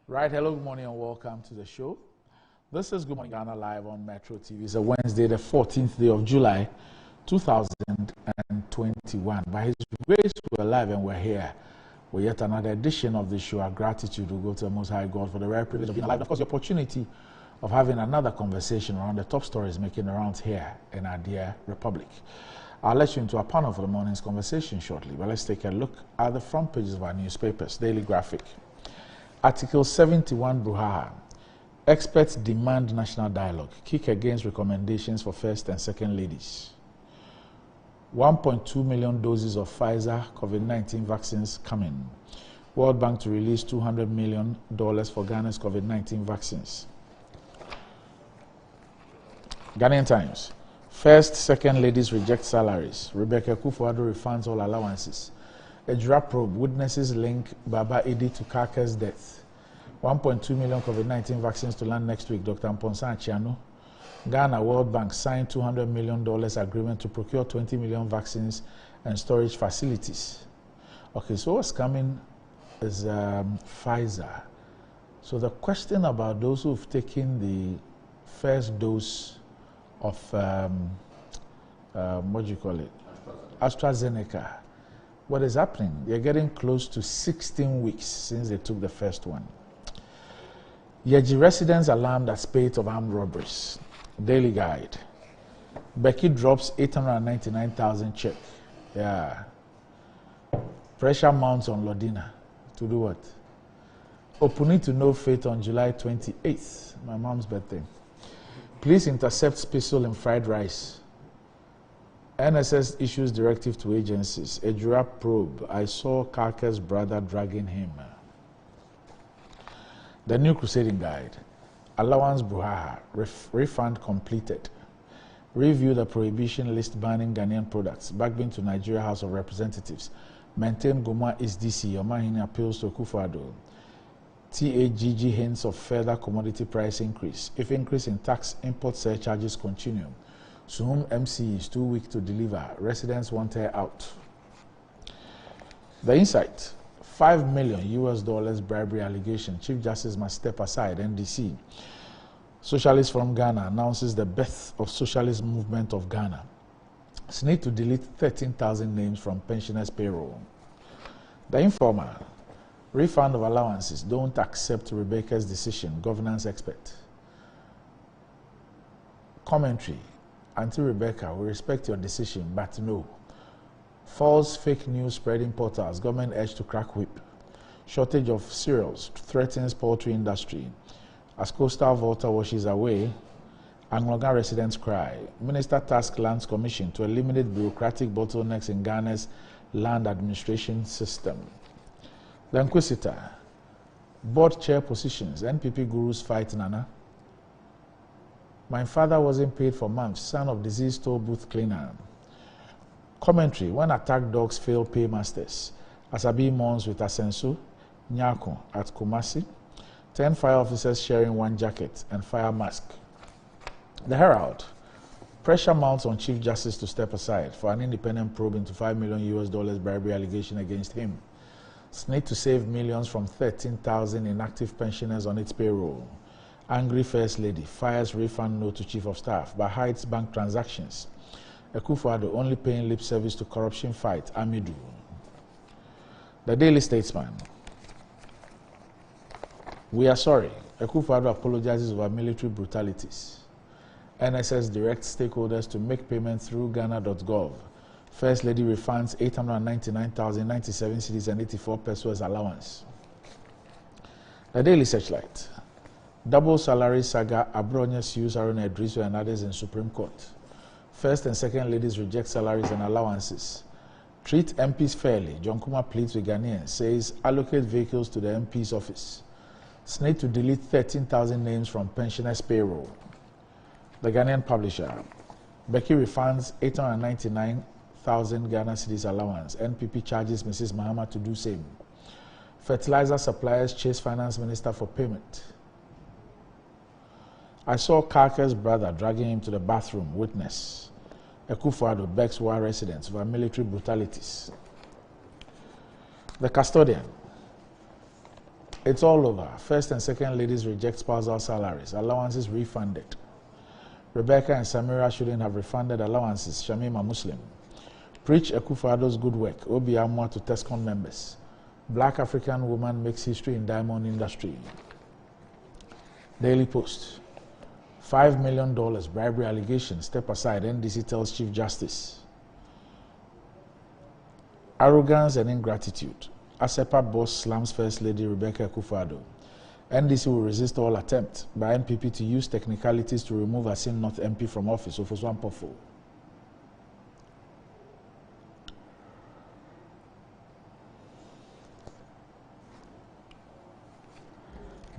Right, hello, good morning and welcome to the show. This is Good Morning Ghana live on Metro TV. It's a Wednesday, the 14th day of July, 2021. By His grace, we're alive and we're here with yet another edition of the show. Our gratitude will go to the Most High God for the rare privilege of being alive. Of course, the opportunity of having another conversation around the top stories making the rounds here in our dear Republic. I'll let you into our panel for the morning's conversation shortly, but let's take a look at the front pages of our newspapers. Daily Graphic. Article 71 Brouhaha. Experts demand national dialogue. Kick against recommendations for first and second ladies. 1.2 million doses of Pfizer COVID-19 vaccines coming. World Bank to release $200 million for Ghana's COVID-19 vaccines. Ghanaian Times. First, second ladies reject salaries. Rebecca Kufuor refunds all allowances. Ejura probe. Witnesses link Baba Idi to Carcass death. 1.2 million COVID-19 vaccines to land next week. Dr. Mponsa Achiano. Ghana World Bank signed $200 million agreement to procure 20 million vaccines and storage facilities. Okay, so what's coming is Pfizer. So the question about those who've taken the first dose of, what do you call it? AstraZeneca. What is happening? They're getting close to 16 weeks since they took the first one. Yeji residents alarmed at spate of armed robberies. Daily Guide. Becky drops 899,000 check. Yeah. Pressure mounts on Lodina. To do what? Opuni to no fate on July 28th. My mom's birthday. Please intercept pistol in fried rice. NSS issues directive to agencies. Ejura probe. I saw Carcass' brother dragging him. The New Crusading Guide. Allowance Brouhaha. Refund completed. Review the prohibition list banning Ghanaian products. Backbin to Nigeria House of Representatives. Maintain Goma East DC. Omahini appeals to Kufuor. TAGG hints of further commodity price increase. If increase in tax import surcharges continue. Suhum MC is too weak to deliver. Residents want her out. The Insight. $5 million bribery allegation. Chief Justice must step aside. NDC. Socialist from Ghana announces the birth of Socialist Movement of Ghana. SNIT to delete 13,000 names from pensioners' payroll. The Informer. Refund of allowances. Don't accept Rebecca's decision. Governance expert. Commentary. Auntie Rebecca, we respect your decision, but no. False fake news spreading portals. Government urge to crack whip. Shortage of cereals threatens poultry industry. As coastal water washes away, Anglogan residents cry. Minister tasks Lands Commission to eliminate bureaucratic bottlenecks in Ghana's land administration system. The Inquisitor. Board chair positions. NPP gurus fight Nana. My father wasn't paid for months. Son of deceased toll booth cleaner. Commentary. When attack dogs fail paymasters. Asabi mourns with Asensu, Nyako at Kumasi. 10 fire officers sharing one jacket and fire mask. The Herald. Pressure mounts on Chief Justice to step aside for an independent probe into $5 million bribery allegation against him. SNIT to save millions from 13,000 inactive pensioners on its payroll. Angry First Lady fires refund note to Chief of Staff but hides bank transactions. Kufuor only paying lip service to corruption fight. Amidu. The Daily Statesman. We are sorry. Kufuor apologizes over military brutalities. NSS directs stakeholders to make payments through Ghana.gov. First Lady refunds 899,097 cedis and 84 pesos allowance. The Daily Searchlight. Double salary saga. Abronya sues Aaron Edriso and others in Supreme Court. First and second ladies reject salaries and allowances. Treat MPs fairly. John Kuma pleads with Ghanaians. Says allocate vehicles to the MP's office. SNIT to delete 13,000 names from pensioners' payroll. The Ghanaian Publisher. Becky refunds 899,000 Ghana cedis allowance. NPP charges Mrs. Mahama to do same. Fertilizer suppliers chase finance minister for payment. I saw Carcass' brother dragging him to the bathroom. Witness. Kufuor begs war residents over military brutalities. The Custodian. It's all over. First and second ladies reject spousal salaries. Allowances refunded. Rebecca and Samira shouldn't have refunded allowances. Shamima Muslim. Preach Akufo-Addo's good work. Obi Amwa to TESCON members. Black African woman makes history in diamond industry. Daily Post. $5 million bribery allegation. Step aside. NDC tells Chief Justice. Arrogance and ingratitude. ASEPA boss slams First Lady Rebecca Akufo-Addo. NDC will resist all attempt by NPP to use technicalities to remove Asin North MP from office. Ofoswan Pofo.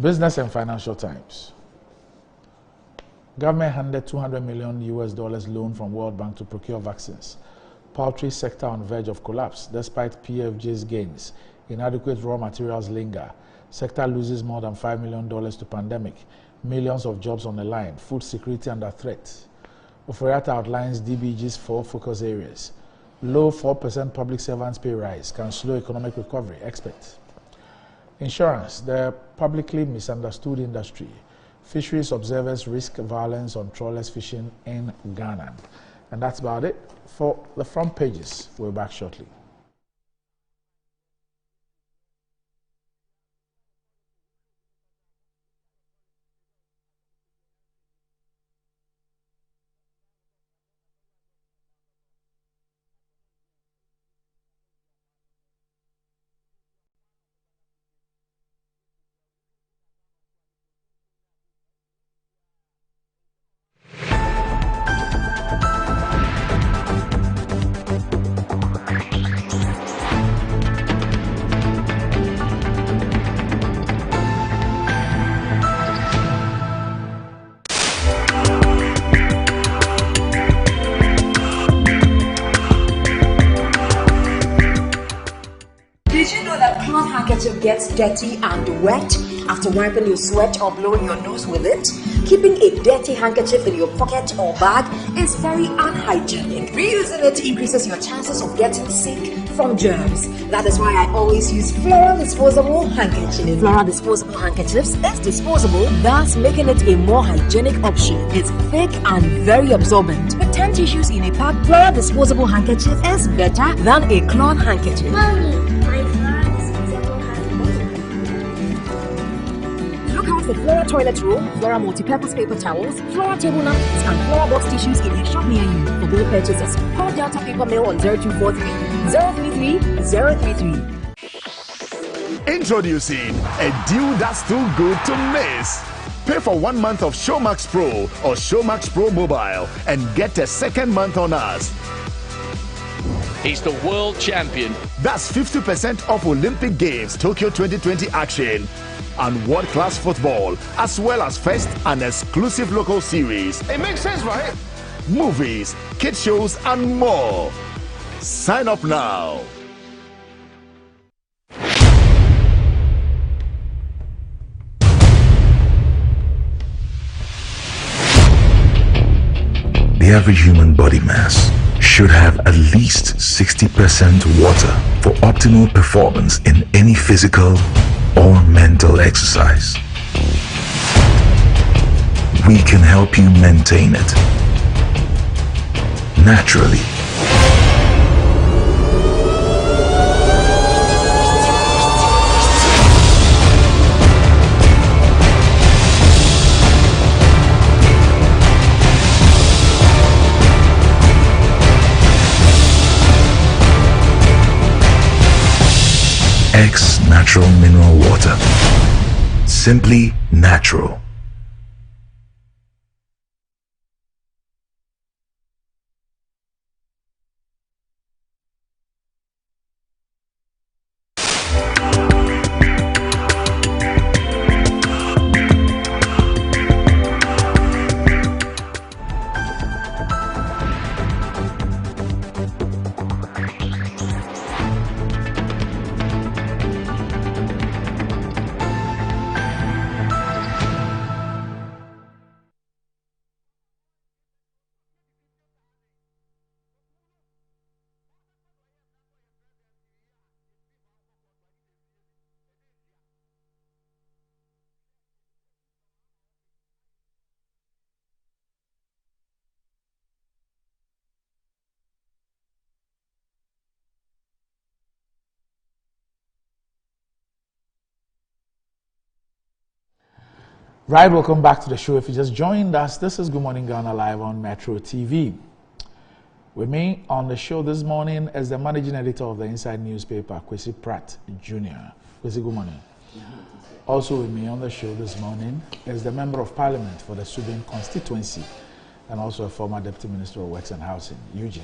Business and Financial Times. Government handed $200 million loan from World Bank to procure vaccines. Poultry sector on verge of collapse despite PFJ's gains. Inadequate raw materials linger. Sector loses more than $5 million to pandemic. Millions of jobs on the line. Food security under threat. Oforiatta outlines DBG's 4 focus areas. Low 4% public servants pay rise can slow economic recovery. Expert. Insurance, the publicly misunderstood industry. Fisheries observers risk violence on trawlers fishing in Ghana. And that's about it for the front pages. We're back shortly. Gets dirty and wet after wiping your sweat or blowing your nose with it. Keeping a dirty handkerchief in your pocket or bag is very unhygienic. Reusing it increases your chances of getting sick from germs. That is why I always use Flora disposable handkerchiefs. Flora disposable handkerchiefs is disposable, thus making it a more hygienic option. It's thick and very absorbent. With 10 tissues in a pack, Flora disposable handkerchief is better than a cloth handkerchief. The Flora toilet roll, Flora multi-purpose paper towels, Flora table napkins, and Flora box tissues in a shop near you. For both purchases, call Delta Paper Mail on 0243 033 033. Introducing a deal that's too good to miss. Pay for 1 month of Showmax Pro or Showmax Pro Mobile and get a second month on us. He's the world champion. That's 50% off Olympic Games Tokyo 2020 action and world-class football, as well as first and exclusive local series. It makes sense, right? Movies, kids shows, and more. Sign up now. The average human body mass should have at least 60% water for optimal performance in any physical or mental exercise. We can help you maintain it naturally. X Natural Mineral Water. Simply natural. Right, welcome back to the show. If you just joined us, this is Good Morning Ghana live on Metro TV. With me on the show this morning is the managing editor of the Inside newspaper, Kwesi Pratt Jr. Kwesi, good morning. Also with me on the show this morning is the Member of Parliament for the Subin constituency and also a former Deputy Minister of Works and Housing, Eugene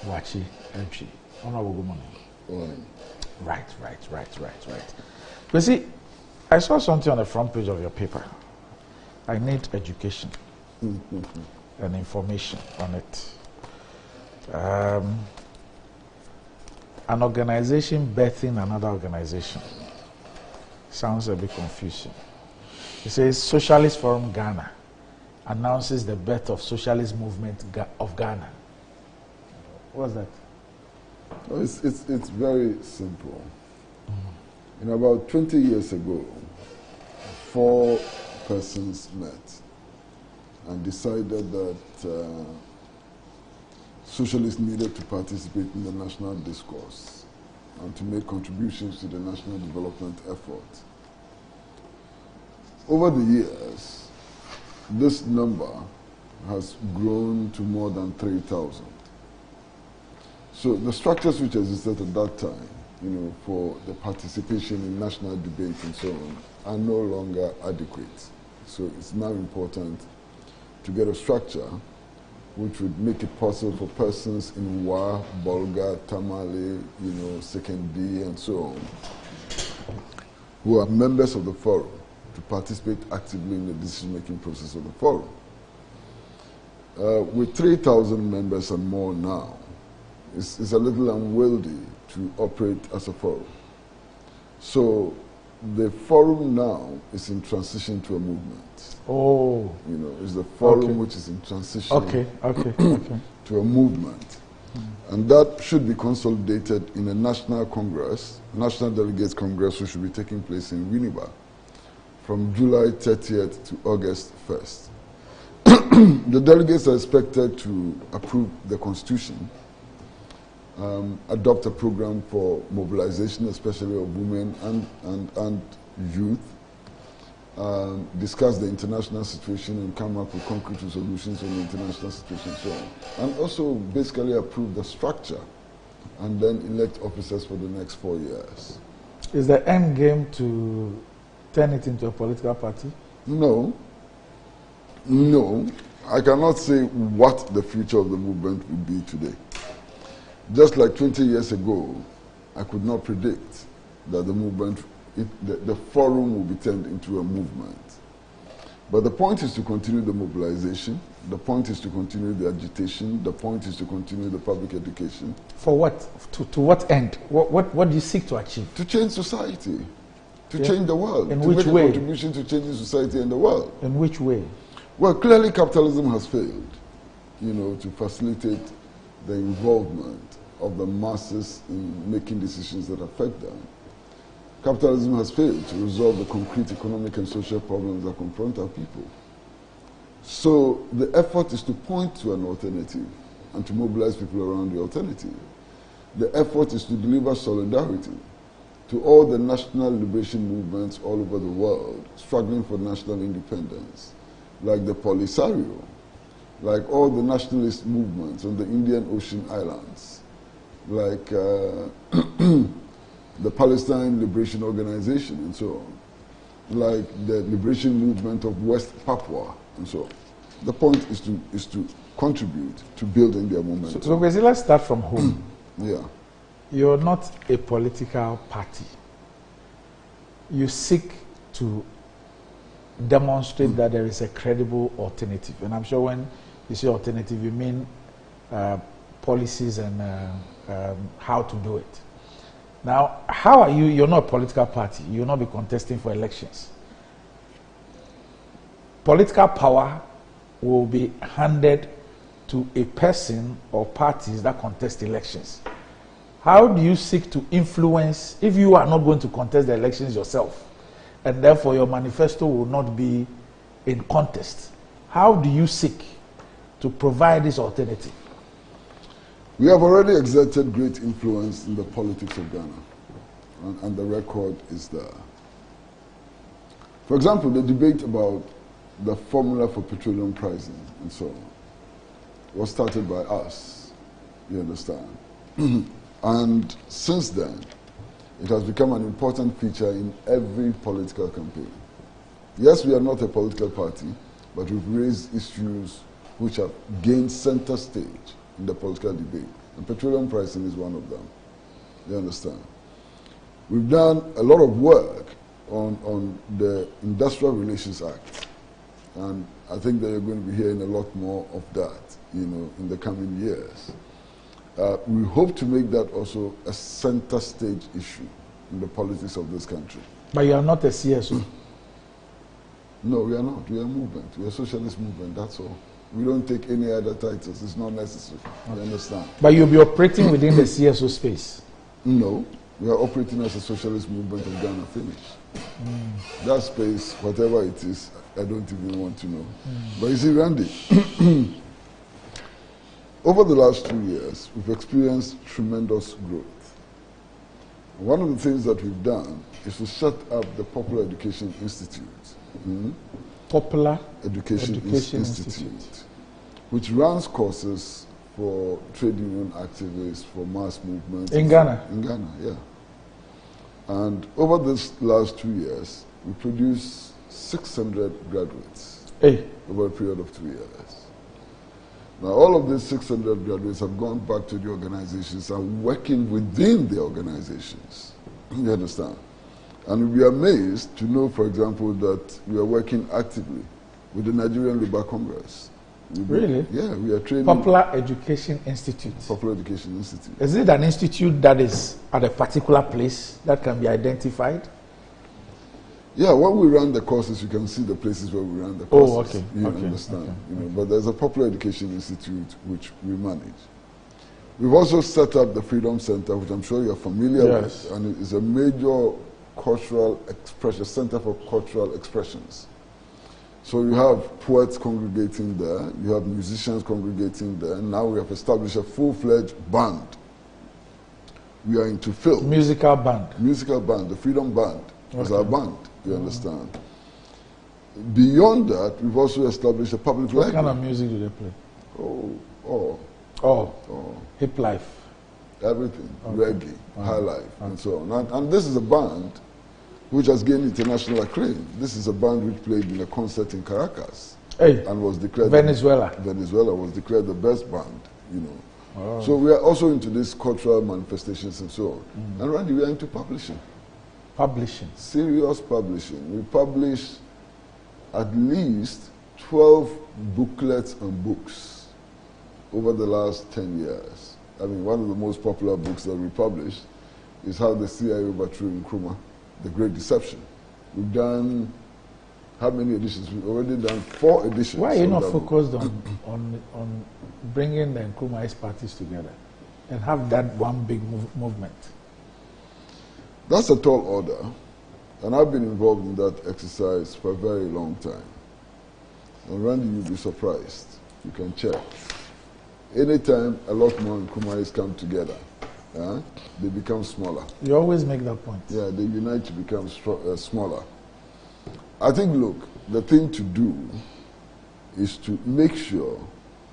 Wachi Entry. Honorable, good morning. Good morning. Right. Kwesi, I saw something on the front page of your paper. I need education and information on it. An organization birthing another organization. Sounds a bit confusing. It says Socialist Forum Ghana announces the birth of Socialist Movement of Ghana. What's that? Well, it's very simple. About 20 years ago, 4 persons met and decided that socialists needed to participate in the national discourse and to make contributions to the national development effort. Over the years, this number has grown to more than 3,000. So the structures which existed at that time, for the participation in national debate and so on, are no longer adequate. So it's now important to get a structure which would make it possible for persons in Wa, Bolga, Tamale, Sekendi, and so on, who are members of the forum, to participate actively in the decision-making process of the forum. With 3,000 members and more now, it's a little unwieldy to operate as a forum. So the forum now is in transition to a movement. Oh. It's the forum which is in transition to a movement. And that should be consolidated in a national congress, National Delegates Congress, which should be taking place in Winneba from July 30th to August 1st. The delegates are expected to approve the constitution, adopt a program for mobilization, especially of women and youth, discuss the international situation and come up with concrete solutions on the international situation and so on. And also basically approve the structure and then elect officers for the next 4 years. Is the end game to turn it into a political party? No. I cannot say what the future of the movement will be today. Just like 20 years ago, I could not predict that the movement, the forum will be turned into a movement. But the point is to continue the mobilization. The point is to continue the agitation. The point is to continue the public education. For what? To what end? What do you seek to achieve? To change society. To change the world. In to which make way? a contribution to changing society and the world. In which way? Well, clearly capitalism has failed, to facilitate the involvement of the masses in making decisions that affect them. Capitalism has failed to resolve the concrete economic and social problems that confront our people. So the effort is to point to an alternative and to mobilize people around the alternative. The effort is to deliver solidarity to all the national liberation movements all over the world struggling for national independence, like the Polisario, like all the nationalist movements on the Indian Ocean Islands, like the Palestine Liberation Organization and so on, like the liberation movement of West Papua and so on. The point is to contribute to building their momentum. So basically, let's start from home. Yeah. You're not a political party. You seek to demonstrate that there is a credible alternative. And I'm sure when you say alternative, you mean policies and how to do it. Now, how are you? You're not a political party. You'll not be contesting for elections. Political power will be handed to a person or parties that contest elections. How do you seek to influence if you are not going to contest the elections yourself, and therefore your manifesto will not be in contest? How do you seek to provide this alternative? We have already exerted great influence in the politics of Ghana, and the record is there. For example, the debate about the formula for petroleum pricing and so on was started by us, you understand? And since then, it has become an important feature in every political campaign. Yes, we are not a political party, but we've raised issues which have gained center stage in the political debate. And petroleum pricing is one of them. You understand? We've done a lot of work on the Industrial Relations Act. And I think that you're going to be hearing a lot more of that, you know, in the coming years. We hope to make that also a center stage issue in the politics of this country. But you are not a CSO? No, we are not. We are a movement. We are a socialist movement, that's all. We don't take any other titles. It's not necessary. You understand? But you'll be operating within the CSO space? No. We are operating as a socialist movement of Ghana, finish. That space, whatever it is, I don't even want to know. But you see, Randy, over the last 2 years, we've experienced tremendous growth. One of the things that we've done is to set up the Popular Education Institute. Popular Education Institute, which runs courses for trade union activists, for mass movements. In Ghana? In Ghana, yeah. And over this last 2 years, we produced 600 graduates over a period of 2 years. Now, all of these 600 graduates have gone back to the organizations and working within the organizations. You understand? And we'll be amazed to know, for example, that we are working actively with the Nigerian Labour Congress. Really? Yeah, we are training. Popular Education Institute. Popular Education Institute. Is it an institute that is at a particular place that can be identified? Yeah, when we run the courses, you can see the places where we run the courses. Oh, okay. You understand? You know, but there's a Popular Education Institute which we manage. We've also set up the Freedom Center, which I'm sure you're familiar with, and it is a major cultural expression, center for cultural expressions. So you have poets congregating there, you have musicians congregating there, and now we have established a full-fledged band. We are into film. Musical band. Musical band, the Freedom Band is our band, you understand. Beyond that, we've also established a public library. What kind of music do they play? Hip life. Everything, reggae, high life, and so on. And this is a band which has gained international acclaim. This is a band which played in a concert in Caracas and was declared Venezuela was declared the best band, you know. So we are also into these cultural manifestations and so on. And Randy, we are into publishing. Publishing. Serious publishing. We publish at least 12 booklets and books over the last 10 years. I mean, one of the most popular books that we published is How the CIA Overthrew Nkrumah, The Great Deception. We've done, how many editions? We've already done 4 editions. Why are you not focused on bringing the Nkrumahist parties together and have that one big movement? That's a tall order, and I've been involved in that exercise for a very long time. And Randy, you'll be surprised. You can check. Anytime a lot more Nkrumahis come together, they become smaller. You always make that point. Yeah, they unite to become smaller. I think, look, the thing to do is to make sure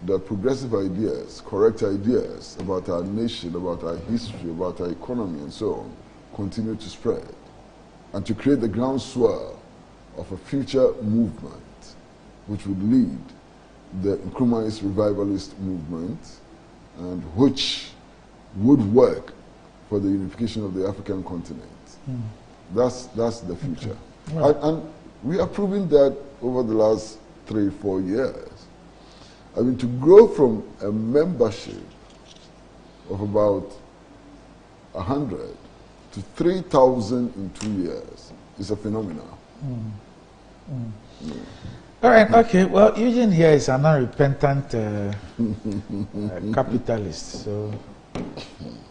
that progressive ideas, correct ideas about our nation, about our history, about our economy and so on, continue to spread, and to create the groundswell of a future movement which would lead the Nkrumahist revivalist movement, and which would work for the unification of the African continent. That's the future. Okay. Right. And we are proving that over the last 3-4 years. I mean, to grow from a membership of about 100 to 3,000 in 2 years is a phenomenon. All right, okay. Well, Eugene here is an unrepentant capitalist, so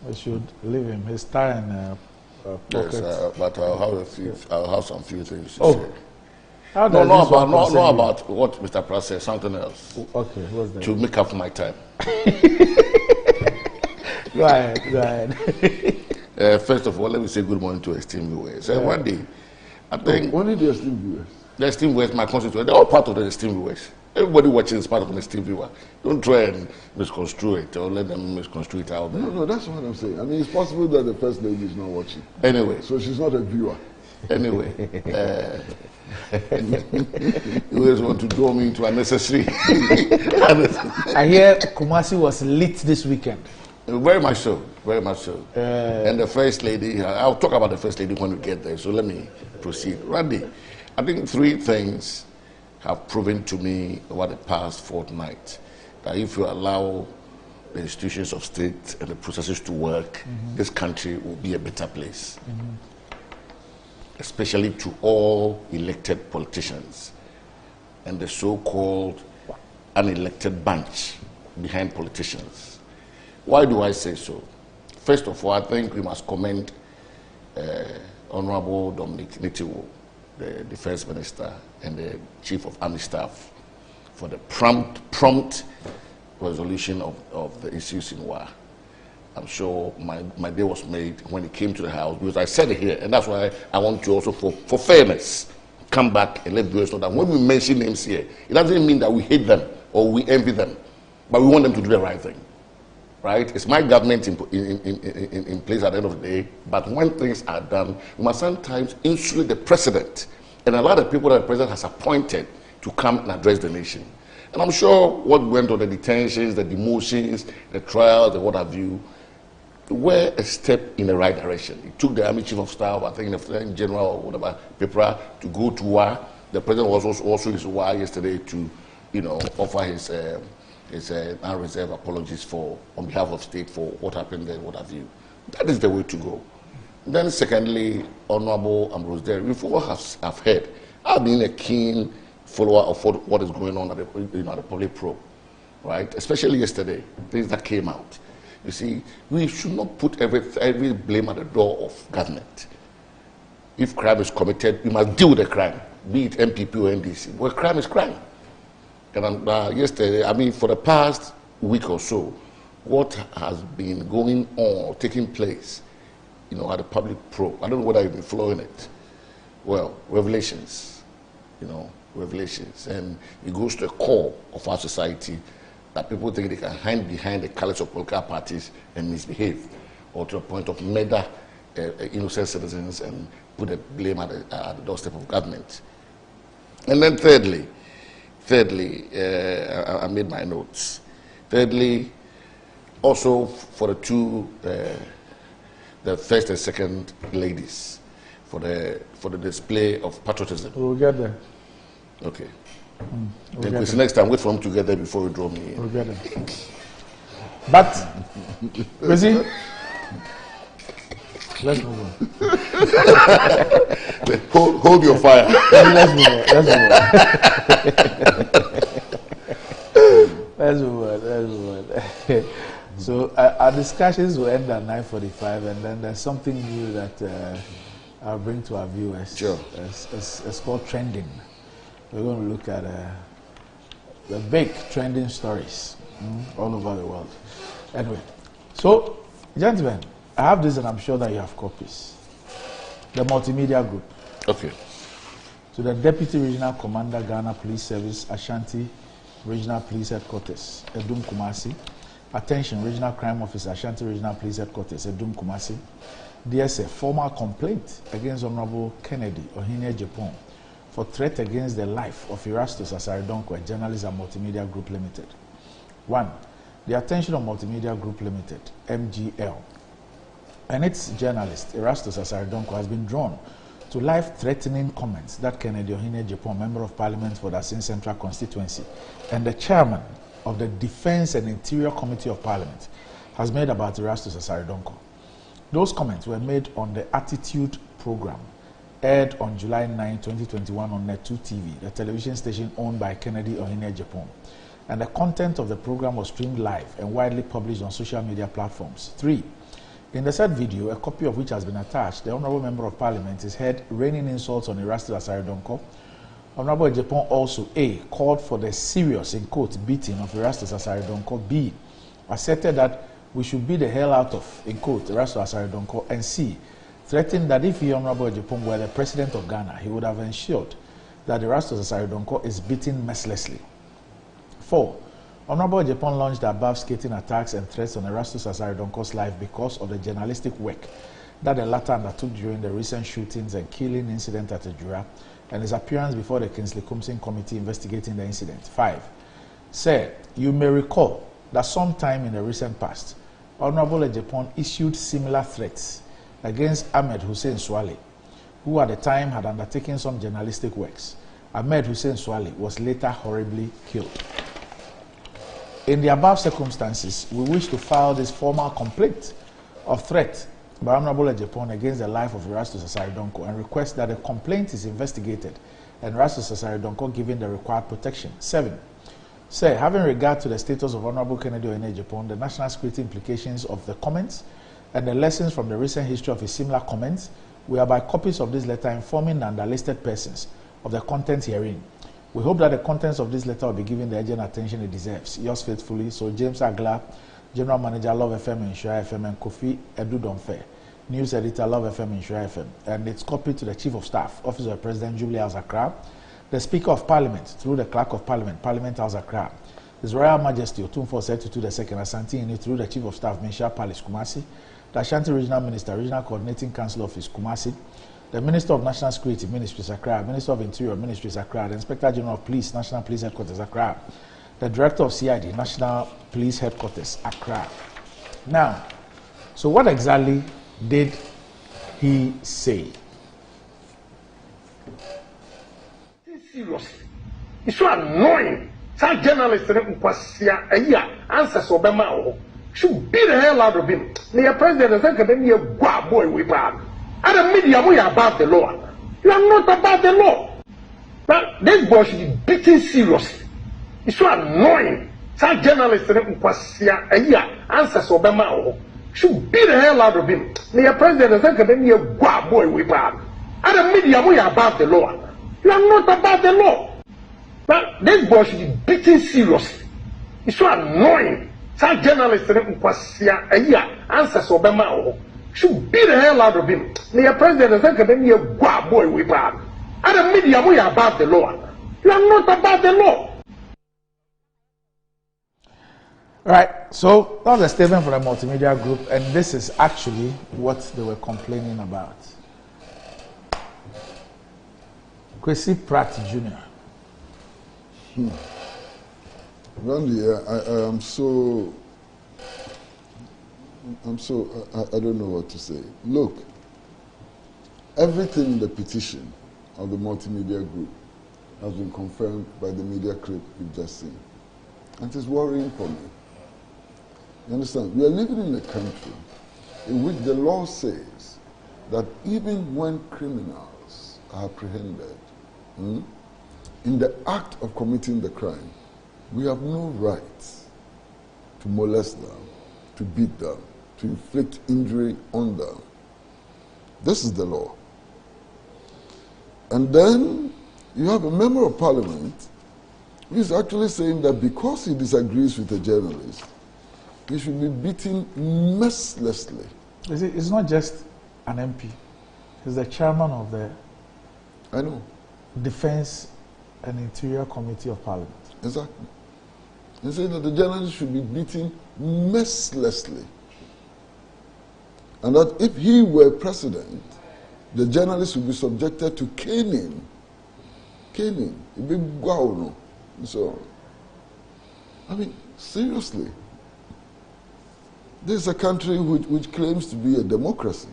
we should leave him. His tie and pocket. Yes, but I'll have some few things to say. How No, does not this one about, concern not you? about what Mr. Pratt said, something else. Okay, what's that? To make up for my time. Go ahead. First of all, let me say good morning to esteemed viewers. One day, I think... Only the esteemed viewers. The esteemed viewers, my constituents, they're all part of the esteemed viewers. Everybody watching is part of an esteemed viewer. Don't try and misconstrue it or let them misconstrue it out there. No, that's what I'm saying. I mean, it's possible that the First Lady is not watching. Anyway. So she's not a viewer. Anyway. You always want to draw me into unnecessary. I hear Kumasi was lit this weekend. Very much so, very much so. And the First Lady, I'll talk about the First Lady when we get there, so let me proceed. Randy, I think 3 things have proven to me over the past fortnight that if you allow the institutions of state and the processes to work, this country will be a better place. Especially to all elected politicians and the so-called unelected bunch behind politicians. Why do I say so? First of all, I think we must commend Honorable Dominic Nitiwo, the Defense Minister and the Chief of Army Staff, for the prompt resolution of the issues in Wa. I'm sure my day was made when it came to the House, because I said it here, and that's why I want to also, for fairness, come back and let viewers know that when we mention names here, it doesn't mean that we hate them or we envy them, but we want them to do the right thing. Right? It's my government in place at the end of the day, but when things are done, we must sometimes insulate the president and allow the people that the president has appointed to come and address the nation. And I'm sure what went on, the detentions, the demotions, the trials, and what have you, were a step in the right direction. It took the Army Chief of Staff, I think the General or whatever, Pepra, to go to Wa. The president was also in Wa yesterday to, offer his unreserved apologies on behalf of state for what happened there, what have you. That is the way to go. Then secondly, Honorable Ambrose Derry, with what I've heard, I've been a keen follower of what is going on at the public probe, right? Especially yesterday, things that came out. You see, we should not put every blame at the door of government. If crime is committed, we must deal with the crime, be it MPP or NDC. Well, crime is crime. And yesterday, for the past week or so, what has been going on, taking place, at the public probe, I don't know whether you've been following it. Well, revelations, revelations. And it goes to the core of our society that people think they can hide behind the colours of political parties and misbehave, or to a point of murder innocent citizens and put the blame at the doorstep of government. And then thirdly, I made my notes. Thirdly, also for the two, the first and second ladies, for the display of patriotism. We'll get there. Okay. Next time, wait for them to get there before you draw me in. We'll get there. But, you see, let's move on. Hold your fire. Let's move on. So our discussions will end at 9:45, and then there's something new that I'll bring to our viewers. Sure. It's called trending. We're going to look at the big trending stories all over the world. Anyway, so gentlemen, I have this, and I'm sure that you have copies. The multimedia group. Okay. To the Deputy Regional Commander, Ghana Police Service, Ashanti Regional Police Headquarters, Edum Kumasi. Attention, Regional Crime Officer, Ashanti Regional Police Headquarters, Edum Kumasi. DSA, formal complaint against Honorable Kennedy Ohene Ejepong for threat against the life of Erastus Asaridonko, a journalist at Multimedia Group Limited. 1. The attention of Multimedia Group Limited, MGL, and its journalist, Erastus Asaridonko, has been drawn to life-threatening comments that Kennedy Ohene Ejepong, Member of Parliament for the Asin Central Constituency and the Chairman of the Defense and Interior Committee of Parliament, has made about Erastus Asaridonko. Those comments were made on the Attitude program, aired on July 9, 2021 on Net2 TV, the television station owned by Kennedy Ohene Ejepong. And the content of the program was streamed live and widely published on social media platforms. 3. In the said video, a copy of which has been attached, the Honourable Member of Parliament is heard raining insults on Erastus Asaridonko. Honourable Ejepong also, A, called for the serious, in quotes, beating of Erastus Asaridonko. B, asserted that we should beat the hell out of, in quotes, Erastus Asaridonko. And C, threatened that if he, Honourable Ejepong, were the President of Ghana, he would have ensured that Erastus Asare Donkor is beaten mercilessly. 4. Honorable Japan launched the above scathing attacks and threats on Erastus Asare Donkor's life because of the journalistic work that the latter undertook during the recent shootings and killing incident at Ejura and his appearance before the Kingsley Kumsin Committee investigating the incident. 5. Sir, you may recall that sometime in the recent past, Honorable Japan issued similar threats against Ahmed Hussein Swale, who at the time had undertaken some journalistic works. Ahmed Hussein Swale was later horribly killed. In the above circumstances, we wish to file this formal complaint of threat by Honorable Japan against the life of Erastus Asare Donkor and request that the complaint is investigated and Erastus Asare Donkor given the required protection. 7. Sir, having regard to the status of Honorable Kennedy Oyeneyi Agyapong, the national security implications of the comments, and the lessons from the recent history of his similar comments, we are by copies of this letter informing the underlisted persons of the content herein. We hope that the contents of this letter will be given the urgent attention it deserves. Yours faithfully, so James Agla, General Manager, Love FM and Shura FM, and Kofi Edu Donfe, News Editor, Love FM and Shura FM. And it's copied to the Chief of Staff, Office of the President, Jubilee House Accra, the Speaker of Parliament, through the Clerk of Parliament, Parliament House Accra, His Royal Majesty Otumfuo Osei-Tutu II, Asante through the Chief of Staff, Minsha Palace, Kumasi, the Ashanti Regional Minister, Regional Coordinating Council Office, Kumasi, the Minister of National Security, Ministries Accra, Minister of Interior, Ministries Accra, the Inspector General of Police, National Police Headquarters, Accra, the Director of CID, National Police Headquarters, Accra. Now, so what exactly did he say? Seriously, it's so annoying. Some journalists answers Obama should beat the hell out of him. The president is like a boy we bad. And the media we are about the law. You are not about the law. But this boy should be beaten seriously. It's so annoying. Some journalists answers Obama should beat the hell out of him. The president is like a boy we bad. And the media we are about the law. You are not about the law. But this boy should be beaten seriously. It's so annoying. Some journalists answers Obama should beat the hell out of him. The president is like a boy we bad. And the media we are about the law. You are not about the law. Right, so that was a statement from the multimedia group, and this is actually what they were complaining about. Kwesi Pratt Jr. Randy, I don't know what to say. Look, everything in the petition of the multimedia group has been confirmed by the media clip we've just seen. And it is worrying for me. You understand? We are living in a country in which the law says that even when criminals are apprehended, in the act of committing the crime, we have no right to molest them, to beat them, to inflict injury on them. This is the law. And then you have a member of parliament who is actually saying that because he disagrees with a journalist, he should be beaten mercilessly. It's not just an MP. He's the chairman of the Defense and Interior Committee of Parliament. Exactly. He said that the journalist should be beaten mercilessly. And that if he were president, the journalist would be subjected to caning. Caning. A big guauno. So, I mean, seriously. This is a country which claims to be a democracy.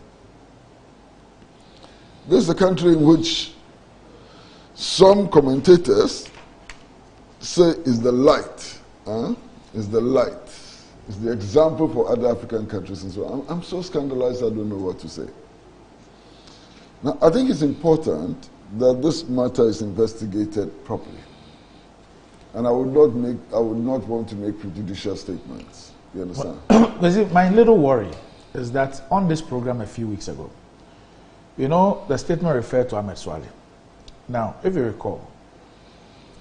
This is a country in which some commentators say is the light. Is the light. Is the example for other African countries and so on. I'm so scandalized I don't know what to say. Now, I think it's important that this matter is investigated properly. And I would not want to make prejudicial statements. You understand? My little worry is that on this program a few weeks ago, you know, the statement referred to Ahmed Swale. Now, if you recall,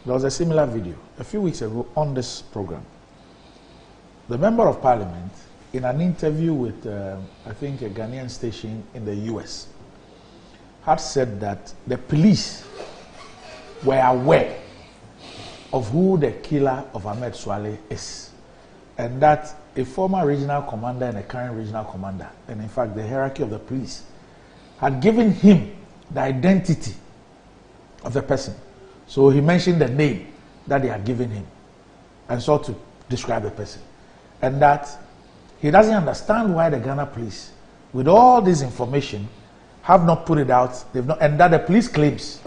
there was a similar video a few weeks ago on this program. The Member of Parliament, in an interview with, I think, a Ghanaian station in the US, had said that the police were aware of who the killer of Ahmed Swale is, and that a former regional commander and a current regional commander, and in fact the hierarchy of the police, had given him the identity of the person. So he mentioned the name that they had given him and sought to describe the person. And that he doesn't understand why the Ghana police, with all this information, have not put it out. And that the police claims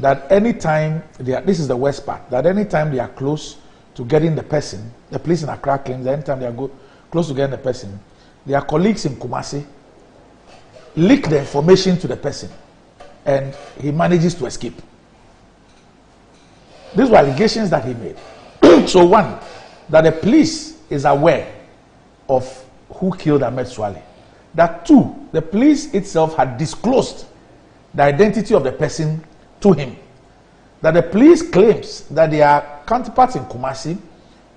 that anytime this is the worst part, that anytime they are close to getting the person, the police in Accra claims that anytime they are close to getting the person, their colleagues in Kumasi leak the information to the person and he manages to escape. These were allegations that he made. So one, that the police is aware of who killed Ahmed Swale. That two, the police itself had disclosed the identity of the person to him. That the police claims that their counterparts in Kumasi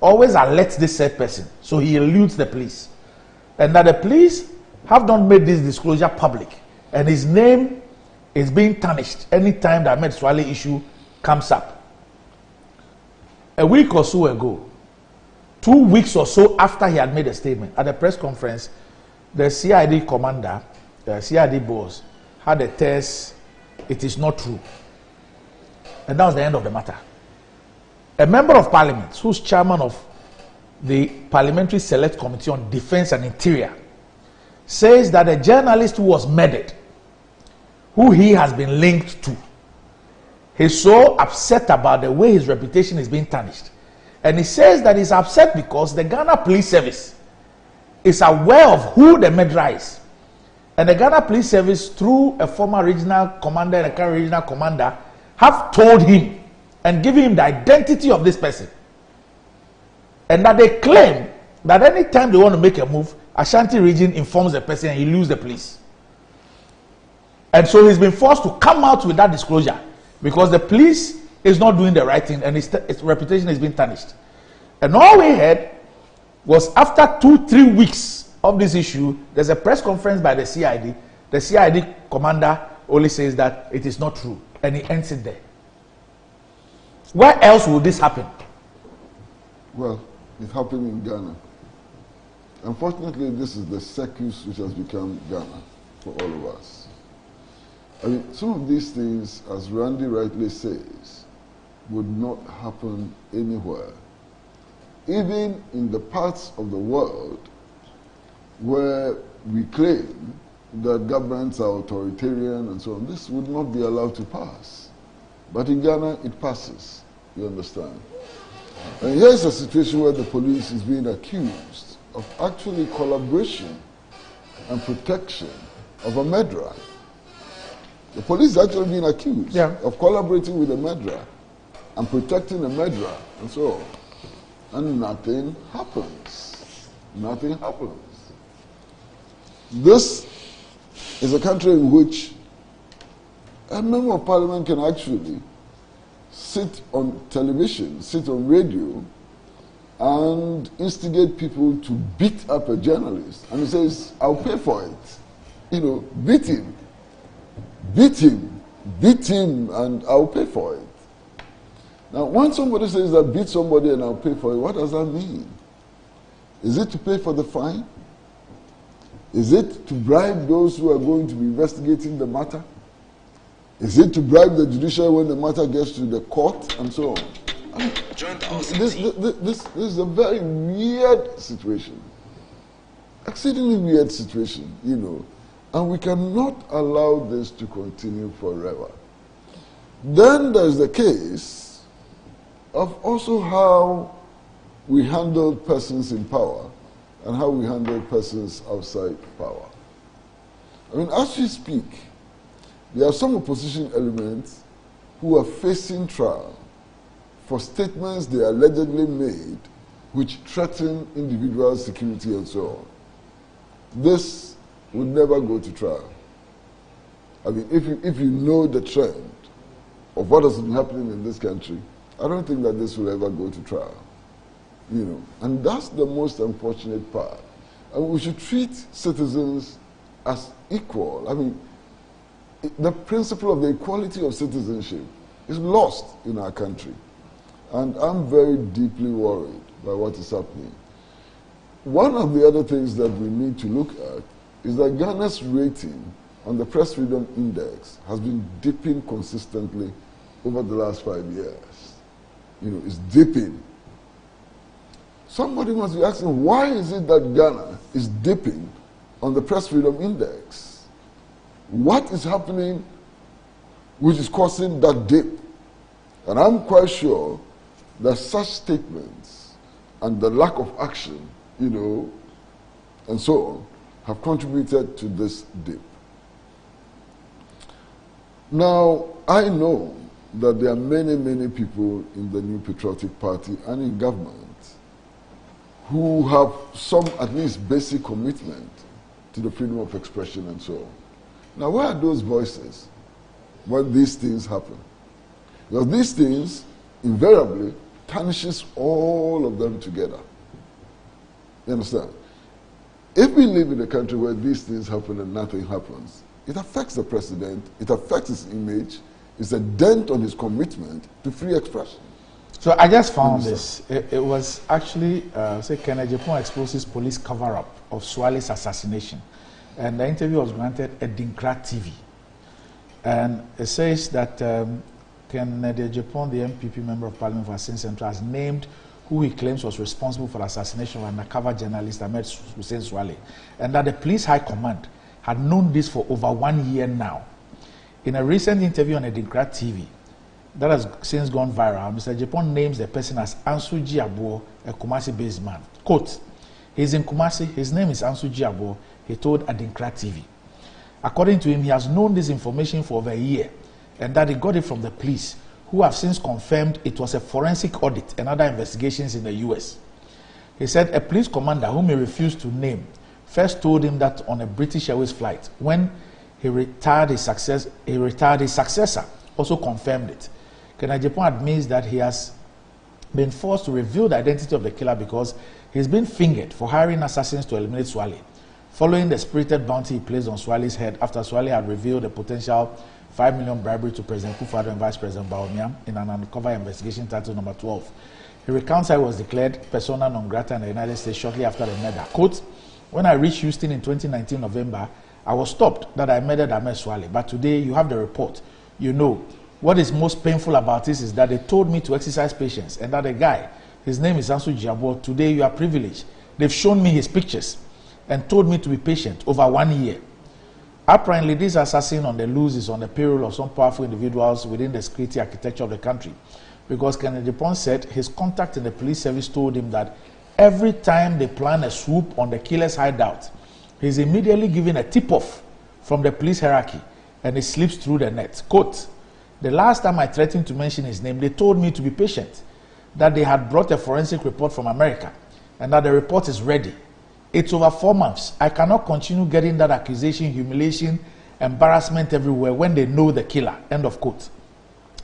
always alert this said person, so he eludes the police. And that the police have not made this disclosure public, and his name is being tarnished anytime the Ahmed Swale issue comes up. A week or so ago, 2 weeks or so after he had made a statement at a press conference, the CID commander, the CID boss, had a test, it is not true. And that was the end of the matter. A member of parliament, who's chairman of the Parliamentary Select Committee on Defense and Interior, says that a journalist who was murdered, who he has been linked to, he's so upset about the way his reputation is being tarnished. And he says that he's upset because the Ghana Police Service is aware of who the murderer is. And the Ghana Police Service, through a former regional commander and a current regional commander, have told him and given him the identity of this person. And that they claim that anytime they want to make a move, Ashanti region informs the person and he loses the police. And so he's been forced to come out with that disclosure because the police is not doing the right thing and its reputation is being tarnished. And all we heard was after 2-3 weeks of this issue, there's a press conference by the CID. The CID commander only says that it is not true, and he ends it there. Where else will this happen? Well, it happened in Ghana. Unfortunately, this is the circus which has become Ghana for all of us. I mean, some of these things, as Randy rightly says, would not happen anywhere. Even in the parts of the world where we claim that governments are authoritarian and so on, this would not be allowed to pass. But in Ghana, it passes. You understand? And here's a situation where the police is being accused of actually collaboration and protection of a murderer. The police is actually being accused of collaborating with a murderer and protecting a murderer and so on. And nothing happens. Nothing happens. This is a country in which a member of parliament can actually sit on television, sit on radio, and instigate people to beat up a journalist. And he says, I'll pay for it. You know, beat him, and I'll pay for it. Now, when somebody says that beat somebody and I'll pay for it, what does that mean? Is it to pay for the fine? Is it to bribe those who are going to be investigating the matter? Is it to bribe the judiciary when the matter gets to the court and so on? I mean, this is a very weird situation. Exceedingly weird situation, you know. And we cannot allow this to continue forever. Then there's the case of also how we handle persons in power and how we handle persons outside power. I mean, as we speak, there are some opposition elements who are facing trial for statements they allegedly made which threaten individual security and so on. This would never go to trial. I mean, if you know the trend of what has been happening in this country, I don't think that this will ever go to trial. You know, and that's the most unfortunate part. And we should treat citizens as equal. I mean, the principle of the equality of citizenship is lost in our country. And I'm very deeply worried by what is happening. One of the other things that we need to look at is that Ghana's rating on the Press Freedom Index has been dipping consistently over the last 5 years. You know, it's dipping. Somebody must be asking, why is it that Ghana is dipping on the Press Freedom Index? What is happening which is causing that dip? And I'm quite sure that such statements and the lack of action, you know, and so on, have contributed to this dip. Now, I know that there are many, many people in the New Patriotic Party and in government who have some at least basic commitment to the freedom of expression and so on. Now, where are those voices when these things happen? Because these things invariably tarnishes all of them together. You understand? If we live in a country where these things happen and nothing happens, it affects the president, it affects his image, it's a dent on his commitment to free expression. So I just found this. It was actually, say, Kennedy Agyapong exposes police cover-up of Swale's assassination. And the interview was granted at Dinkra TV. And it says that Kennedy Agyapong, the MPP member of Parliament for Asin Central, has named who he claims was responsible for the assassination of undercover journalist Ahmed Hussein Swale, and that the police high command had known this for over 1 year now. In a recent interview on Dinkra TV that has since gone viral, Mr. Agyapong names the person as Ansuji Abuo, a Kumasi-based man. Quote, he's in Kumasi, his name is Ansuji Abuo, he told Dinkra TV. According to him, he has known this information for over a year, and that he got it from the police, who have since confirmed it was a forensic audit and other investigations in the US. He said a police commander whom he refused to name first told him that on a British Airways flight, when he retired his successor also confirmed it. Kennedy Agyapong admits that he has been forced to reveal the identity of the killer because he's been fingered for hiring assassins to eliminate Swale, following the spirited bounty he placed on Swale's head after Swale had revealed a potential 5 million bribery to President Kufuor and Vice President Bawumia in an undercover investigation titled number 12. He recounts how he was declared persona non grata in the United States shortly after the murder. Quote, when I reached Houston in 2019 November, I was stopped that I murdered Ahmed Swale, but today you have the report. You know, what is most painful about this is that they told me to exercise patience, and that the guy, his name is Ansuji Abuo, today you are privileged. They've shown me his pictures and told me to be patient over 1 year. Apparently, this assassin on the loose is on the payroll of some powerful individuals within the security architecture of the country, because Kennedy Agyapong said his contact in the police service told him that every time they plan a swoop on the killer's hideout, he's immediately given a tip-off from the police hierarchy and he slips through the net. Quote, the last time I threatened to mention his name, they told me to be patient, that they had brought a forensic report from America and that the report is ready. It's over 4 months. I cannot continue getting that accusation, humiliation, embarrassment everywhere when they know the killer. End of quote.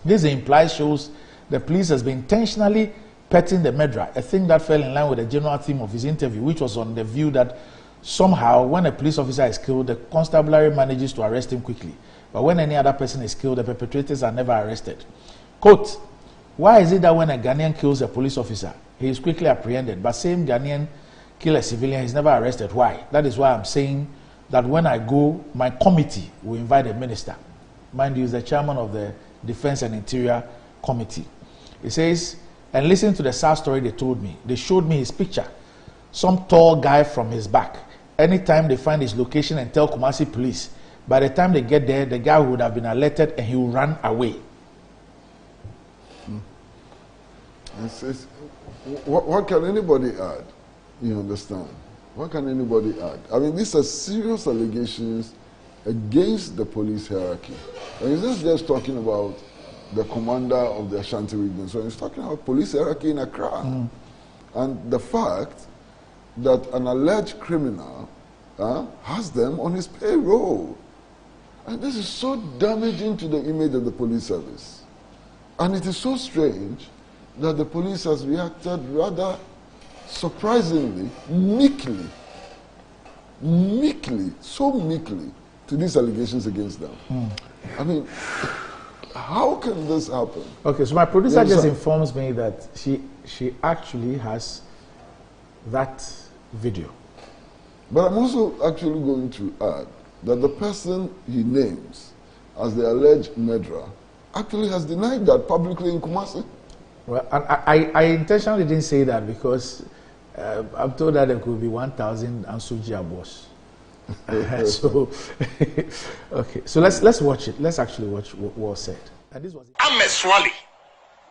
This implies shows the police has been intentionally petting the murderer, a thing that fell in line with the general theme of his interview, which was on the view that somehow when a police officer is killed, the constabulary manages to arrest him quickly. But when any other person is killed, the perpetrators are never arrested. Quote, why is it that when a Ghanaian kills a police officer, he is quickly apprehended, but same Ghanaian kill a civilian, he's never arrested? Why? That is why I'm saying that when I go, my committee will invite a minister. Mind you, he's the chairman of the Defense and Interior Committee. He says, and listen to the sad story they told me. They showed me his picture. Some tall guy from his back. Anytime they find his location and tell Kumasi police, by the time they get there, the guy would have been alerted and he will run away. What can anybody add? You understand? What can anybody add? I mean, these are serious allegations against the police hierarchy. And he's not just talking about the commander of the Ashanti region, so he's talking about police hierarchy in Accra. And the fact that an alleged criminal has them on his payroll. And this is so damaging to the image of the police service. And it is so strange that the police has reacted rather surprisingly, meekly, so meekly to these allegations against them. I mean, how can this happen? Okay, so my producer just informs me that she actually has that video. But I'm also actually going to add that the person he names as the alleged murderer actually has denied that publicly in Kumasi. Well, I intentionally didn't say that because I'm told that there could be 1,000 Ansuji Abos. So, okay. So let's watch it. Let's actually watch what was said. And this was it. I'm a Swally.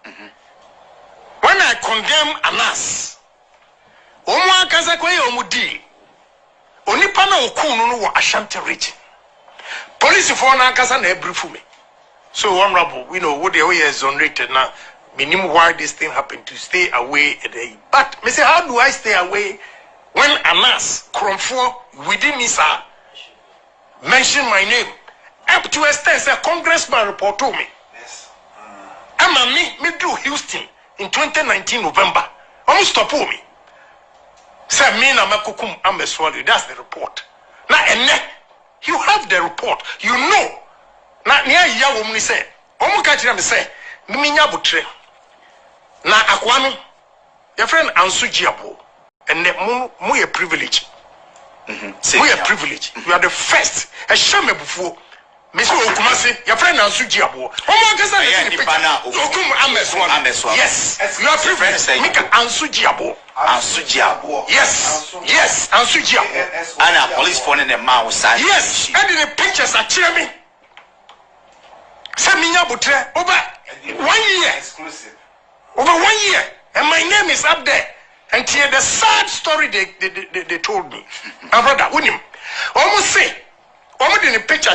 When I condemn Anas, Omwa Kazakwe Omudi, Onipana Okunu no Ashanti region. Police for Nakasa na brief me. So honorable, we know what the way is exonerated now. Meaning why this thing happened to stay away a day. But me say, how do I stay away when Anas Kromfo within Nisa mention my name? Up to a extent, a congressman report to me. Yes. I'm me do Houston in 2019 November. Almost stop me. Say me na makukum I'm a swallow. That's the report. Now and you have the report. You know. Now near ya woman say. Omo kachira me say. Mimi nya butre. Na akwano your friend Ansuji Abo and mu a privilege. We a privilege. You are the first. A shame before. Mr. Okumasi, your friend Ansuji Abo. Yes, you are privileged. Make Ansuji Abo. Ansuji Abo. Yes, yes, Ansuji Abo. And a police phone in the mouth. Yes, and in the pictures are cheering me. Seminya Butre over 1 year. Exclusive. Over 1 year, and my name is up there. And here the sad story they told me. My brother, with him, almost say, almost in the picture,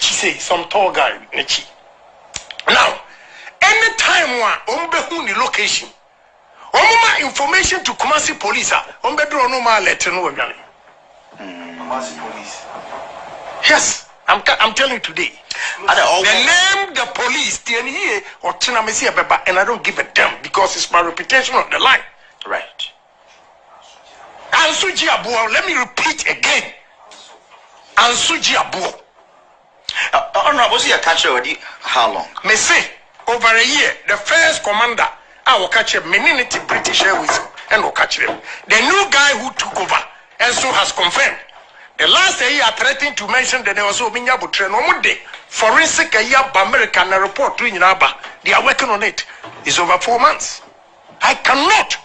say some tall guy. Now, anytime one the location, my information to Kumasi police, no my letter no Kumasi police. Yes, I'm telling you today. The name the police here or and I don't give a damn because it's my reputation on the line. Right. Ansuji Abuo, let me repeat again. Ansuji Abuo. Honorable, was he a catcher already? How long? Me say over a year. The first commander, I will catch him. Meninity British Airways and will catch him. The new guy who took over and so has confirmed. The last year I threatened to mention that there was a Minya Butre no day. Forensic American report to Inaba. They are working on it. It's over 4 months. I cannot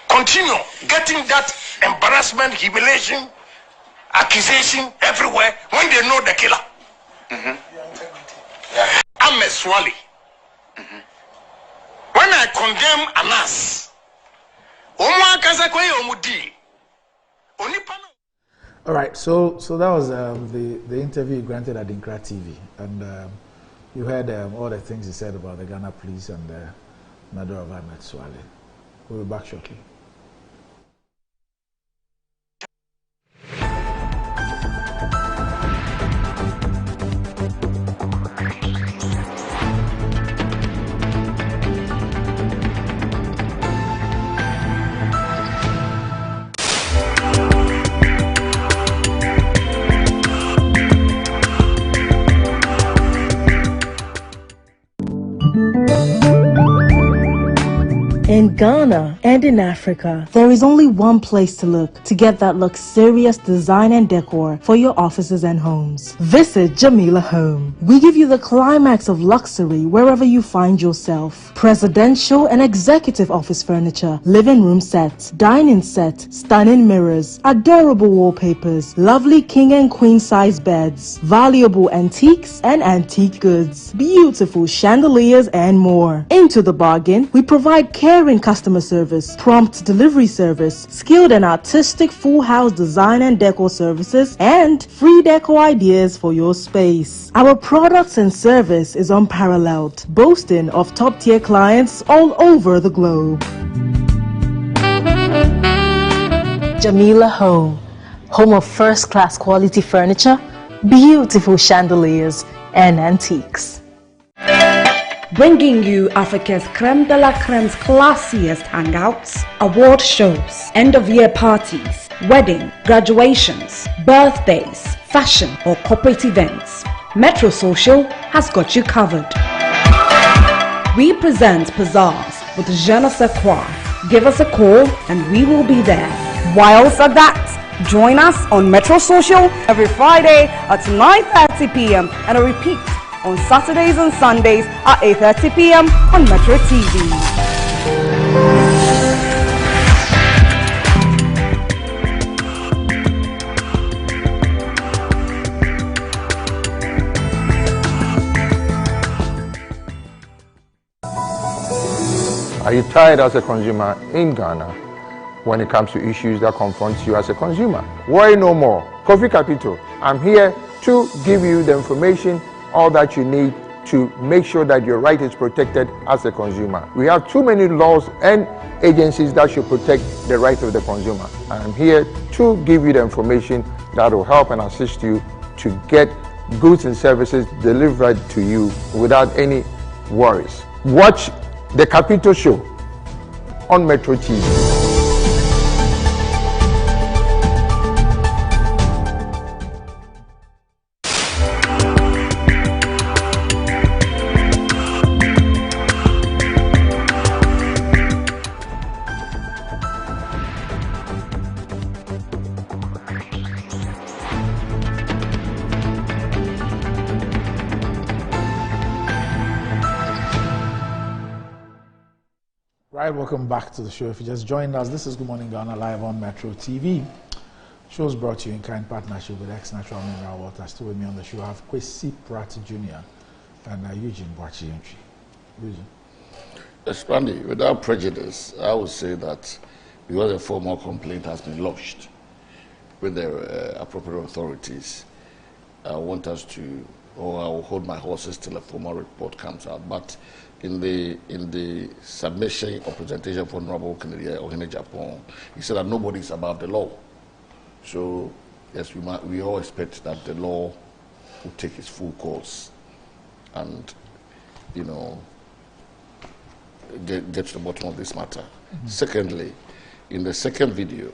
continue getting that embarrassment, humiliation, accusation everywhere when they know the killer. I'm a Swally. When I condemn Anas, Omwa Kazakwe Omudi, Onipano. All right, so that was the interview granted at Dinkra TV, and you heard all the things he said about the Ghana police and the murder of Ahmed Swally. We'll be back shortly. In Ghana and in Africa, there is only one place to look to get that luxurious design and decor for your offices and homes. Visit Jamila Home. We give you the climax of luxury wherever you find yourself. Presidential and executive office furniture, living room sets, dining set, stunning mirrors, adorable wallpapers, lovely king and queen size beds, valuable antiques and antique goods, beautiful chandeliers and more. Into the bargain, we provide caring customer service, prompt delivery service, skilled and artistic full house design and decor services, and free decor ideas for your space. Our products and service is unparalleled, boasting of top-tier clients all over the globe. Jamila Home, home of first-class quality furniture, beautiful chandeliers, and antiques. Bringing you Africa's creme de la creme's classiest hangouts, award shows, end-of-year parties, wedding, graduations, birthdays, fashion or corporate events. Metro Social has got you covered. We present Pizzazz with Je ne sais quoi. Give us a call and we will be there. Whilst at that, join us on Metro Social every Friday at 9:30 p.m. and a repeat on Saturdays and Sundays at 8:30 p.m. on Metro TV. Are you tired as a consumer in Ghana when it comes to issues that confront you as a consumer? Worry no more. Kofi Capito, I'm here to give you the information, all that you need to make sure that your right is protected as a consumer. We have too many laws and agencies that should protect the rights of the consumer. I'm here to give you the information that will help and assist you to get goods and services delivered to you without any worries. Watch The Capito Show on Metro TV. Right, welcome back to the show. If you just joined us, this is Good Morning Ghana live on Metro TV. Shows brought to you in kind partnership with X Natural Mineral Water. Still with me on the show, I have Kwesi Pratt Jr. and Eugene Boachi Entry. Eugene. Yes, Randy, without prejudice, I would say that because a formal complaint has been lodged with the appropriate authorities, I want us to, or I will hold my horses till a formal report comes out. But in the submission or presentation for Honorable Kennedy Ohene Japan, he said that nobody is above the law. So yes, we all expect that the law will take its full course and, you know, get to the bottom of this matter. Mm-hmm. Secondly, in the second video,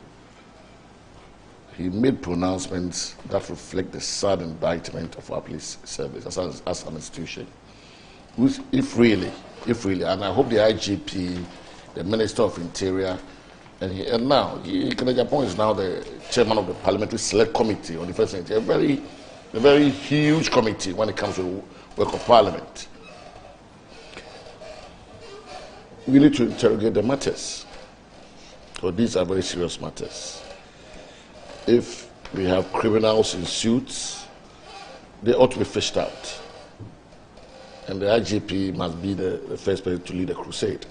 he made pronouncements that reflect the sad indictment of our police service as an institution. If really, and I hope the IGP, the Minister of Interior, and now Kennedy Japan is now the chairman of the Parliamentary Select Committee on Defense and Interior, a very huge committee when it comes to the work of Parliament. We need to interrogate the matters, because these are very serious matters. If we have criminals in suits, they ought to be fished out. And the IGP must be the first person to lead a crusade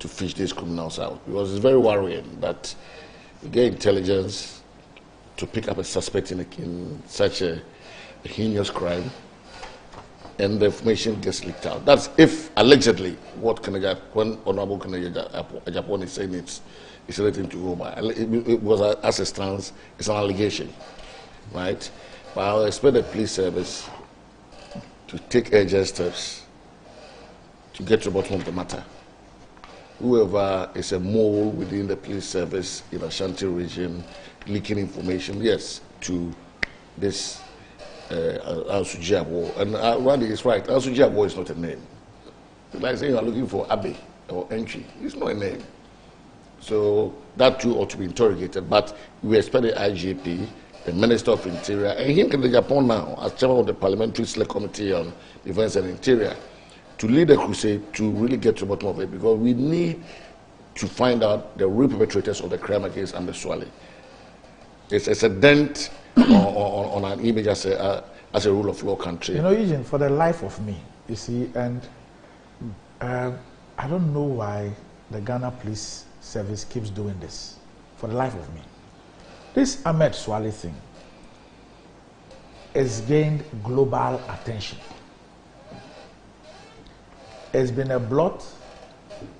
to fish these criminals out. Because it's very worrying that you get intelligence to pick up a suspect in such a heinous crime, and the information gets leaked out. That's if allegedly what when Honorable Kennedy Japan is saying it's relating to Roma. It was as it stands, it's an allegation, right? But I'll expect the police service to take urgent steps to get to the bottom of the matter. Whoever is a mole within the police service in Ashanti region leaking information, yes, to this Al-Suji Abo. And Randy is right, Al-Suji Abo is not a name. It's like saying you are looking for Abe or Entry. It's not a name. So that too ought to be interrogated. But we expect the IGP, the Minister of Interior, and him in Japan now, as chairman of the Parliamentary Select Committee on Defense and Interior, to lead a crusade to really get to the bottom of it, because we need to find out the real perpetrators of the crime against Amber Swale. It's a dent on an image as a rule of law country. You know, Eugene, for the life of me, you see, and I don't know why the Ghana Police Service keeps doing this. For the life of me, this Ahmed Swale thing has gained global attention. It's been a blot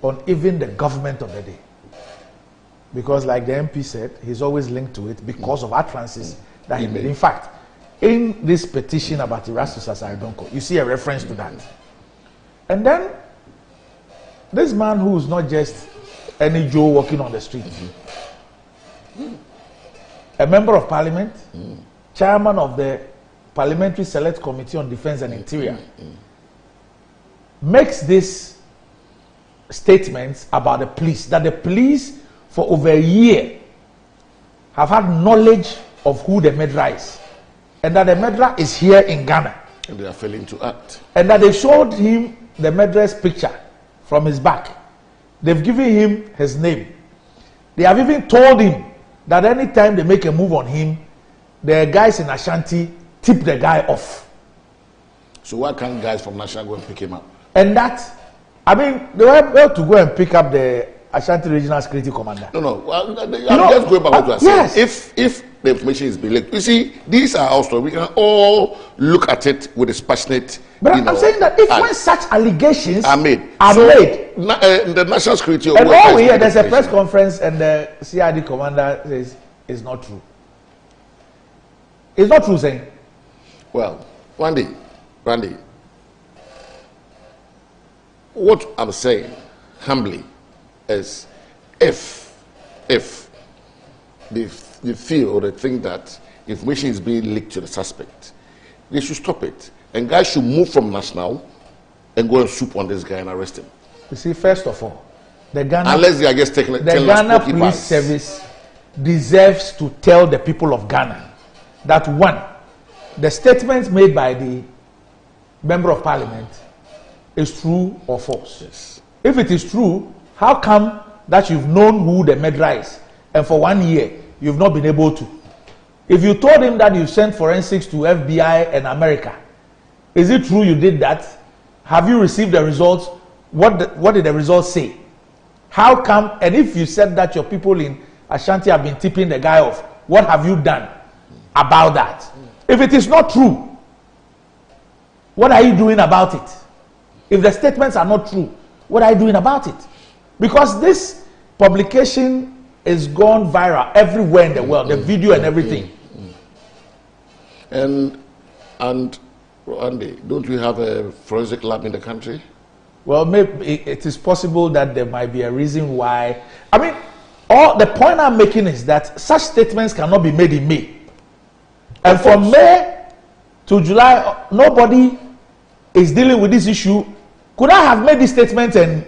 on even the government of the day. Because like the MP said, he's always linked to it because of utterances that he made. In fact, in this petition about Erastus Asare-Donkor, you see a reference to that. And then, this man who is not just any Joe walking on the street, a member of parliament, chairman of the Parliamentary Select Committee on Defense and Interior, makes this statements about the police, that the police for over a year have had knowledge of who the murderer is, and that the murderer is here in Ghana. And they are failing to act. And that they showed him the murderer's picture from his back. They've given him his name. They have even told him that anytime they make a move on him, the guys in Ashanti tip the guy off. So why can't guys from National go and pick him up? And that, I mean, they were able to go and pick up the Ashanti Regional Security Commander. No. Well, I'm just going by what you are saying. Yes. If the information is being leaked, you see, these are also, we can all look at it with dispassionate. But I'm saying that if when such allegations are made, the National Security, and all we hear, there's a press conference, and the CID commander says it's not true. It's not true, saying. Well, Randy, what I'm saying humbly is, if they feel or they think that information is being leaked to the suspect, they should stop it. And guys should move from National and go and swoop on this guy and arrest him. You see, first of all, the Ghana, unless they are just taking the Ghana Police Service deserves to tell the people of Ghana that, one, the statement made by the Member of Parliament is true or false. Yes. If it is true, how come that you've known who the murderer is, and for 1 year you've not been able to? If you told him that you sent forensics to FBI and America, is it true you did that? Have you received the results? What did the results say? How come? And if you said that your people in Ashanti have been tipping the guy off, what have you done about that? If it is not true, what are you doing about it? If the statements are not true, what are you doing about it? Because this publication is gone viral everywhere in the world, the video and everything. And Andy, don't we have a forensic lab in the country? Well, maybe it is possible that there might be a reason why. I mean, all the point I'm making is that such statements cannot be made in May. And from May to July, nobody is dealing with this issue. Could I have made this statement and...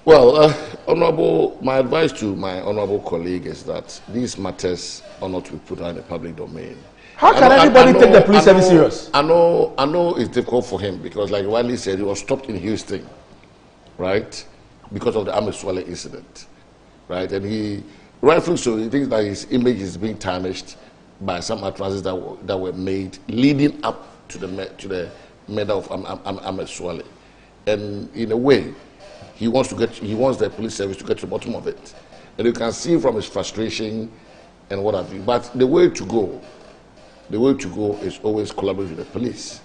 Well, Honorable, my advice to my honorable colleague is that these matters are not to be put out in the public domain. How can anybody take the police service serious? I know it's difficult for him because, like Wiley said, he was stopped in Houston, right, because of the Ameswale incident, right, and he, rightfully so, he thinks that his image is being tarnished by some utterances that were made leading up to the murder of Ameswale, and in a way, he wants the police service to get to the bottom of it, and you can see from his frustration and what have you. But the way to go is always collaborate with the police,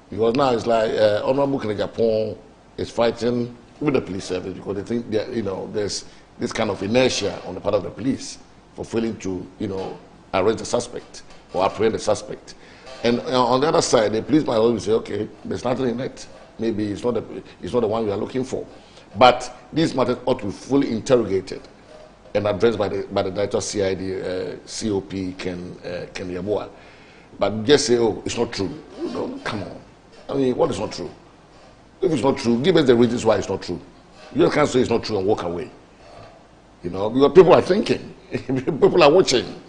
because now it's like Honorable Kennedy Japon is fighting with the police service because they think that, there's this kind of inertia on the part of the police for failing to arrest the suspect or apprehend the suspect. And on the other side, the police might always say, okay, there's nothing in it. Maybe it's not the one we are looking for. But these matters ought to be fully interrogated and addressed by the Director CID, COP, Ken Yeboah. But just say, oh, it's not true. Come on. I mean, what is not true? If it's not true, give us the reasons why it's not true. You just can't say it's not true and walk away. Because people are thinking, people are watching,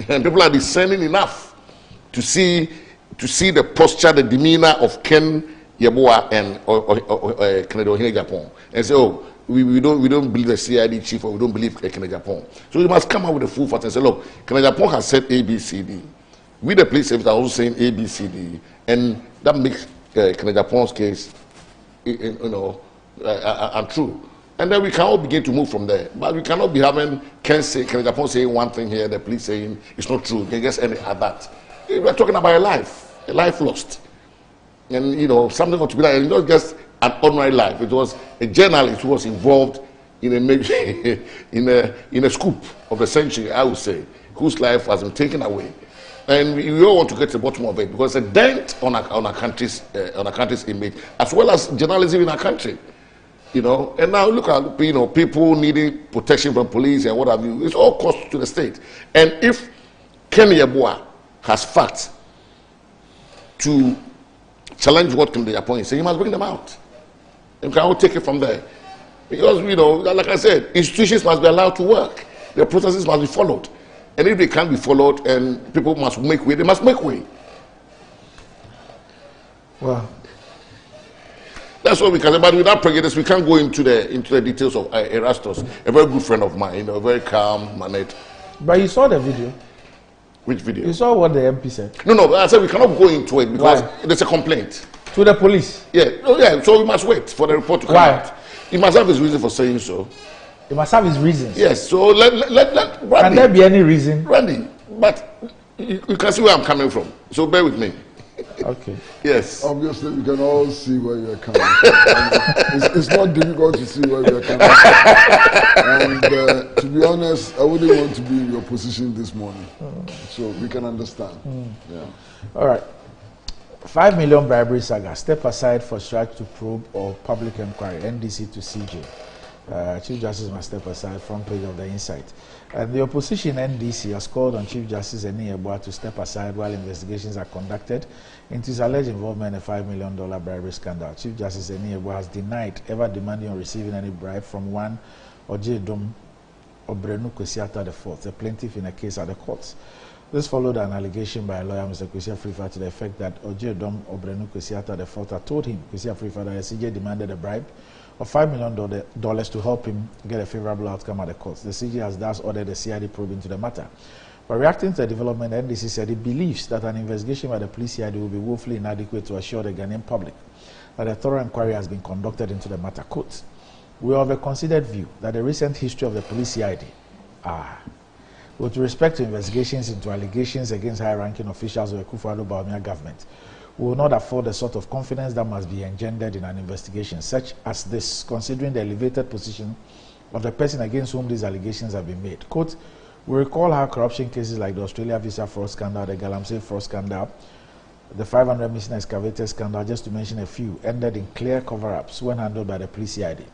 and people are discerning enough to see the posture, the demeanor of Ken Yeboah and Kennedy Ohene Japon, and say, oh, we don't believe the CID chief, or we don't believe Kennedy Japon. So you must come up with a full fact and say, look, Kennedy Japon has said ABCD. We, the police service, are also saying ABCD, and that makes Kennedy Japon's case, untrue. And then we can all begin to move from there. But we cannot be having Kennedy Japon saying one thing here, the police saying it's not true. They just end it at that. We're talking about a life lost. And something ought to be like, not just an ordinary life. It was a journalist who was involved in a scoop of the century, I would say, whose life has been taken away. And we all want to get to the bottom of it because it's a dent on our country's image, as well as journalism in our country. And now look at people needing protection from police and what have you. It's all cost to the state. And if Ken Yeboah has facts to challenge what Kennedy Agyapong is saying, he must bring them out. And can all take it from there. Because, you know, like I said, institutions must be allowed to work. The processes must be followed. And if they can't be followed and people must make way, they must make way. Well, that's what we can say. But without prejudice, we can't go into the details of Erastus, a very good friend of mine, you know, very calm, mannered. But you saw the video. Which video? You saw what the MP said. No. I said we cannot go into it because there's a complaint. To the police? Yeah. Oh, yeah. So we must wait for the report to come out. He must have his reason for saying so. He must have his reasons. Yes. So let Randy. Can there be any reason? Randy, but you can see where I'm coming from. So bear with me. Okay. Yes. Obviously, we can all see where you're coming from. It's not difficult to see where you're coming from. And to be honest, I wouldn't want to be in your position this morning. So we can understand. Yeah. All right. 5 million bribery saga. Step aside for strike to probe or public inquiry. NDC to CJ. Chief Justice must step aside. Front page of the Insight. And the opposition NDC has called on Chief Justice Eni Yeboah to step aside while investigations are conducted into his alleged involvement in a $5 million bribery scandal. Chief Justice Eni Yeboah has denied ever demanding or receiving any bribe from one Ojedom Obrenu Kwesi IV, the plaintiff in a case at the courts. This followed an allegation by a lawyer, Mr. Kwesi Afrifa, to the effect that Ojedom Obrenu Kwesi IV had told him, Kwesi Afrifa, that the CJ demanded a bribe of $5 million to help him get a favorable outcome at the courts. The CJ has thus ordered the CID probe into the matter. But reacting to the development, the NDC said it believes that an investigation by the police CID will be woefully inadequate to assure the Ghanaian public that a thorough inquiry has been conducted into the matter. Quote, we have a considered view that the recent history of the police CID with respect to investigations into allegations against high-ranking officials of the Akufo-Addo Bawumia government will not afford the sort of confidence that must be engendered in an investigation such as this, considering the elevated position of the person against whom these allegations have been made. Quote, we recall how corruption cases like the Australia visa fraud scandal, the Galamsey fraud scandal, the 500 missing excavators scandal, just to mention a few, ended in clear cover-ups when handled by the police CID.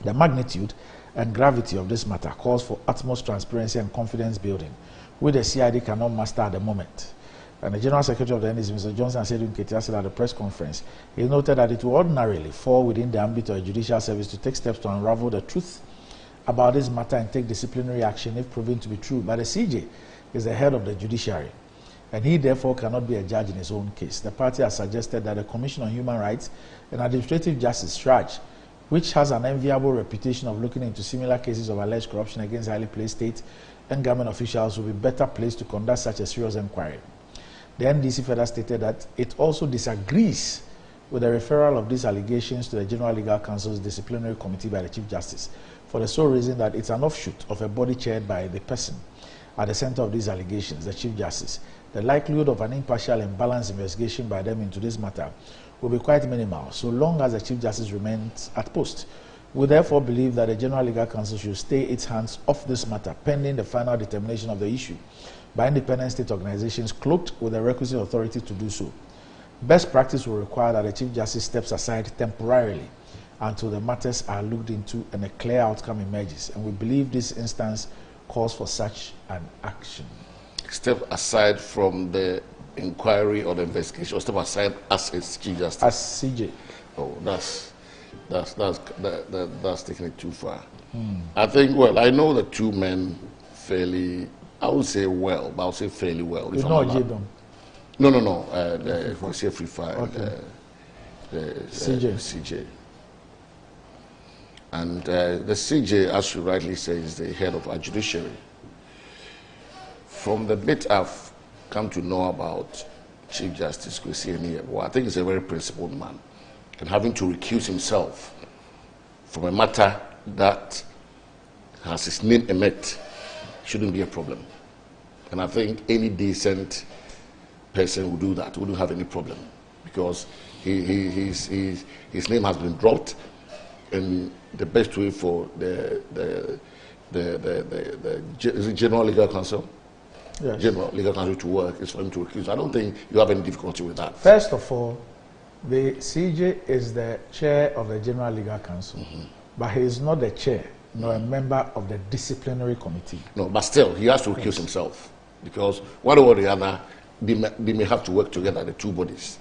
The magnitude and gravity of this matter calls for utmost transparency and confidence building, which the CID cannot master at the moment. And the General Secretary of the NDC, Mr. Johnson Asiedu Nketia, said at the press conference, he noted that it will ordinarily fall within the ambit of a judicial service to take steps to unravel the truth about this matter and take disciplinary action if proven to be true. But the CJ is the head of the judiciary, and he therefore cannot be a judge in his own case. The party has suggested that the Commission on Human Rights and Administrative Justice, SRAJ, which has an enviable reputation of looking into similar cases of alleged corruption against highly placed state and government officials, will be better placed to conduct such a serious inquiry. The NDC further stated that it also disagrees with the referral of these allegations to the General Legal Council's disciplinary committee by the Chief Justice, for the sole reason that it's an offshoot of a body chaired by the person at the center of these allegations, the Chief Justice. The likelihood of an impartial and balanced investigation by them into this matter will be quite minimal, so long as the Chief Justice remains at post. We therefore believe that the General Legal Council should stay its hands off this matter pending the final determination of the issue by independent state organizations cloaked with the requisite authority to do so. Best practice will require that the Chief Justice steps aside temporarily until the matters are looked into and a clear outcome emerges, and we believe this instance calls for such an action. Step aside from the inquiry or the investigation, or step aside as a Chief Justice? As CJ. Oh, that's taking it too far. I think, well, I know the two men fairly, I would say well, but I would say fairly well. You know Ojedom? No. The Kwesi Afrifa, okay. The CJ. And the CJ, as you rightly say, is the head of our judiciary. From the bit I've come to know about Chief Justice Kwesi Yeboah, I think he's a very principled man. And having to recuse himself from a matter that has his name emet shouldn't be a problem. And I think any decent person would do that, wouldn't have any problem, because his name has been dropped, and the best way for the General Legal Council, yes, General Legal Council to work is for him to recuse. I don't think you have any difficulty with that. First of all, the CJ is the chair of the General Legal Council, but he is not the chair nor a member of the disciplinary committee. No, but still, he has to recuse himself, because one or the other, they may have to work together, the two bodies.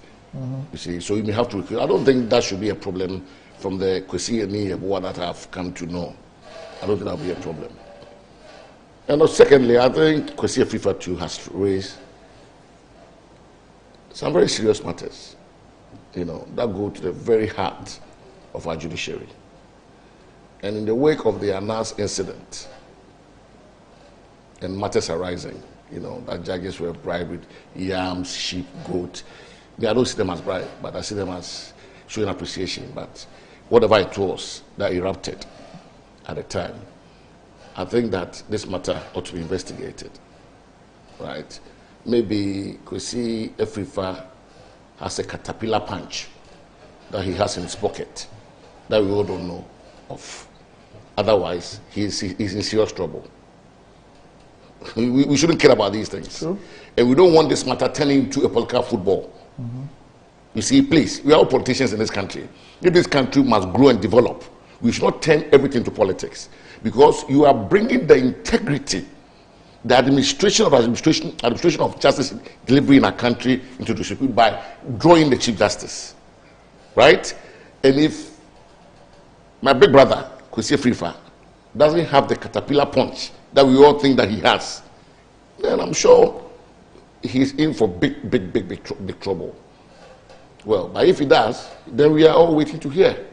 You see, so you may have to. I don't think that should be a problem from the Kwesi Eni that I've come to know. I don't think that will be a problem. And secondly, I think Kwesi Afrifa too has raised some very serious matters, that go to the very heart of our judiciary. And in the wake of the announced incident and matters arising, that judges were bribed with yams, sheep, goat. I don't see them as bribe, but I see them as showing appreciation. But whatever it was that erupted at the time, I think that this matter ought to be investigated, right? Maybe Kwesi Afrifa has a caterpillar punch that he has in his pocket that we all don't know of. Otherwise, he's in serious trouble. We shouldn't care about these things. True. And we don't want this matter turning into a political football. You see, please, we are all politicians in this country. If this country must grow and develop, we should not turn everything to politics, because you are bringing the integrity, the administration of justice delivery in our country into disrepute by drawing the Chief Justice, right? And if my big brother, Kwesi Afrifa, doesn't have the caterpillar punch that we all think that he has, then I'm sure he's in for big trouble. Well, but if he does, then we are all waiting to hear.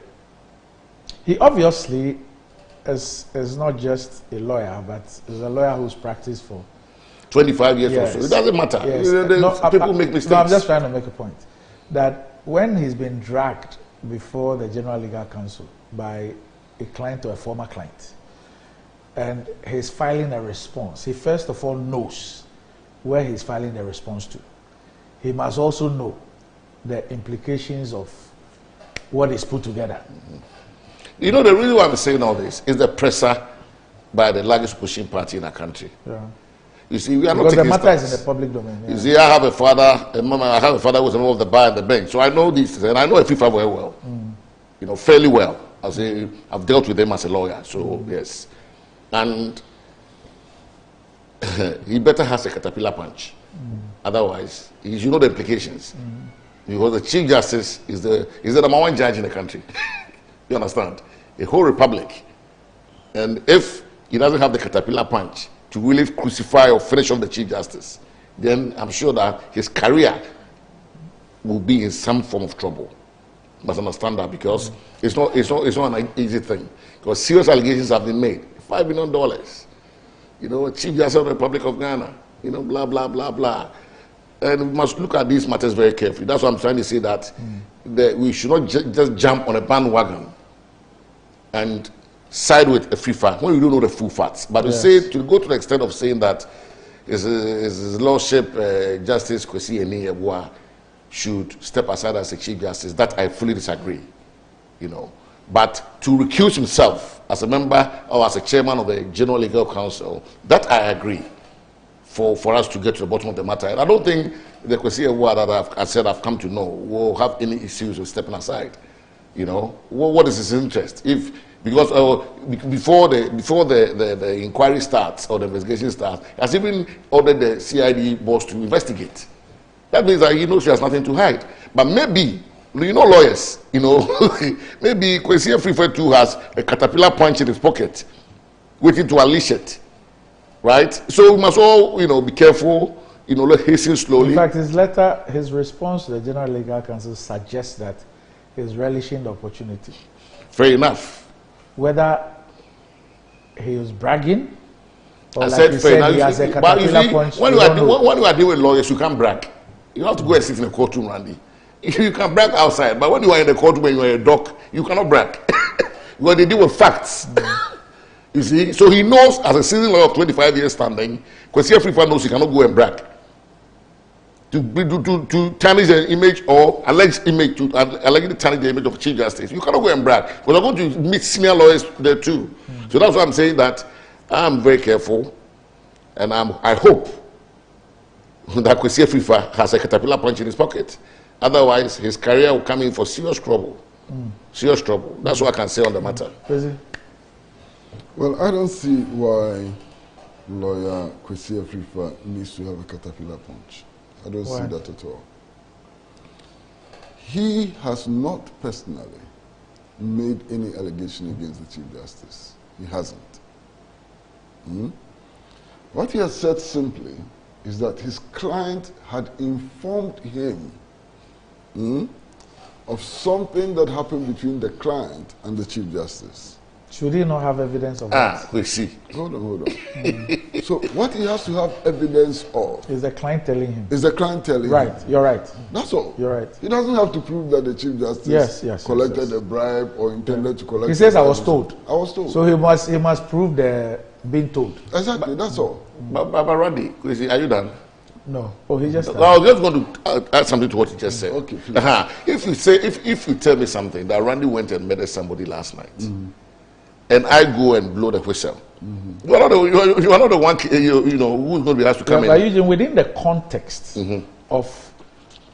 He obviously is not just a lawyer, but is a lawyer who's practiced for 25 years or so. It doesn't matter. Yes. People make mistakes. No, I'm just trying to make a point that when he's been dragged before the General Legal Council by a client or a former client, and he's filing a response, he first of all knows where he's filing the response to. He must also know the implications of what is put together. The reason why I'm saying all this is the pressure by the largest pushing party in our country. Yeah. You see, we are because not taking the matter stance. is in the public domain. Yeah. You see, I have a father who was a member of the bar and the bench, so I know this, and I know Afrifa very well, fairly well. I've dealt with him as a lawyer, so yes. And he better has a caterpillar punch. Otherwise, you know the implications. Because the Chief Justice is the number one judge in the country. You understand? A whole republic. And if he doesn't have the caterpillar punch to really crucify or finish off the Chief Justice, then I'm sure that his career will be in some form of trouble. You must understand that, because it's not an easy thing. Because serious allegations have been made. $5 million. Chief Justice of the Republic of Ghana. Blah, blah, blah, blah. And we must look at these matters very carefully. That's what I'm trying to say, that we should not just jump on a bandwagon and side with Afrifa when we don't know the full facts. But to go to the extent of saying that his Lordship Justice Kwesi Eni should step aside as a Chief Justice, that I fully disagree. But to recuse himself as a member or as a chairman of the General Legal Council, that I agree. For us to get to the bottom of the matter. And I don't think the Kwesi that I've come to know will have any issues with stepping aside. What is his interest? Because before the inquiry starts or the investigation starts, he has even ordered the CID boss to investigate. That means that he knows he has nothing to hide. But maybe, lawyers, maybe Kwesi Afrifa too has a caterpillar punch in his pocket, waiting to unleash it. Right? So we must all, be careful, hasten slowly. In fact, his response to the General Legal Council suggests that he's relishing the opportunity. Fair enough. Whether he was bragging, or I like said, he said, he has a caterpillar punch. When you are dealing with lawyers, you can't brag. You have to go and sit in the courtroom, Randy. You can brag outside, but when you are in the courtroom and you are a doc, you cannot brag. Because they deal with facts. You see, so he knows, as a seasoned lawyer of 25 years standing, Kwesi Afrifa knows he cannot go and brag to tarnish the image or allegedly tarnish the image of Chief Justice. You cannot go and brag, because you're going to meet senior lawyers there too. So that's why I'm saying that I'm very careful, and I hope that Kwesi Afrifa has a caterpillar punch in his pocket. Otherwise, his career will come in for serious trouble. Serious trouble. That's what I can say on the matter. Well, I don't see why lawyer Kwesi Afrifa needs to have a caterpillar punch. I don't Why? see that at all. He has not personally made any allegation against the Chief Justice. He hasn't. What he has said simply is that his client had informed him of something that happened between the client and the Chief Justice. Should he not have evidence of that? We see. Hold on. So what he has to have evidence of is the client telling him. Is the client telling him. Right, you're right. That's all. You're right. He doesn't have to prove that the Chief Justice collected a bribe or intended to collect. He says, I was told. I was told. So he must prove the being told. Exactly, that's all. But Randy, are you done? No. Oh, he just. I was just going to add something to what he just said. Okay. If you say, if you tell me something that Randy went and murdered somebody last night, and I go and blow the whistle, you are not the one who's going to be asked to come in. But usually within the context of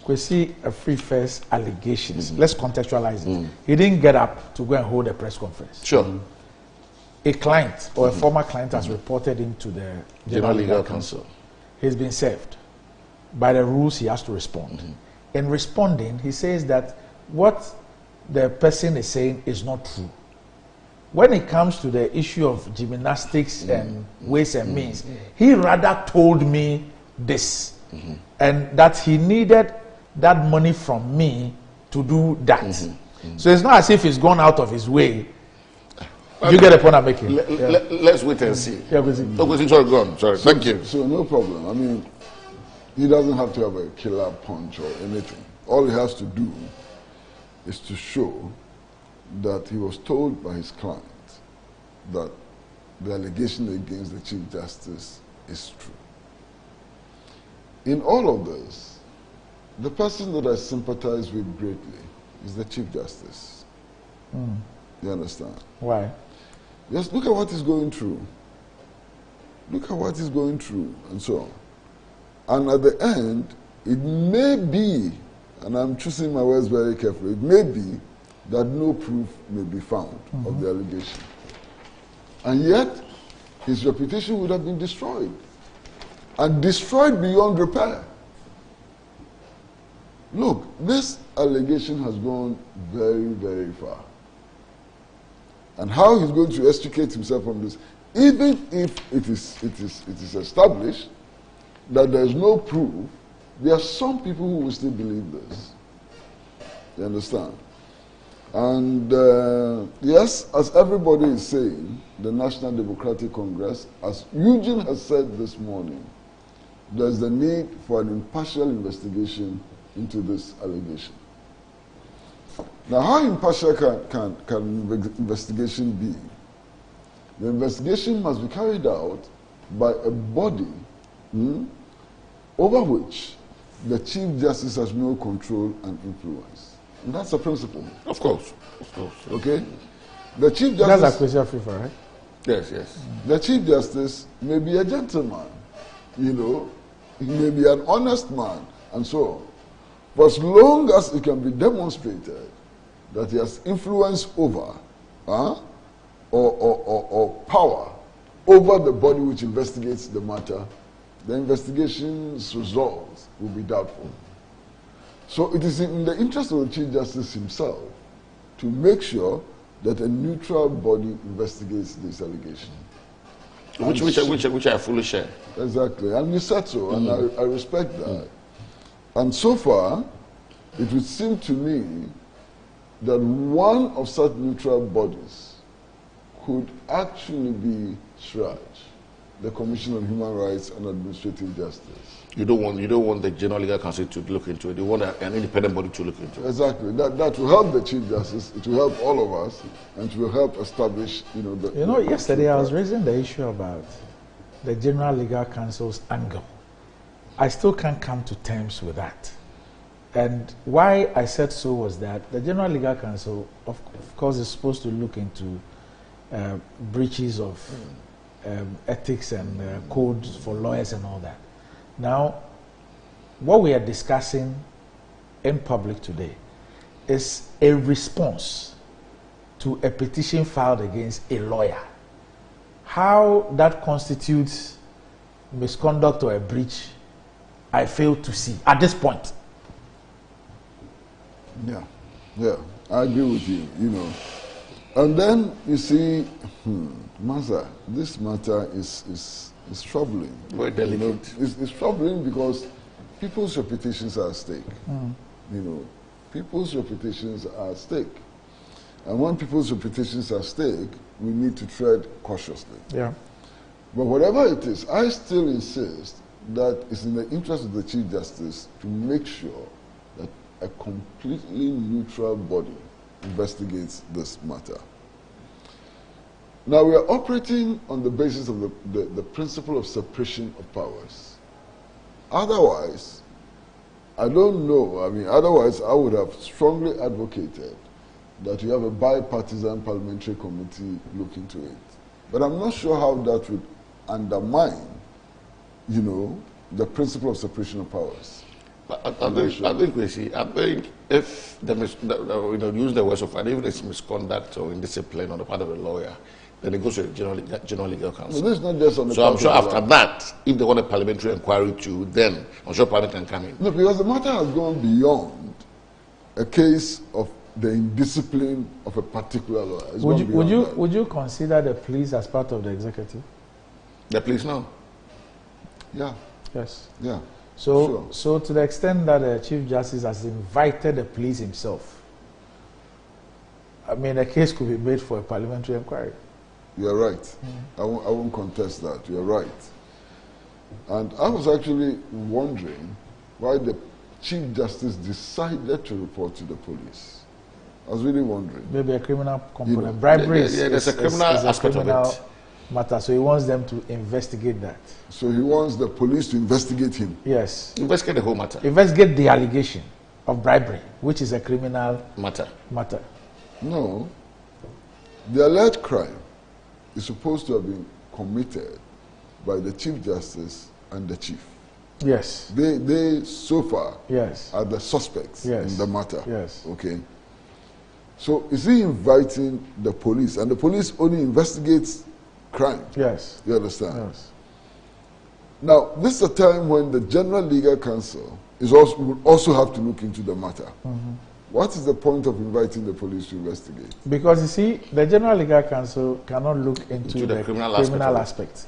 Kwesi Afrife's allegations, let's contextualize it. He didn't get up to go and hold a press conference. Sure. A client or a former client has reported him to the General Legal Counsel. He's been served. By the rules, he has to respond. In responding, he says that what the person is saying is not true. When it comes to the issue of gymnastics and ways and means, he rather told me this, and that he needed that money from me to do that. So it's not as if he's gone out of his way. You get the point I'm making. Let's wait and see. Yeah, sorry, go on. Sorry, thank you. So no problem. I mean, he doesn't have to have a killer punch or anything. All he has to do is to show that he was told by his client that the allegation against the Chief Justice is true. In all of this, the person that I sympathize with greatly is the Chief Justice. You understand? Why? Just look at what he's going through. Look at what he's going through, and so on. And at the end, it may be, and I'm choosing my words very carefully, it may be that no proof may be found of the allegation. And yet, his reputation would have been destroyed. And destroyed beyond repair. Look, this allegation has gone very, very far. And how he's going to extricate himself from this, even if it is established that there is no proof, there are some people who will still believe this. You understand? And yes, as everybody is saying, the National Democratic Congress, as Eugene has said this morning, there's the need for an impartial investigation into this allegation. Now, how impartial can investigation be? The investigation must be carried out by a body over which the Chief Justice has no control and influence. And that's a principle. Of course. Okay? The Chief Justice... That's a question of FIFA, right? Yes. The Chief Justice may be a gentleman, he may be an honest man, and so on. For as long as it can be demonstrated that he has influence over or power over the body which investigates the matter, the investigation's results will be doubtful. So it is in the interest of the Chief Justice himself to make sure that a neutral body investigates this allegation. Which I fully share. Exactly, and you said so, and I respect that. And so far, it would seem to me that one of such neutral bodies could actually be SHRAJ, the Commission on Human Rights and Administrative Justice. You don't want the General Legal Counsel to look into it. You want an independent body to look into it. Exactly. That will help the Chief Justice. It will help all of us, and it will help establish, yesterday I was raising the issue about the General Legal Counsel's angle. I still can't come to terms with that. And why I said so was that the General Legal Counsel, of course, is supposed to look into breaches of ethics and codes for lawyers and all that. Now, what we are discussing in public today is a response to a petition filed against a lawyer. How that constitutes misconduct or a breach, I fail to see at this point. Yeah, I agree with you, you know. And then, you see, Master, this matter is troubling. Very delicate. You know, it's troubling because people's reputations are at stake. You know, people's reputations are at stake. And when people's reputations are at stake, we need to tread cautiously. Yeah. But whatever it is, I still insist that it's in the interest of the Chief Justice to make sure that a completely neutral body investigates this matter. Now, we are operating on the basis of the principle of separation of powers. Otherwise, I don't know, otherwise I would have strongly advocated that you have a bipartisan parliamentary committee look into it. But I'm not sure how that would undermine, you know, the principle of separation of powers. I think if use the words of if there's misconduct or indiscipline on the part of a lawyer, then it goes to the general legal counsel. No, this is not just on the so I'm sure after that, if they want a parliamentary inquiry too, then I'm sure Parliament can come in. No, because the matter has gone beyond a case of the indiscipline of a particular lawyer. Would you consider the police as part of the executive? The police now? Yeah. Yes. Yeah. So to the extent that the Chief Justice has invited the police himself, I mean, a case could be made for a parliamentary inquiry. You're right. I won't contest that. You're right. And I was actually wondering why the Chief Justice decided to report to the police. I was really wondering. Maybe a criminal component. You know, bribery there's a criminal aspect of it. Matter, so he wants them to investigate that. So he wants the police to investigate him? Yes. Investigate the whole matter. Investigate the allegation of bribery, which is a criminal matter. No. The alleged crime is supposed to have been committed by the Chief Justice and the Chief. Yes. They so far are the suspects in the matter. Yes. Okay. So is he inviting the police, and the police only investigates crime? Yes. You understand? Yes. Now, this is a time when the General Legal Counsel would also have to look into the matter. What is the point of inviting the police to investigate? Because you see, the General Legal Counsel cannot look into the criminal aspect.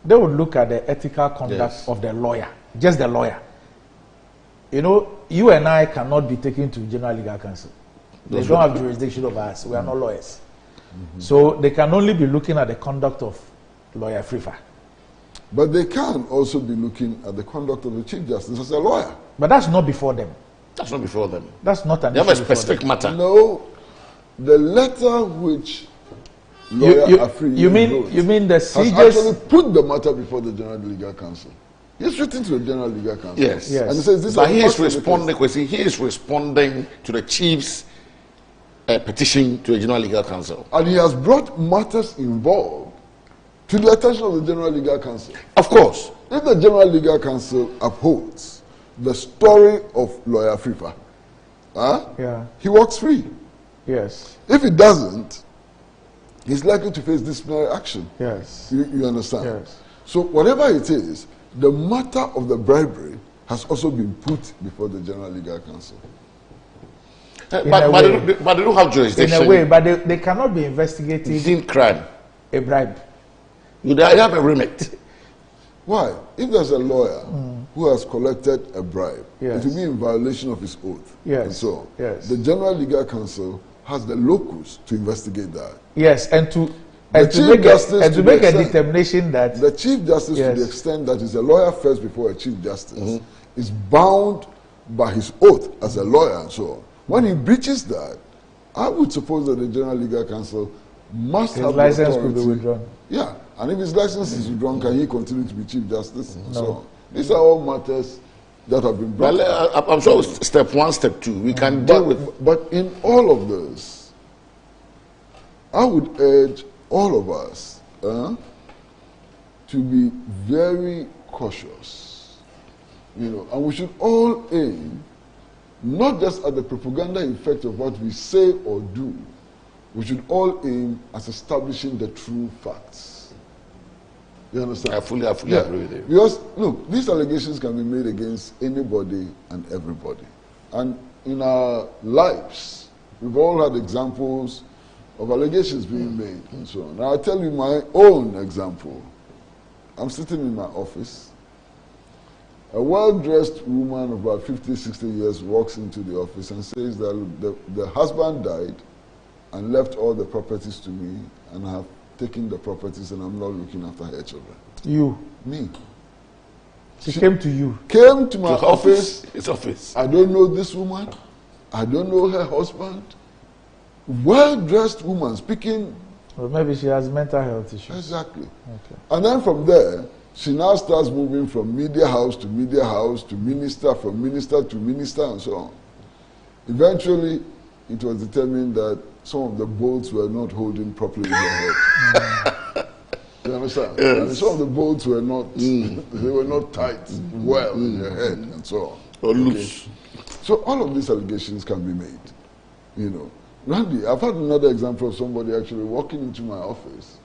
They would look at the ethical conduct of the lawyer, just the lawyer. You know, you and I cannot be taken to General Legal Counsel. They don't have jurisdiction over us. We are not lawyers. So they can only be looking at the conduct of lawyer Frifa. But they can also be looking at the conduct of the Chief Justice as a lawyer. But that's not before them. That's not before them. That's not an issue. They have a specific matter. No, the letter which lawyer Afri you mean the CJ's has actually put the matter before the General Legal Counsel. He's written to the General Legal Counsel. Yes. And he says this. But he is responding to the Chief's petition to the General Legal Counsel. And he has brought matters involved to the attention of the General Legal Counsel. Of course. If the General Legal Counsel upholds the story of lawyer Frifa, he walks free. Yes. If he doesn't, he's likely to face disciplinary action. Yes. You understand? Yes. So whatever it is, the matter of the bribery has also been put before the General Legal Counsel. But they don't have jurisdiction. In a way, but they cannot be investigating it's in crime. A bribe. You have a remit. Why? If there's a lawyer who has collected a bribe, it will be in violation of his oath. Yes. And so the General Legal Counsel has the locus to investigate that. Yes, and to make a determination that the Chief Justice, to the extent that is a lawyer first before a Chief Justice, is bound by his oath as a lawyer and so on. When he breaches that, I would suppose that the General Legal Counsel must have license the authority. could be withdrawn. Yeah, and if his license is withdrawn, can he continue to be Chief Justice? No. So on. These are all matters that have been brought up. I'm sure step one, step two, we can deal with. But in all of this, I would urge all of us to be very cautious, and we should all aim not just at the propaganda effect of what we say or do. We should all aim at establishing the true facts. You understand? I fully agree with you. Because, look, these allegations can be made against anybody and everybody. And in our lives, we've all had examples of allegations being made and so on. Now, I'll tell you my own example. I'm sitting in my office. A well-dressed woman of about 50, 60 years walks into the office and says that the husband died and left all the properties to me, and I have taken the properties and I'm not looking after her children. You? Me. She came to you? Came to my office. His office. I don't know this woman. I don't know her husband. Well-dressed woman speaking. Or maybe she has mental health issues. Exactly. Okay. And then from there, she now starts moving from media house to media house to minister, from minister to minister, and so on. Eventually, it was determined that some of the bolts were not holding properly in her head. You understand? Yes. And some of the bolts were not, they were not tight well in her head, and so on. Or loose. So all of these allegations can be made, you know. Randy, I've had another example of somebody actually walking into my office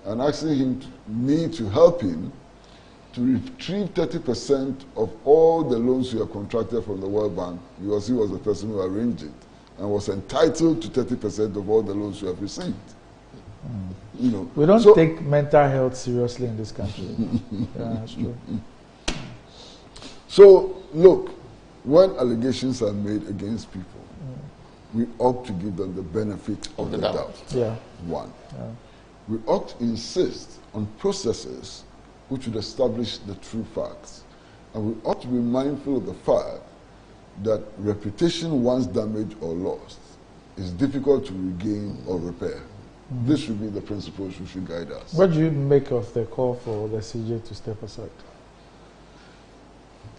and asking me to help him to retrieve 30% of all the loans we have contracted from the World Bank, because he was the person who arranged it and was entitled to 30% of all the loans we have received. You know, we don't take mental health seriously in this country. Yeah, that's true. So, look, when allegations are made against people, we ought to give them the benefit of the doubt. Yeah. One. Yeah. We ought to insist on processes which would establish the true facts. And we ought to be mindful of the fact that reputation once damaged or lost is difficult to regain or repair. This should be the principles which should guide us. What do you make of the call for the CJ to step aside?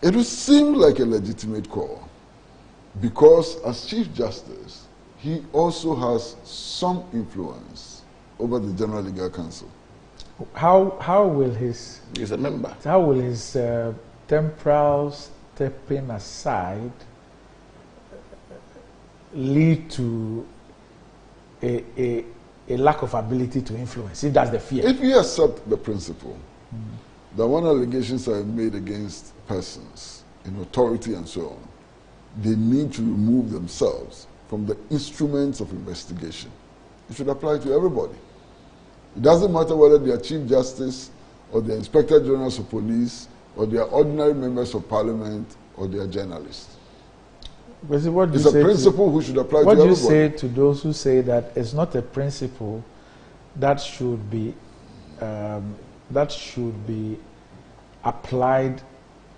It would seem like a legitimate call, because as Chief Justice, he also has some influence over the General Legal Council. How will his... He's a member. How will his temporal stepping aside lead to a lack of ability to influence, if that's the fear? If you accept the principle that when allegations are made against persons in authority and so on, they need to remove themselves from the instruments of investigation. It should apply to everybody. It doesn't matter whether they are Chief Justice or they are Inspector Generals of Police or they are ordinary members of Parliament or they are journalists. But see, what do it's you a say principle which should apply to everybody. everybody. What do you say to those who say that it's not a principle that should be applied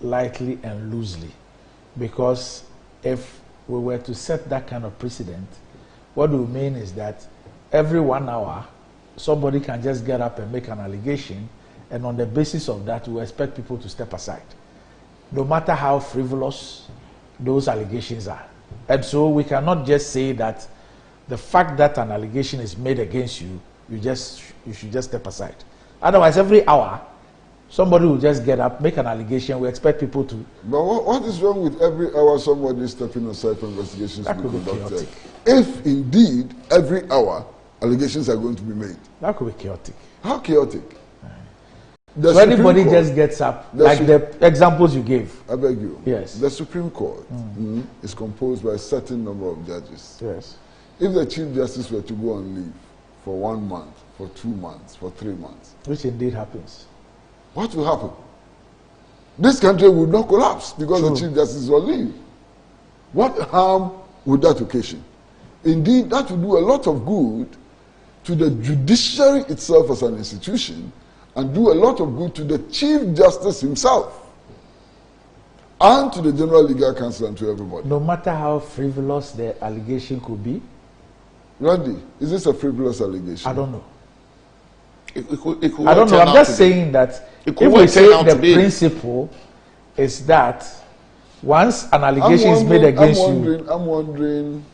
lightly and loosely? Because if we were to set that kind of precedent, what we mean is that every 1 hour, somebody can just get up and make an allegation, and on the basis of that, we expect people to step aside, no matter how frivolous those allegations are. And so we cannot just say that the fact that an allegation is made against you, you should just step aside. Otherwise, every hour, somebody will just get up, make an allegation. We expect people to. But what is wrong with every hour somebody stepping aside for investigations to be conducted? If indeed every hour allegations are going to be made, that could be chaotic. How chaotic? So anybody just gets up, like the examples you gave. I beg you. Yes. The Supreme Court is composed by a certain number of judges. Yes. If the Chief Justice were to go on leave for 1 month, for 2 months, for 3 months, which indeed happens, what will happen? This country would not collapse because the Chief Justice is on leave. What harm would that occasion? Indeed, that would do a lot of good to the judiciary itself as an institution, and do a lot of good to the Chief Justice himself, and to the General Legal Council and to everybody. No matter how frivolous the allegation could be? Randy, is this a frivolous allegation? I don't know. I don't know. I'm just saying that if we say the principle is that once an allegation is made against you... I'm wondering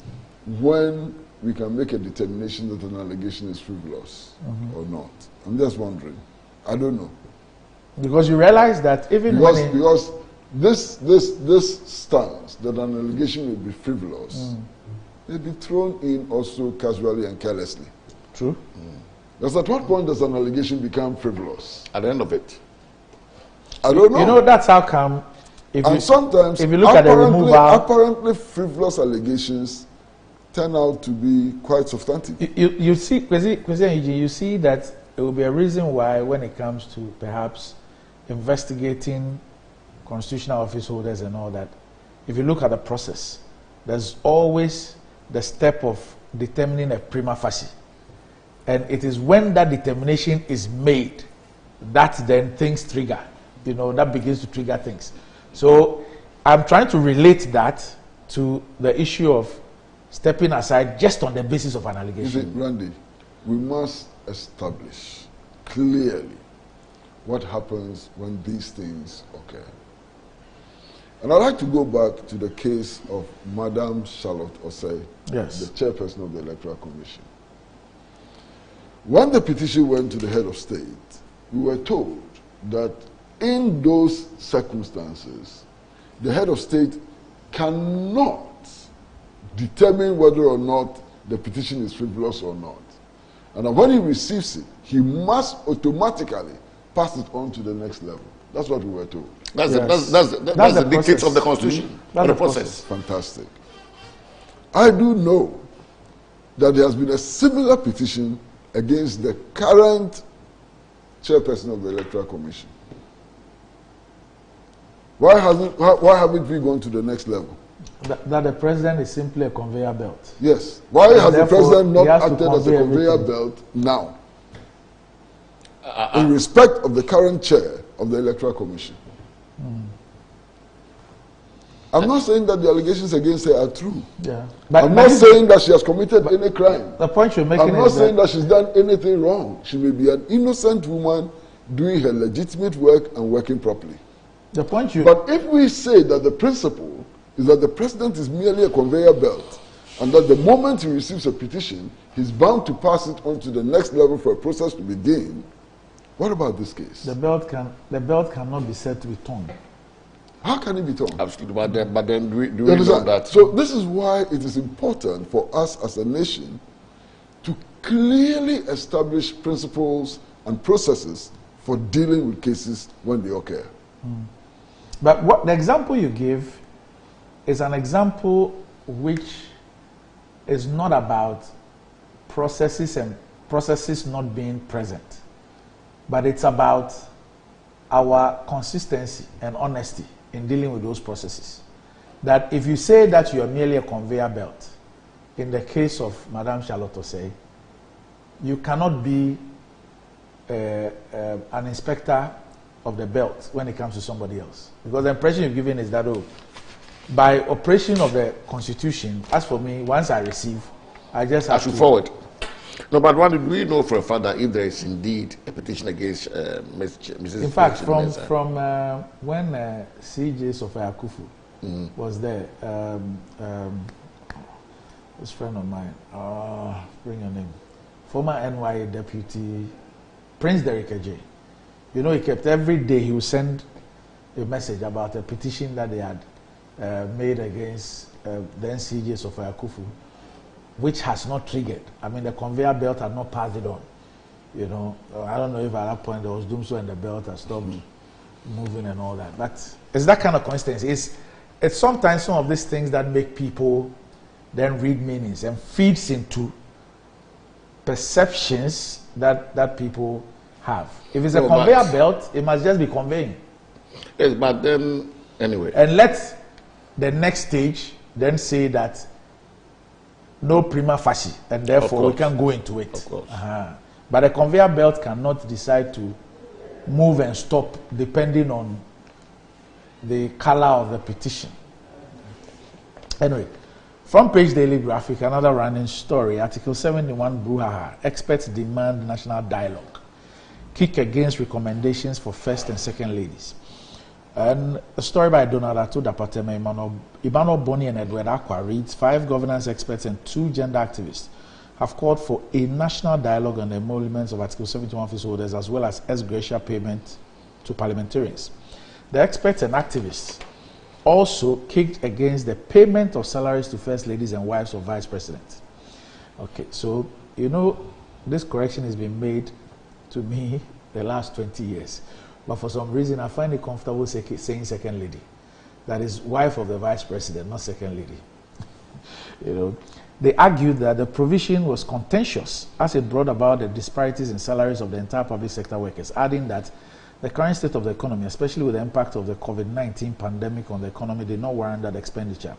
when we can make a determination that an allegation is frivolous or not. I'm just wondering. I don't know. Because you realize that even because this stance that an allegation will be frivolous may be thrown in also casually and carelessly. True. Because at what point does an allegation become frivolous? At the end of it. I don't know. You know, that's how come. Sometimes, if you look at the removal, apparently frivolous allegations turn out to be quite substantive. You see, you see that it will be a reason why, when it comes to perhaps investigating constitutional office holders and all that, if you look at the process, there's always the step of determining a prima facie. And it is when that determination is made that then things trigger. You know, that begins to trigger things. So I'm trying to relate that to the issue of stepping aside just on the basis of an allegation. You see, Randy, we must establish clearly what happens when these things occur. And I'd like to go back to the case of Madam Charlotte Osei, yes, the chairperson of the Electoral Commission. When the petition went to the head of state, we were told that in those circumstances, the head of state cannot determine whether or not the petition is frivolous or not. And when he receives it, he must automatically pass it on to the next level. That's what we were told. That's the dictates of the Constitution. That's the process. Fantastic. I do know that there has been a similar petition against the current chairperson of the Electoral Commission. Why haven't we gone to the next level? That the president is simply a conveyor belt. Yes. Why has the president not acted as a conveyor belt now? In respect of the current chair of the Electoral Commission. I'm not saying that the allegations against her are true. Yeah. I'm not saying that she has committed any crime. The point you're making I'm not saying that she's done anything wrong. She may be an innocent woman doing her legitimate work and working properly. But if we say that the principle is that the president is merely a conveyor belt and that the moment he receives a petition, he's bound to pass it on to the next level for a process to begin, what about this case? The belt cannot be said to be torn. How can it be torn? Absolutely, but then do we know that? So this is why it is important for us as a nation to clearly establish principles and processes for dealing with cases when they occur. But what the example you give is an example which is not about processes not being present, but it's about our consistency and honesty in dealing with those processes. That if you say that you are merely a conveyor belt, in the case of Madame Charlotte Osei, you cannot be an inspector of the belt when it comes to somebody else. Because the impression you're given is that, by operation of the Constitution, as for me, once I receive, I just have to forward. No, but what do we know for a fact that if there is indeed a petition against Mrs. In fact, from when CJ Sophia Akufu was there, this friend of mine, bring your name, former NYA deputy, Prince Derek Ejay. You know, he kept every day, he would send a message about a petition that they had made against then CJ Sophia Akufu, which has not triggered. I mean, the conveyor belt had not passed it on. You know, I don't know if at that point there was doomsday and the belt had stopped moving and all that. But it's that kind of coincidence. It's sometimes some of these things that make people then read meanings and feeds into perceptions that people have. If it's a conveyor belt, it must just be conveying. Yes, but then, anyway. And let the next stage then say that no prima facie, and therefore we can go into it. Of course. But a conveyor belt cannot decide to move and stop depending on the color of the petition. Anyway, front page Daily Graphic, another running story. Article 71 brouhaha. Experts demand national dialogue. Kick against recommendations for first and second ladies. And a story by Donald Ato Dapateme, Emmanuel Boni and Edward Aqua reads, 5 governance experts and 2 gender activists have called for a national dialogue on the emoluments of Article 71 office holders as well as ex gratia payment to parliamentarians. The experts and activists also kicked against the payment of salaries to first ladies and wives of vice presidents. Okay, so, you know, this correction has been made to me the last 20 years. But for some reason, I find it comfortable saying second lady. That is wife of the vice president, not second lady. You know, they argued that the provision was contentious as it brought about the disparities in salaries of the entire public sector workers, adding that the current state of the economy, especially with the impact of the COVID-19 pandemic on the economy, did not warrant that expenditure.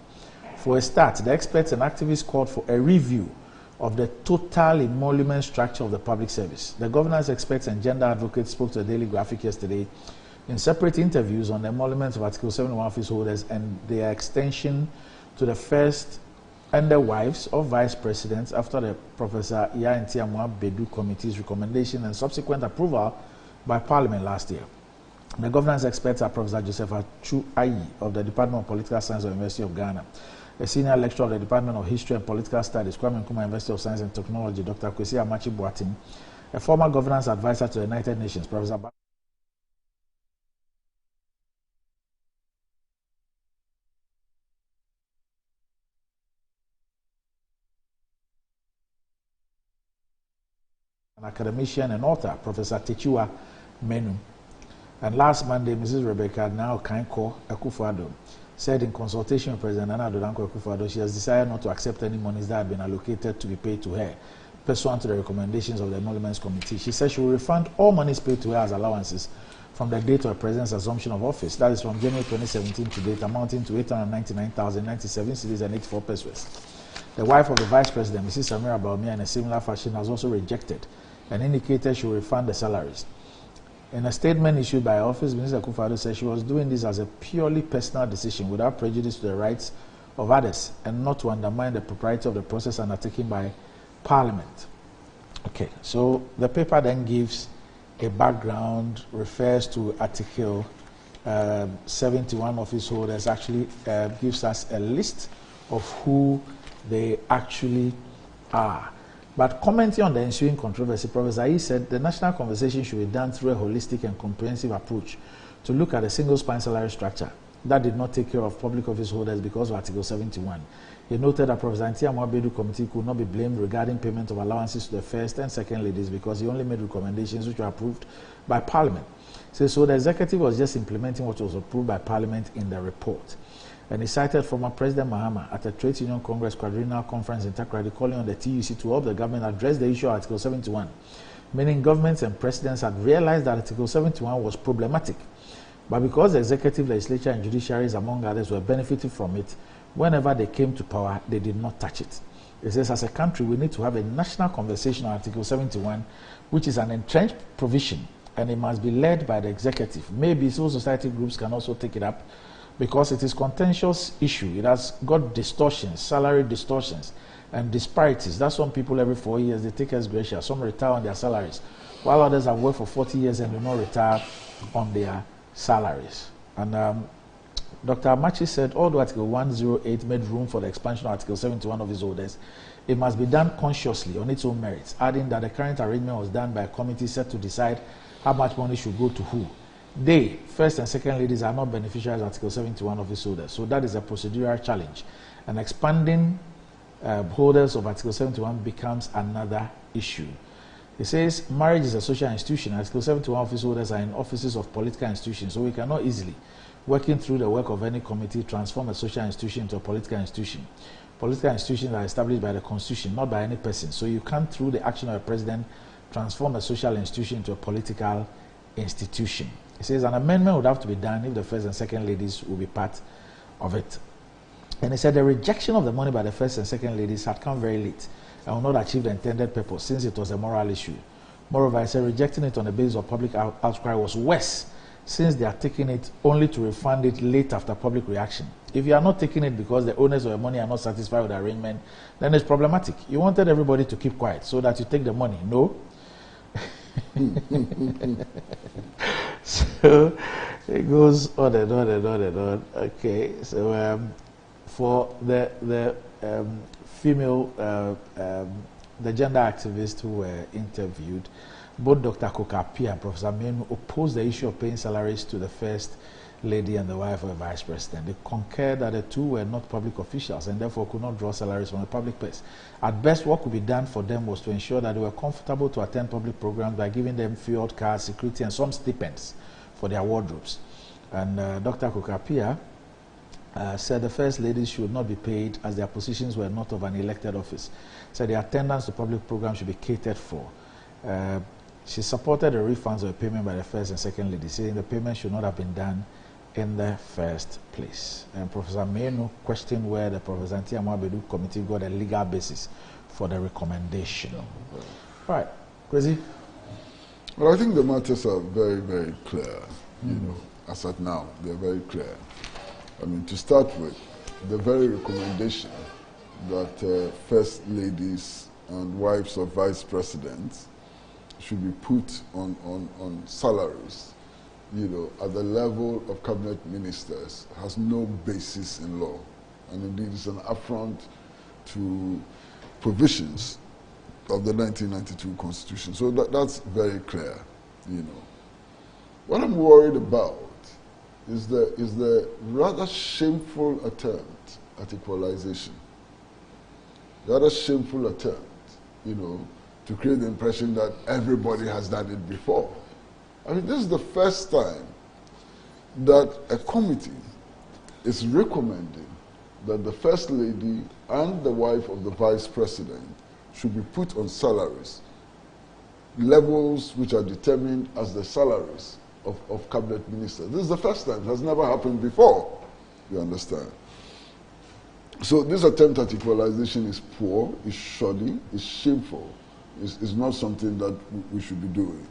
For a start, the experts and activists called for a review of the total emolument structure of the public service. The governance experts and gender advocates spoke to the Daily Graphic yesterday in separate interviews on the emoluments of Article 71 office holders and their extension to the first and the wives of vice presidents after the Professor Yaa Ntiamoa Bedu Committee's recommendation and subsequent approval by Parliament last year. The governance experts are Professor Joseph Achu Ayi of the Department of Political Science of the University of Ghana, a senior lecturer of the Department of History and Political Studies, Kwame Nkrumah University of Science and Technology, Dr. Kwesi Amachi Boating, a former governance advisor to the United Nations, Professor an academician and author, Professor Techiwa Menu. And last Monday, Mrs. Rebecca now Kainko Akufo-Addo said in consultation with President Nana Addo Dankwa Akufo-Addo, she has decided not to accept any monies that have been allocated to be paid to her, pursuant to the recommendations of the Emoluments Committee. She said she will refund all monies paid to her as allowances from the date of the President's assumption of office, that is from January 2017 to date, amounting to 899,097 cedis and 84 pesos. The wife of the Vice President, Mrs. Samira Bawumia, in a similar fashion, has also rejected and indicated she will refund the salaries. In a statement issued by her office, Mrs. Akufo-Addo said she was doing this as a purely personal decision without prejudice to the rights of others and not to undermine the propriety of the process undertaken by Parliament. Okay, so the paper then gives a background, refers to Article 71 office holders, actually gives us a list of who they actually are. But commenting on the ensuing controversy, Professor Ayi said the national conversation should be done through a holistic and comprehensive approach to look at a single spine salary structure that did not take care of public office holders because of Article 71. He noted that Professor Ntiamoa Bedu Committee could not be blamed regarding payment of allowances to the first and second ladies because he only made recommendations which were approved by Parliament. So the executive was just implementing what was approved by Parliament in the report. And he cited former President Mahama at a Trade Union Congress quadrennial conference in Takoradi calling on the TUC to help the government address the issue of Article 71, meaning governments and presidents had realized that Article 71 was problematic. But because the executive, legislature, and judiciaries, among others, were benefiting from it, whenever they came to power, they did not touch it. It says, as a country, we need to have a national conversation on Article 71, which is an entrenched provision, and it must be led by the executive. Maybe civil society groups can also take it up, because it is a contentious issue. It has got distortions, salary distortions, and disparities. That's some people every 4 years, they take as gratia. Some retire on their salaries, while others have worked for 40 years and do not retire on their salaries. And Dr. Amachi said, although Article 108 made room for the expansion of Article 71 of his orders, it must be done consciously on its own merits, adding that the current arrangement was done by a committee set to decide how much money should go to who. They, first and second ladies, are not beneficiaries of Article 71 of his holders. So that is a procedural challenge. And expanding holders of Article 71 becomes another issue. It says marriage is a social institution. Article 71 office holders are in offices of political institutions. So we cannot easily, working through the work of any committee, transform a social institution into a political institution. Political institutions are established by the Constitution, not by any person. So you can't, through the action of a president, transform a social institution into a political institution. It says an amendment would have to be done if the first and second ladies will be part of it. And he said the rejection of the money by the first and second ladies had come very late and will not achieve the intended purpose since it was a moral issue. Moreover, he said rejecting it on the basis of public outcry was worse since they are taking it only to refund it late after public reaction. If you are not taking it because the owners of the money are not satisfied with the arrangement, then it's problematic. You wanted everybody to keep quiet so that you take the money. No? So it goes on and on and on and on. Okay, so for the female, the gender activists who were interviewed, both Dr. Kokapia and Professor Menu opposed the issue of paying salaries to the first lady and the wife of a vice president. They concurred that the two were not public officials and therefore could not draw salaries from the public purse. At best, what could be done for them was to ensure that they were comfortable to attend public programs by giving them fueled cars, security, and some stipends for their wardrobes. And Dr. Kukapia said the first ladies should not be paid as their positions were not of an elected office. Said the attendance to public programs should be catered for. She supported the refunds of the payment by the first and second ladies, saying the payment should not have been done in the first place. And Professor Menu questioned where the Professor Ntiamu committee got a legal basis for the recommendation. Right, Kwesi? Well, I think the matters are very, very clear. You know, as at now, they're very clear. I mean, to start with, the very recommendation that first ladies and wives of vice presidents should be put on salaries, you know, at the level of cabinet ministers has no basis in law. And indeed, it's an affront to provisions of the 1992 Constitution. So that's very clear, you know. What I'm worried about is the rather shameful attempt at equalization. Rather shameful attempt, you know, to create the impression that everybody has done it before. I mean, this is the first time that a committee is recommending that the First Lady and the wife of the Vice President should be put on salaries, levels which are determined as the salaries of cabinet ministers. This is the first time. It has never happened before, you understand? So this attempt at equalization is poor, is shoddy, is shameful. It's not something that we should be doing.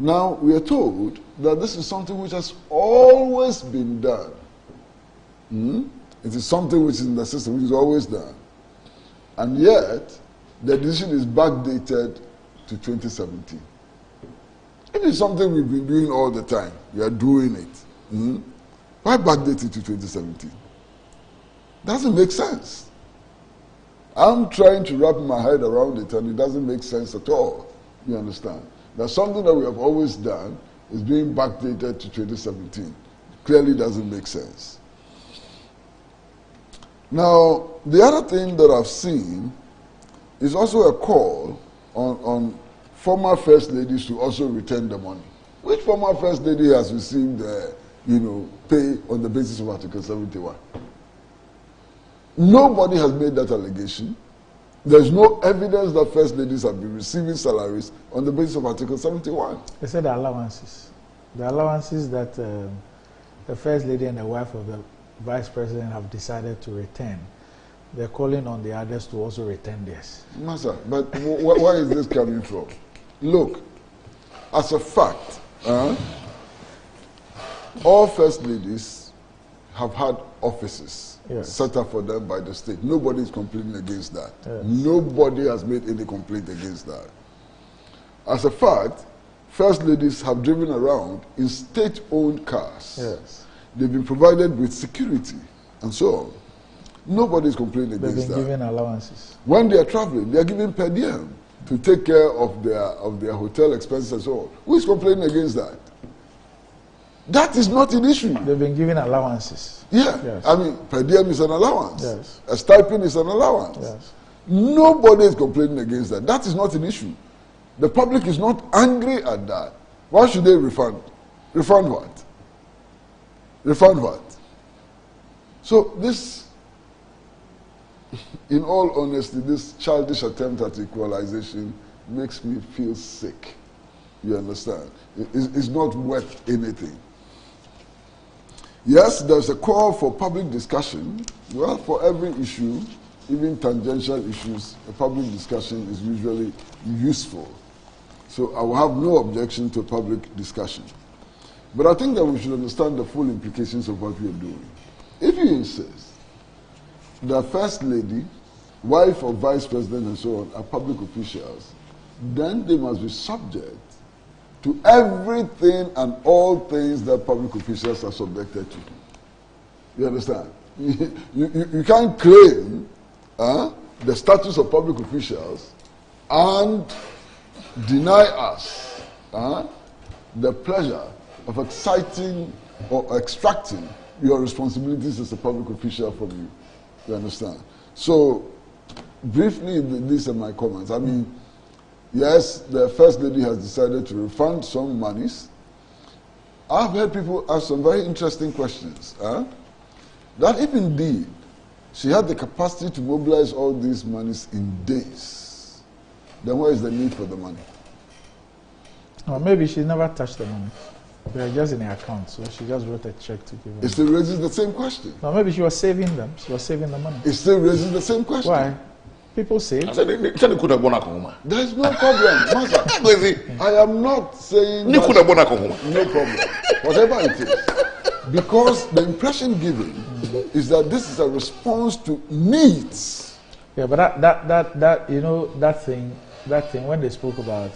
Now, we are told that this is something which has always been done. It is something which is in the system, which is always done. And yet, the decision is backdated to 2017. It is something we've been doing all the time. We are doing it. Why backdate it to 2017? Doesn't make sense. I'm trying to wrap my head around it, and it doesn't make sense at all. You understand? That something that we have always done is being backdated to 2017. Clearly doesn't make sense. Now, the other thing that I've seen is also a call on former first ladies to also return the money. Which former first lady has received, pay on the basis of Article 71? Nobody has made that allegation. There's no evidence that first ladies have been receiving salaries on the basis of Article 71. They said the allowances. The allowances that the first lady and the wife of the vice president have decided to return. They're calling on the others to also return theirs. Master, but where is this coming from? Look, as a fact, all first ladies have had offices set up for them by the state. Nobody is complaining against that. Yes. Nobody has made any complaint against that. As a fact, first ladies have driven around in state-owned cars. Yes. They've been provided with security and so on. Nobody is complaining against that. They've been given allowances. When they are traveling, they are given per diem to take care of their hotel expenses and so on. Who is complaining against that? That is not an issue. They've been given allowances. Yeah. Yes. I mean, per diem is an allowance. Yes. A stipend is an allowance. Yes. Nobody is complaining against that. That is not an issue. The public is not angry at that. Why should they refund? Refund what? Refund what? So this, in all honesty, this childish attempt at equalization makes me feel sick. You understand? It's not worth anything. Yes, there's a call for public discussion. Well, for every issue, even tangential issues, a public discussion is usually useful. So I will have no objection to public discussion. But I think that we should understand the full implications of what we are doing. If you insist that First Lady, wife of Vice President and so on are public officials, then they must be subject to everything and all things that public officials are subjected to. You understand? You can't claim the status of public officials and deny us the pleasure of exciting or extracting your responsibilities as a public official from you. You understand? So, briefly, these are my comments. I mean, yes, the First Lady has decided to refund some monies. I've heard people ask some very interesting questions. That if indeed she had the capacity to mobilize all these monies in days, then where is the need for the money? Or maybe she never touched the money. They are just in her account, so she just wrote a check to give them. It still raises the same question. No, maybe she was saving them. She was saving the money. It still raises the same question. Why? People say. I said, they could have gone home. There is no problem. Master, I am not saying No problem. Whatever it is. Because the impression given is that this is a response to needs. Yeah, but that you know, that thing when they spoke about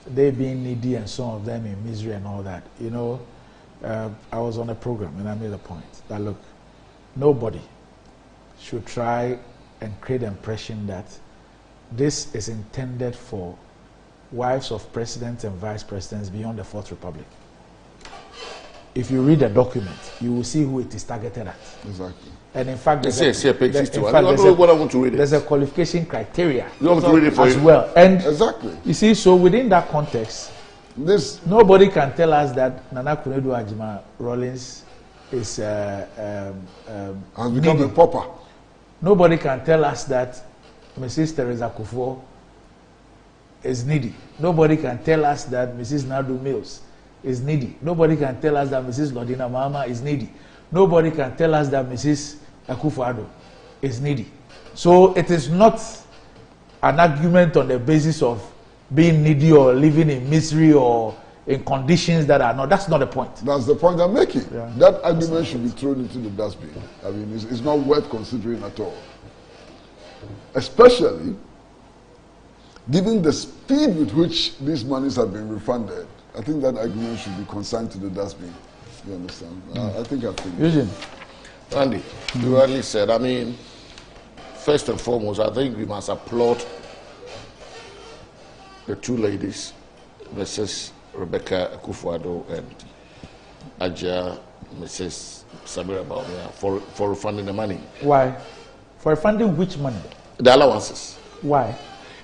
they being needy and some of them in misery and all that, you know, I was on a program and I made a point that, look, nobody should try and create the impression that this is intended for wives of presidents and vice presidents beyond the Fourth Republic. If you read the document, you will see who it is targeted at. Exactly. And in fact, there's a qualification criteria you want to read it for as you? well. And exactly. You see, so within that context, nobody can tell us that Nana Kunedu Ajima Rawlings is has become a pauper. Nobody can tell us that Mrs. Teresa Kufuor is needy. Nobody can tell us that Mrs. Nadu Mills is needy. Nobody can tell us that Mrs. Lodina Mahama is needy. Nobody can tell us that Mrs. Akufo-Addo is needy. So it is not an argument on the basis of being needy or living in misery or in conditions that are not. That's not the point. That's the point I'm making. Yeah. That argument should be thrown into the dustbin. I mean, it's not worth considering at all. Especially given the speed with which these monies have been refunded. I think that argument should be consigned to the dustbin. You understand? I think I've finished. Eugene. Andy, you rightly said, I mean, first and foremost, I think we must applaud the two ladies, Mrs. Rebecca Akufo-Addo and Ajia, Mrs. Samira Bawumia, for refunding the money. Why? For refunding which money? The allowances. Why?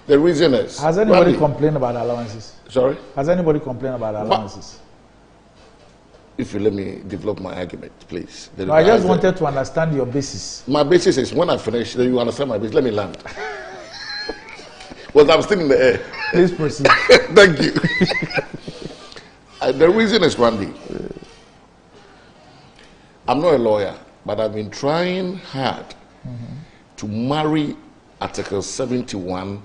The reason is... Has anybody complained about allowances? Sorry? Has anybody complained about allowances? If you let me develop my argument, please. No, I just wanted to understand your basis. My basis is when I finish, then you understand my basis. Let me land. Well, I'm still in the air. Please proceed. Thank you. The reason is, Randy, I'm not a lawyer, but I've been trying hard to marry Article 71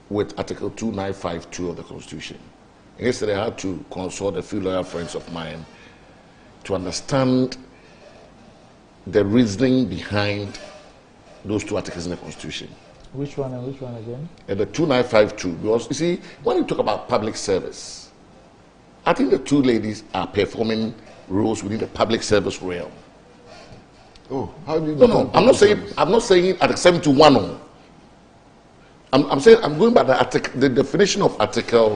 with Article 2952 of the Constitution. Yesterday, I had to consult a few lawyer friends of mine to understand the reasoning behind those two articles in the Constitution. Which one and which one again? And the 2952, because you see, when you talk about public service, I think the two ladies are performing roles within the public service realm. Oh, how do you No, I'm not saying Article 71. No. I'm saying I'm going by the definition of Article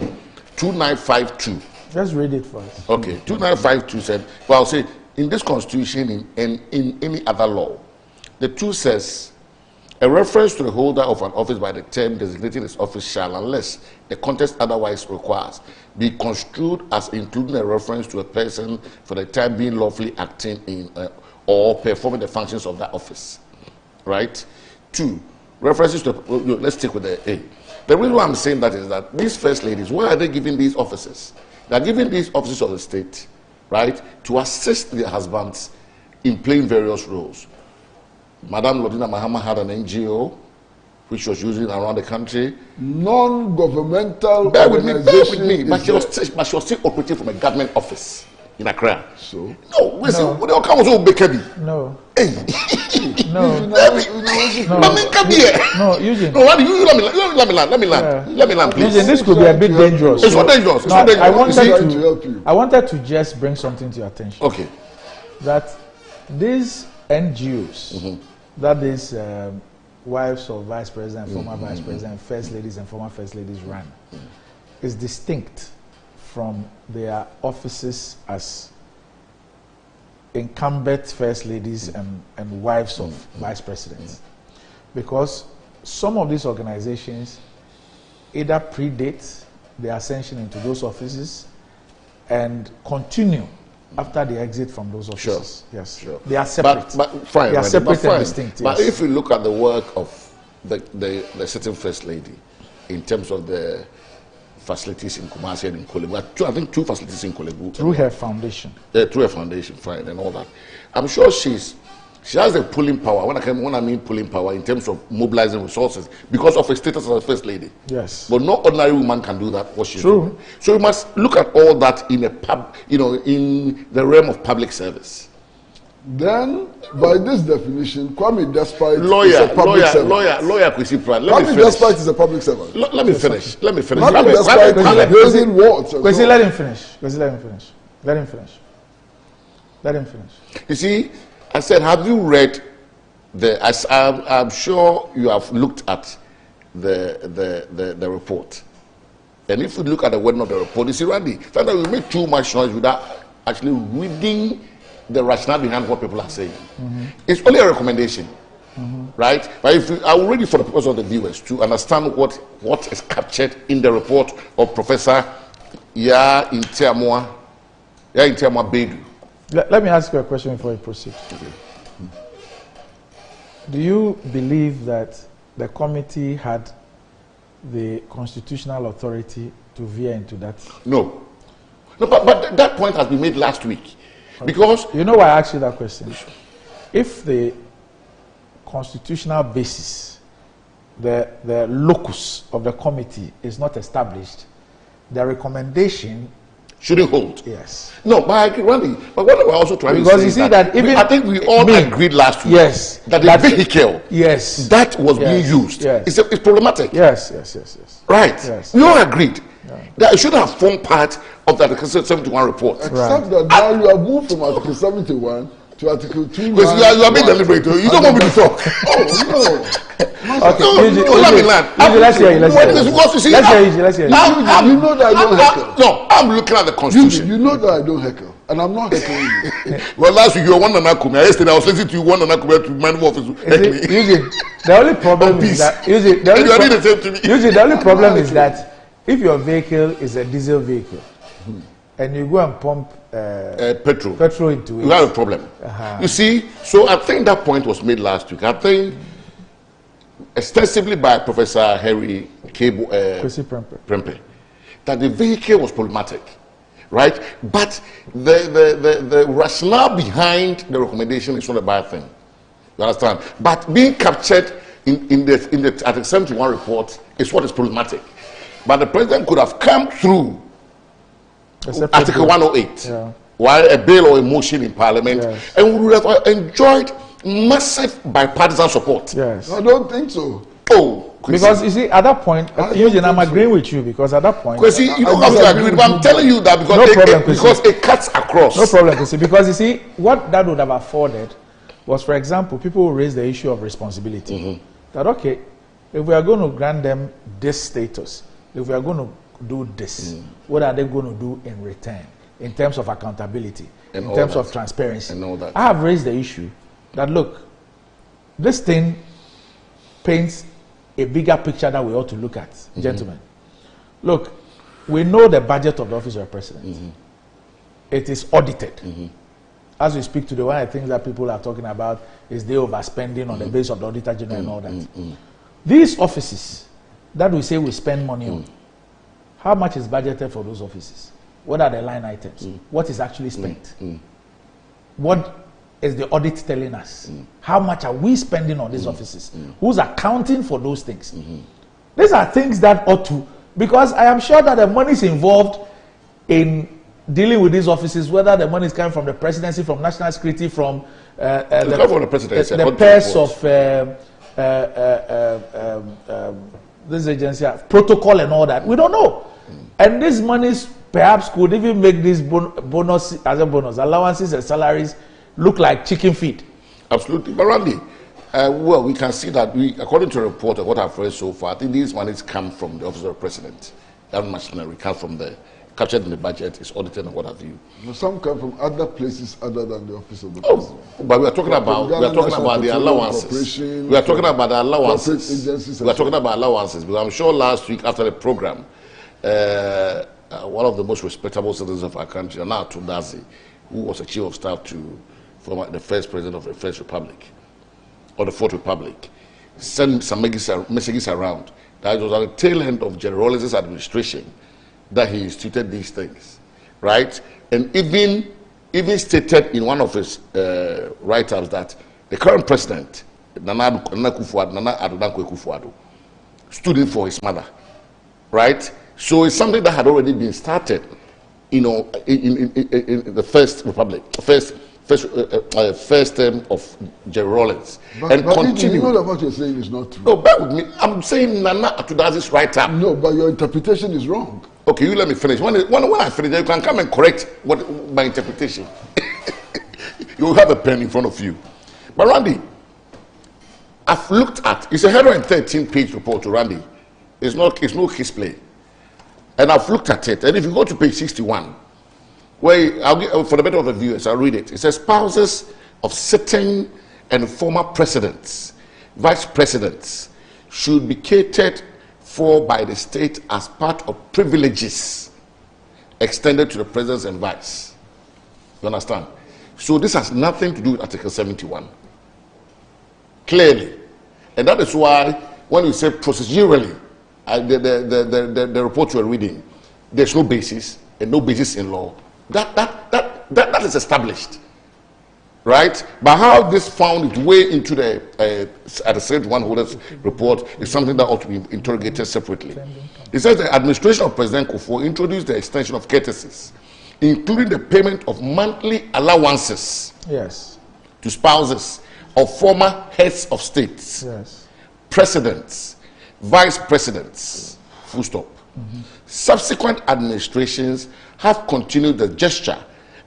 2952. Just read it first. Okay, 2952 said, well, I'll say, in this Constitution and in any other law, the two says, a reference to the holder of an office by the term designating his office shall, unless the context otherwise requires, be construed as including a reference to a person for the time being lawfully acting in or performing the functions of that office. Right? 2, references to, let's stick with the A. The reason why I'm saying that is that these first ladies, why are they giving these offices? They are giving these offices of the state, right, to assist their husbands in playing various roles. Madam Lodina Mahama had an NGO which was using around the country. Non-governmental bear with me, but she was still operating from a government office in Accra. So? No, listen, when they come also Bekebi. No. Hey. No, Eugene. No, let me land, please. Eugene, this could be a bit dangerous. It's not dangerous. It's No, not dangerous. I wanted to just bring something to your attention. Okay. That these NGOs, that is wives of vice president, former vice president, first ladies and former first ladies run, is distinct from their offices as incumbent first ladies and wives of vice presidents. Because some of these organizations either predate the ascension into those offices and continue after the exit from those offices. Sure. Yes. Sure. They are separate. But fine. They are separate and distinct. But yes. if you look at the work of the certain first lady in terms of the facilities in Kumasi and in Korle Bu, I think 2 facilities in Korle Bu. Through her foundation. Through her foundation, fine, and all that. I'm sure she has the pulling power. When I mean pulling power, in terms of mobilizing resources, because of her status as a first lady. Yes. But no ordinary woman can do that. What she's True. doing. So we must look at all that in in the realm of public service. Then, by this definition, Kwame Despite is lawyer, a public servant. lawyer, Kwesi Pratt. Kwame Despite is a public servant. Let me finish. Kwame Despite is raising words. Kwesi, let him finish. Kwesi, let him finish. Let him finish. Let him finish. You see, I said, have you read I'm sure you have looked at the report. And if you look at the wording of the report, you see, Randy, sometimes we make too much noise without actually reading the rationale behind what people are saying. It's only a recommendation, right? But I will read it for the purpose of the viewers to understand what is captured in the report of Professor Intiamwa Bedu. Let me ask you a question before you proceed. Okay. Do you believe that the committee had the constitutional authority to veer into that? No. No, but that point has been made last week. Okay. Because... You know why I asked you that question? If the constitutional basis, the locus of the committee is not established, the recommendation shouldn't hold. Yes. No, but I agree, Randy. But what we're also trying to say because you see that even I think we all agreed last week. Yes. That the vehicle. Yes. That was being used. Yes. It's problematic. Yes. Right. Yes. We all agreed that it should have formed part of the Article 71 report. Except that now you have moved from Article 71 to Article 2. Because you are being deliberate. You don't want me to talk. Oh no. Okay. Let's hear you. Let's hear you. You know that I don't heckle. No, I'm looking at the Constitution. You know that I don't heckle, and I'm not heckling you. Well, last week you were one Nana Kumia. Yesterday I was listening to you one Nana Kumia to man office. The only problem is that the only problem is that if your vehicle is a diesel vehicle and you go and pump petrol into it, you have a problem. You see, so I think that point was made last week. I think extensively by Professor Harry Kwesi Prempeh, that the vehicle was problematic, right? But the rationale behind the recommendation is not a bad thing. You understand? But being captured in the Article 71 report is what is problematic. But the president could have come through Article 108, while a bill or a motion in Parliament, and we would have enjoyed massive bipartisan support. Yes. I don't think so. Oh, because you see, at that point, I'm agreeing with you because at that point, Kwesi, you don't have to agree, but I'm telling you that because it cuts across. No problem, Kwesi, because you see, what that would have afforded was, for example, people will raise the issue of responsibility. That okay, if we are going to grant them this status, if we are going to do this, what are they going to do in return in terms of accountability, in terms of transparency? And all that. I have raised the issue that look, this thing paints a bigger picture that we ought to look at, gentlemen. Look, we know the budget of the office of the president. It is audited. As we speak today, one of the things that people are talking about is the overspending on the base of the Auditor General and all that. These offices that we say we spend money on, how much is budgeted for those offices? What are the line items? What is actually spent? What is the audit telling us? How much are we spending on these offices? Who's accounting for those things? These are things that ought to, because I am sure that the money is involved in dealing with these offices, whether the money is coming from the presidency, from national security, from the pairs of this agency, protocol and all that. We don't know. And these monies perhaps could even make these allowances and salaries look like chicken feed. Absolutely. But Randy, well, we can see that according to a report of what I've read so far, I think these monies come from the office of the president. That machinery comes from there. captured in the budget, is audited and what have you. Some come from other places other than the office of the president. But we are talking about the allowances. We are talking about the allowances. We are talking about allowances. Because I'm sure last week after the program, one of the most respectable citizens of our country, Nana Tundazi, who was a chief of staff to the first president of the First Republic, or the Fourth Republic, sent some messages around that it was at the tail end of General Rawlings' administration that he instituted these things, right? And even stated in one of his write-ups that the current president, Nana Addo Akufo-Addo, stood in for his mother, right? So it's something that had already been started, in the First Republic, first term of General Rawlings, and continue. You know that what you're saying is not true. No, bear with me. I'm saying Nana Atudazi's write-up. No, but your interpretation is wrong. Okay, you let me finish. When I finish, you can come and correct my interpretation. You have a pen in front of you. But Randy, I've looked at, it's a 113-page report to Randy. It's no kiss play. And I've looked at it, and if you go to page 61, where I'll give, for the benefit of the viewers, I'll read it. It says spouses of sitting and former presidents, vice presidents, should be catered for by the state as part of privileges extended to the presidents and vice. You understand? So this has nothing to do with Article 71. Clearly. And that is why when you say procedurally, the report you're reading, there's no basis and no basis in law. That is established, right? But how this found its way into the at the Senate one holders report is something that ought to be interrogated separately. It says the administration of President Kufuor introduced the extension of courtesies, including the payment of monthly allowances, yes, to spouses of former heads of states, yes, presidents, vice presidents, full stop. Subsequent administrations have continued the gesture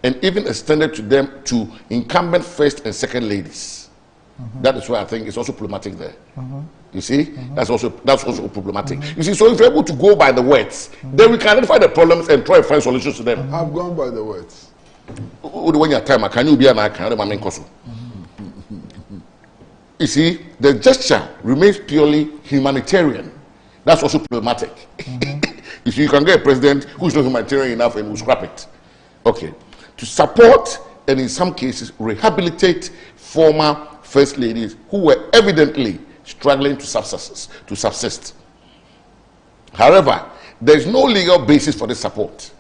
and even extended to them to incumbent first and second ladies. That is why I think it's also problematic there. You see, that's also problematic. You see, so if you're able to go by the words, then we can identify the problems and try to find solutions to them. I've gone by the words. When your time, can you be an icon? You see, the gesture remains purely humanitarian. That's also problematic. You see, you can get a president who's not humanitarian enough and will scrap it. Okay. To support and in some cases rehabilitate former first ladies who were evidently struggling to subsist. However, there is no legal basis for this support.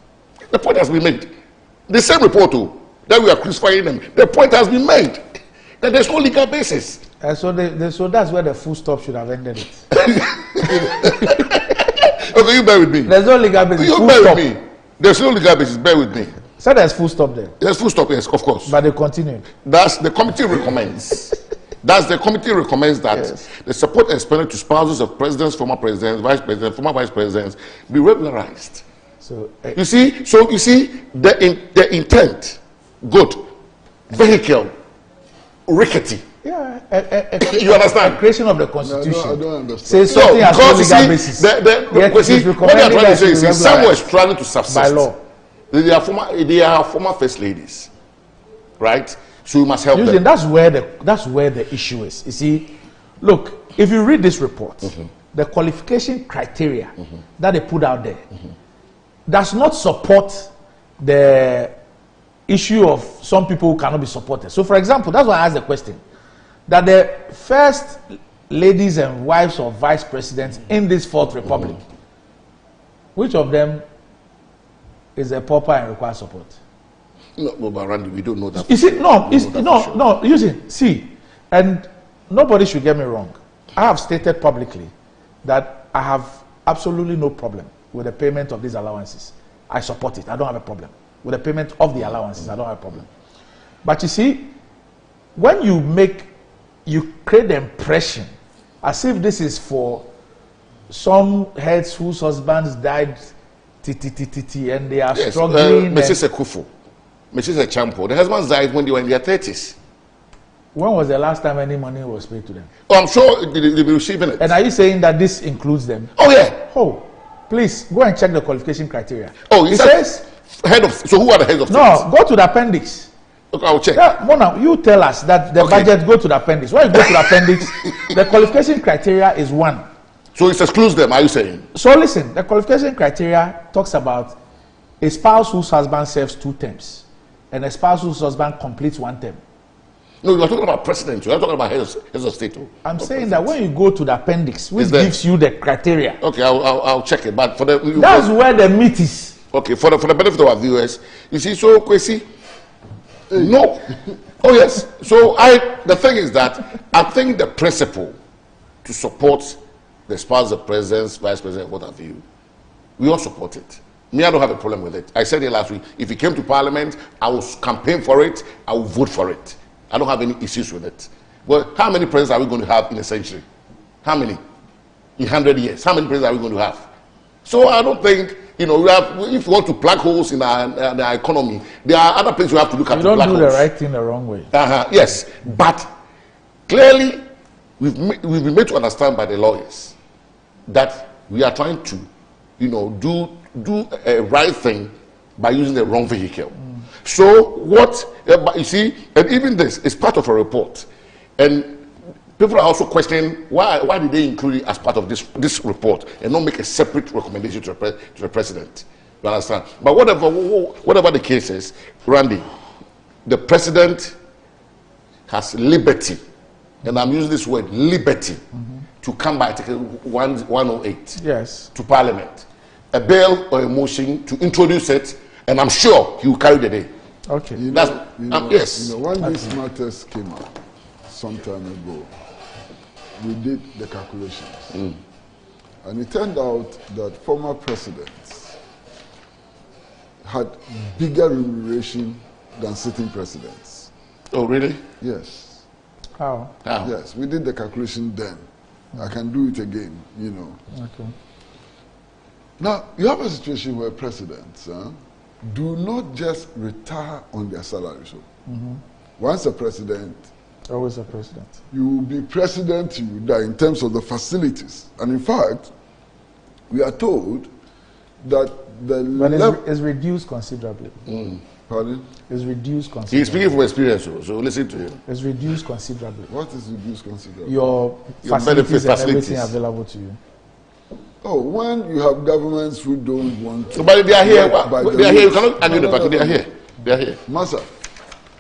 The point has been made. The same report that we are crucifying them, the point has been made that there's no legal basis. So that's where the full stop should have ended it. Okay, you bear with me. There's no legal basis. You bear with me. There's no legal basis. Bear with me. So there's full stop there. There's full stop, yes, of course. But they continue. That's the committee recommends. That the support expended to spouses of presidents, former presidents, vice presidents, former vice presidents be regularized. So you see, the intent, good, vehicle, rickety. Yeah, you understand? The creation of the Constitution. No, I don't understand. Says something has no legal basis. What they are trying to say is some were struggling to subsist by law. They are former first ladies, right? So you must help them. That's where the issue is. You see, look, if you read this report, the qualification criteria that they put out there does not support the issue of some people who cannot be supported. So, for example, that's why I asked the question that the first ladies and wives of vice presidents in this Fourth Republic, which of them is a pauper and requires support? No, but Randy, we don't know that. You see, see, and nobody should get me wrong. I have stated publicly that I have absolutely no problem with the payment of these allowances. I support it. I don't have a problem with the payment of the allowances. I don't have a problem. But you see, when you create the impression as if this is for some heads whose husbands died and they are struggling. Mrs. Akufo, Mrs. Champo, the husbands died when they were in their 30s. When was the last time any money was paid to them? Oh, I'm sure they'll be receiving it. And are you saying that this includes them? Oh, yeah. Oh. Please go and check the qualification criteria. Oh, it says head of. So who are the heads of? No, go to the appendix. Okay, I'll check. Yeah, Mona, you tell us that the budget go to the appendix. When you go to the appendix, the qualification criteria is 1. So it excludes them. Are you saying? So listen, the qualification criteria talks about a spouse whose husband serves 2 terms, and a spouse whose husband completes 1 term. No, you're talking about president. You're talking about heads of state. I'm saying that when you go to the appendix, which gives you the criteria. Okay, I'll check it. But for the that's where the meat is. Okay, for the benefit of our viewers, you see, so Kwesi. No. Oh yes. So the thing is that I think the principle to support the spouse of presidents, vice president, what have you, we all support it. Me, I don't have a problem with it. I said it last week. If it came to parliament, I will campaign for it. I will vote for it. I don't have any issues with it. But how many presidents are we going to have in a century? How many? In 100 years? How many presidents are we going to have? So I don't think, if you want to plug holes in our economy, there are other places you have to look at. You don't do the right thing the wrong way. Yes, but clearly we've been made to understand by the lawyers that we are trying to, do a right thing by using the wrong vehicle. So but you see, and even this is part of a report, and people are also questioning why did they include it as part of this report and not make a separate recommendation to the president. You understand? But whatever the case is, Randy, the president has liberty, and I'm using this word liberty, to come by Article 108 yes. to Parliament, a bill or a motion to introduce it, and I'm sure he will carry the day. Okay. Yes. When these matters came up some time ago, we did the calculations. And it turned out that former presidents had bigger remuneration than sitting presidents. Oh, really? Yes. How? Yes, we did the calculation then. I can do it again, Okay. Now, you have a situation where presidents do not just retire on their salary. So, once a president, always a president. You will be president, you will die in terms of the facilities. And in fact, we are told that it's reduced considerably. Pardon? It's reduced considerably. He's speaking from experience, so listen to him. It's reduced considerably. What is reduced considerably? Your facilities and everything available to you. Oh, when you have governments who don't want to... But they are here. They are here. You cannot argue the fact. They are here. They are here. Massa,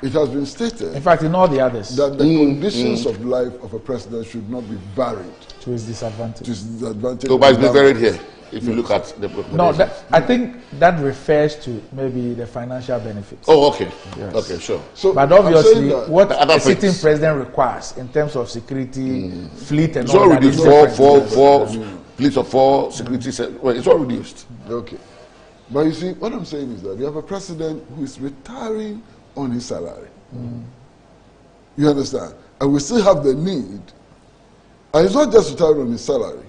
it has been stated... In fact, in all the others... that the conditions of life of a president should not be varied. To his disadvantage. To his disadvantage. So, but it's been varied here, if you look at the... No, I think that refers to maybe the financial benefits. Oh, okay. Yes. Okay, sure. So, but obviously, what a sitting things. president requires in terms of security, fleet and it's all that... Reduced four fleets of 4 security... Well, it's all reduced. Okay. But you see, what I'm saying is that you have a president who is retiring on his salary. You understand? And we still have the need. And he's not just retiring on his salary.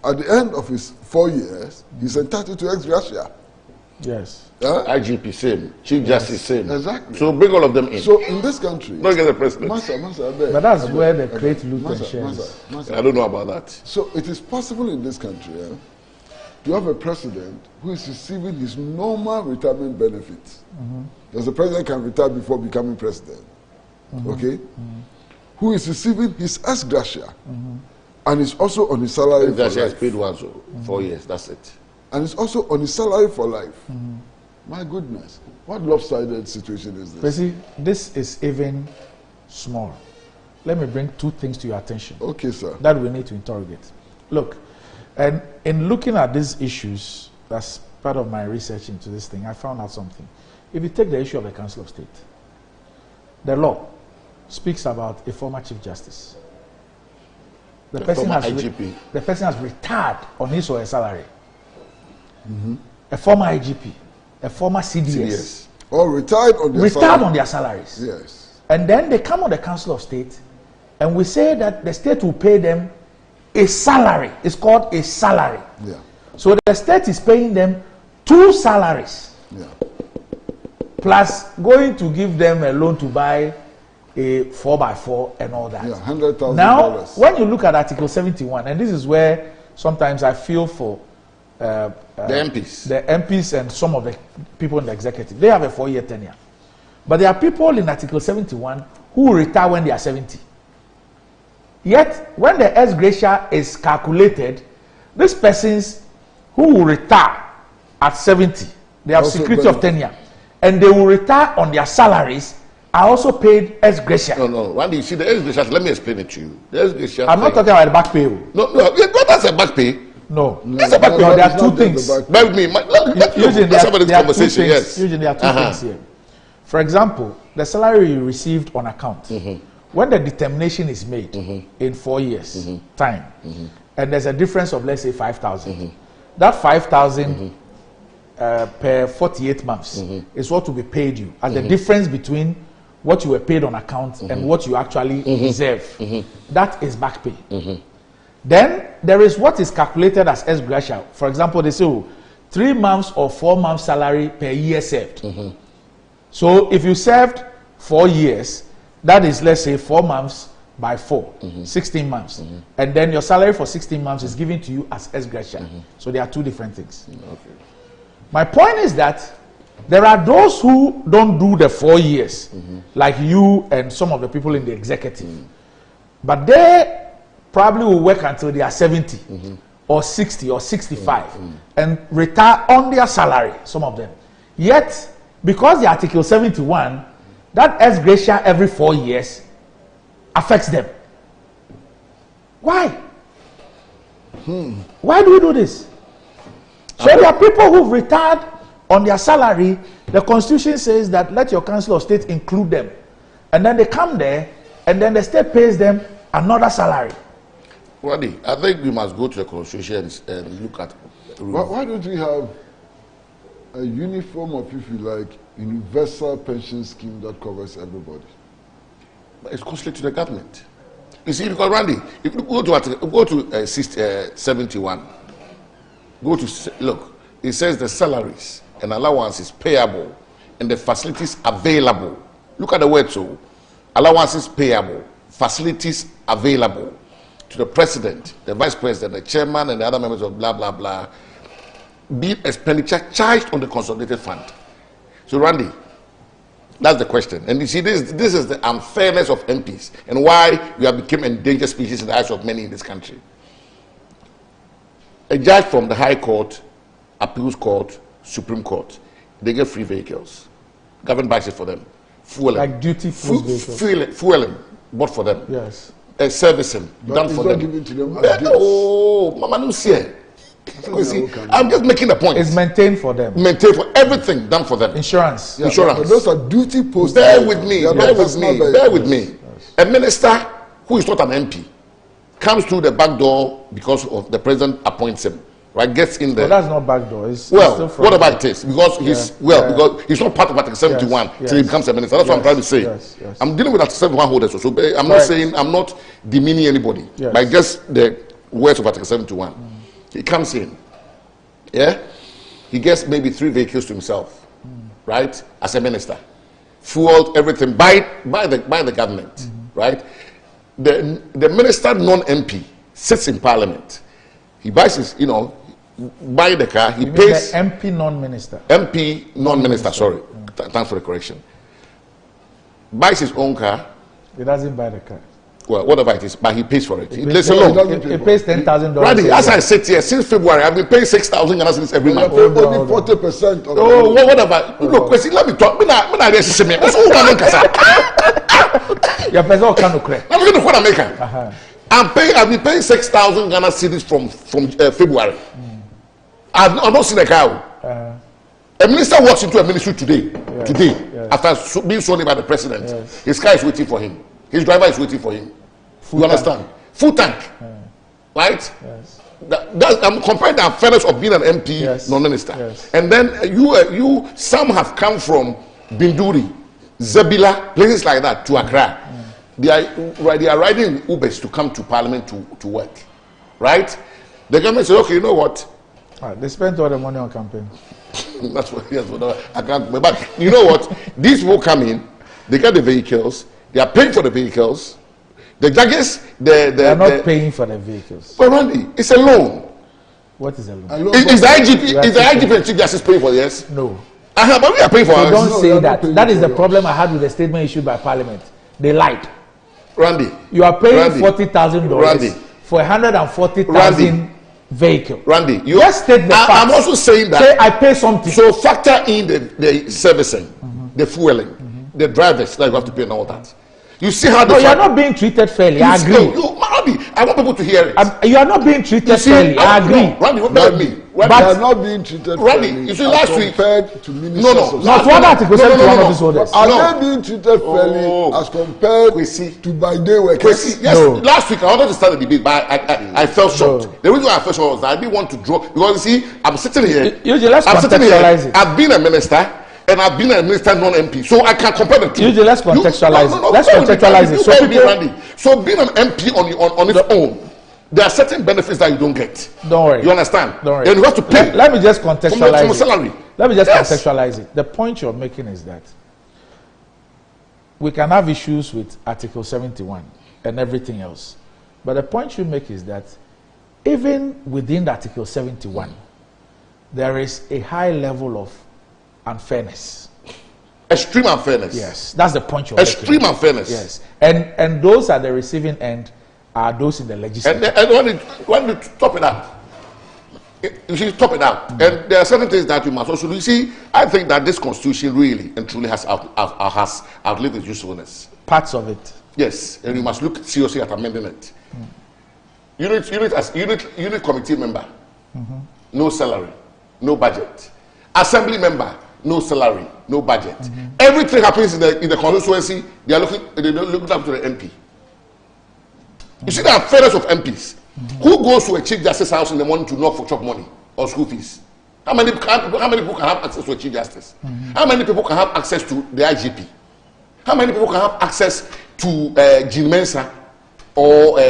At the end of his 4 years, he's entitled to ex gratia. Yes. IGP same, Chief Justice same. Exactly. So bring all of them in. So in this country, not get the president. But that's where the great loot shares. I don't know about that. So it is possible in this country to have a president who is receiving his normal retirement benefits. Because the president can retire before becoming president. Okay? Who is receiving his ex gratia and is also on his salary for life. Has paid once, so 4 years, that's it. And it's also on his salary for life. My goodness, what lopsided situation is this? But see, this is even small. Let me bring 2 things to your attention. Okay, sir. That we need to interrogate. Look, and in looking at these issues, that's part of my research into this thing, I found out something. If you take the issue of the Council of State, the law speaks about a former Chief Justice. The person has retired on his or her salary. A former IGP, a former CDS. Or retired on their retired on their salaries. Yes. And then they come on the Council of State, and we say that the state will pay them a salary. It's called a salary. Yeah. So the state is paying them 2 salaries. Yeah. Plus going to give them a loan to buy a 4x4 and all that. Yeah, $100,000. Now, when you look at Article 71, and this is where sometimes I feel for the MPs. The MPs and some of the people in the executive, they have a 4-year tenure. But there are people in Article 71 who will retire when they are 70. Yet, when the ex gratia is calculated, these persons who will retire at 70, they have also security of tenure, and they will retire on their salaries, are also paid ex gratia. No. Randy, you see, the ex gratia, let me explain it to you. The ex gratia. I'm not talking about the back pay. No, that's a back pay. No. That's a back pay. No, there are two things. Bear with me. Usually there are conversation, yes. Usually there are two things here. For example, the salary you received on account, when the determination is made in 4 years time, and there's a difference of, let's say, 5,000, that 5,000 per 48 months is what will be paid you as the difference between what you were paid on account and what you actually deserve. That is back pay. Then there is what is calculated as ex gratia. For example, they say 3 months or 4 months salary per year served. So if you served 4 years, that is, let's say, 4 months by 4, 16 months. And then your salary for 16 months is given to you as ex gratia. So there are two different things. Okay. My point is that there are those who don't do the 4 years, like you and some of the people in the executive. But they probably will work until they are 70 or 60 or 65 and retire on their salary, some of them. Yet, because the Article 71, that ex gratia every 4 years affects them. Why? Why do we do this? So there are people who've retired on their salary. The Constitution says that let your Council of State include them. And then they come there, and then the state pays them another salary. Roddy, I think we must go to the Constitution and look at... Why don't we have a uniform, or if you like, universal pension scheme that covers everybody? But it's costly to the government. You see, because Randy, if you go to 71, look, it says the salaries and allowances payable and the facilities available. Look at the word, so allowances payable, facilities available to the president, the vice president, the chairman, and the other members of blah blah blah, be expenditure charged on the consolidated fund. So Randy, that's the question. And you see, this is the unfairness of MPs and why we have become endangered species in the eyes of many in this country. A judge from the High Court, Appeals Court, Supreme Court, they get free vehicles. Government buys it for them. Fueling. Like duty-free vehicles. Fueling, bought for them. Yes. Servicing, but done for them. Given to them oh, Mama, no see. I'm just making a point. It's maintained for them. Maintained for everything, done for them. Insurance. Yeah, Insurance. But those are duty posts. Bear with me. Bear with me. Yes. A minister who is not an MP comes through the back door because of the president appoints him. Right, gets in there. Well, that's not back door. It's whatever it is, because he's because he's not part of Article 71 till he becomes a minister. That's what I'm trying to say. I'm dealing with Article 71 holders, so I'm not saying I'm not demeaning anybody by just the words of Article 71. He comes in, he gets maybe 3 vehicles to himself, right, as a minister, fueled everything by the government, right. The minister non-MP sits in Parliament. He buys his, buy the car. He pays. The MP non-minister. MP non-minister. Sorry, thanks for the correction. Buys his own car. He doesn't buy the car. Well, whatever it is, but he pays for it. He pays $10,000. Randy, as I sit here since February, I've been paying 6,000 Ghana cedis every month. Only 40%. Oh, whatever. Look, let me talk. I've been paying 6,000 Ghana cedis from February. I've not seen a car. A minister walks into a ministry today, after being sworn in by the president. His car is waiting for him. His driver is waiting for him. You understand? Full tank, right? I'm comparing the unfairness of being an MP, non-minister, and then you some have come from Binduri, Zabila, places like that to Accra. They are riding Ubers to come to Parliament to work, right? The government says, okay, you know what? They spent all the money on campaign. That's what I can't remember. But you know what? These will come in, they get the vehicles, they are paying for the vehicles. The judges, they are not paying for the vehicles. Well, Randy, it's a loan. What is a loan? Is the IGP and Chief Justice paying for this? No. But we are paying for So ours. don't say that. That is the problem I had with the statement issued by Parliament. They lied. Randy. You are paying $40,000 for 140,000 vehicle. Randy, you just state the facts. I'm also saying that. Say I pay something. So factor in the servicing, the fueling, the drivers that you have to pay and all that. You see how you are not being treated fairly. I agree. Randy, I want people to hear it. You are not being treated fairly. I agree. Randy, what about me? But they are not being treated Randy, fairly. You see, last week compared to ministers. Not one article said one of these orders. Are they being treated fairly as compared to by day workers? Yes. Last week I wanted to start a debate, but I felt shocked. The reason why I felt shocked was that I didn't want to draw because you see, I'm sitting here. Let's contextualize it. I've been a minister. And I've been a minister non-MP, so I can compare the two. Usually, let's contextualize it. Let's contextualize it. So being an MP on its own, there are certain benefits that you don't get. Don't worry. You understand? Don't worry. And you have to pay. Let me just contextualize from salary. Let me just contextualize it. The point you're making is that we can have issues with Article 71 and everything else, but the point you make is that even within Article 71, there is a high level of unfairness. Extreme unfairness. Yes, that's the point you're Extreme making. unfairness. Yes, and those at the receiving end are those in the legislature. And when you top it up, you should top it up. And there are certain things that you must also do. You see, I think that this constitution really and truly has outlived its usefulness. Parts of it. Yes, and you must look seriously at amending it. Unit committee member, no salary, no budget. Assembly member, no salary, no budget. Everything happens in the constituency. They are looking up to the MP. You see the unfairness of MPs. Who goes to a Chief Justice house in the morning to knock for chop money or school fees? How many people can have access to a Chief Justice? How many people can have access to the IGP? How many people can have access to Jean Mensa or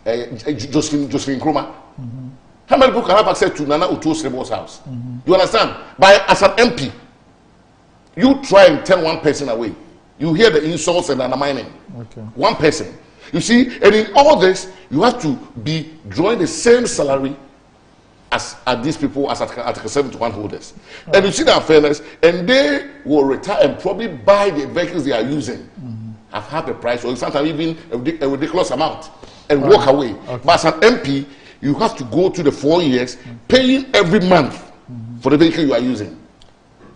Josephine Nkrumah? How many people can have access to Nana Uto Srebo's house? You understand? As an MP, you try and turn one person away. You hear the insults and undermining. Okay. One person. You see, and in all this, you have to be drawing the same salary as these people, as Article 71 holders. Right. And you see the unfairness, and they will retire and probably buy the vehicles they are using at half the price, or sometimes even a ridiculous amount, and walk away. Okay. But as an MP, you have to go through the 4 years, paying every month for the vehicle you are using.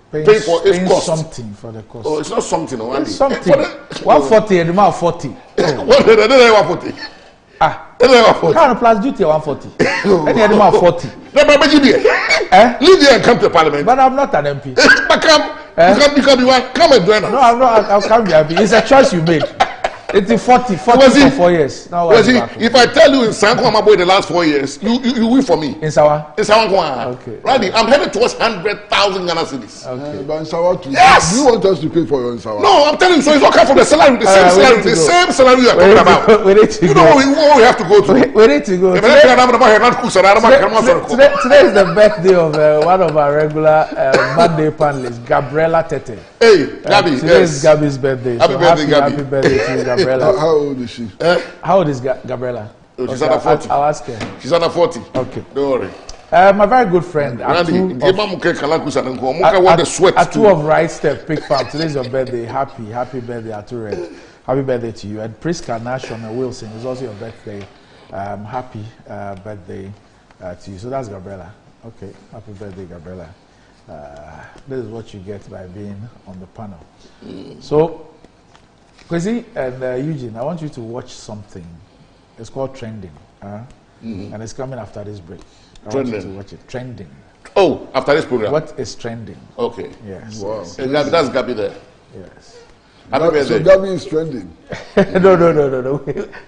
Pay for its cost. Something for the cost. Oh, it's not something. No, it's something. 140 and the amount 40. 140. Kind plus duty 140. And the amount 40. Leave here and come to Parliament. But I'm not an MP. But come and join us. No, I'm not. I'll come here. It's a choice you made. It's 40 for 4 years. Now if I tell you in Sanko Amaboy the last 4 years, you win for me. In Sawa? In Sawa. Okay. Randy, I'm headed towards 100,000 Ghana cedis. Okay. But in Sawa too. Yes. Do you want us to pay for your in Sawa? No, I'm telling you. So it's not come from the salary, the same salary, the same salary you are talking about. We need to you know what we have to go to. We need to go. Today is the birthday of one of our regular Monday panelists, Gabriela Tete. Hey, Gabby. Today is Gabby's birthday. Happy birthday, Gabby. Happy birthday to you, Gabriela. How old is she? How old is Gabriela? Oh, she's under 40. I'll ask her. She's under 40. Okay. Don't worry. My very good friend, Atu of Right Step Pig Farm. Today's your birthday. Happy birthday, Atu Red. Happy birthday to you. And Priska Nashon Wilson is also your birthday. Happy birthday to you. So that's Gabriela. Okay. Happy birthday, Gabriela. This is what you get by being on the panel. So, Kwesi and Eugene, I want you to watch something. It's called Trending. And it's coming after this break. I want you to watch it. Trending. Oh, after this program. What is trending? Okay. Yes. Wow. Yes. That's Gabby there. Yes. So Gabby is trending. No.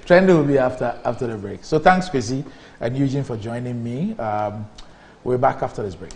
Trending will be after the break. So thanks, Kwesi and Eugene, for joining me. We're back after this break.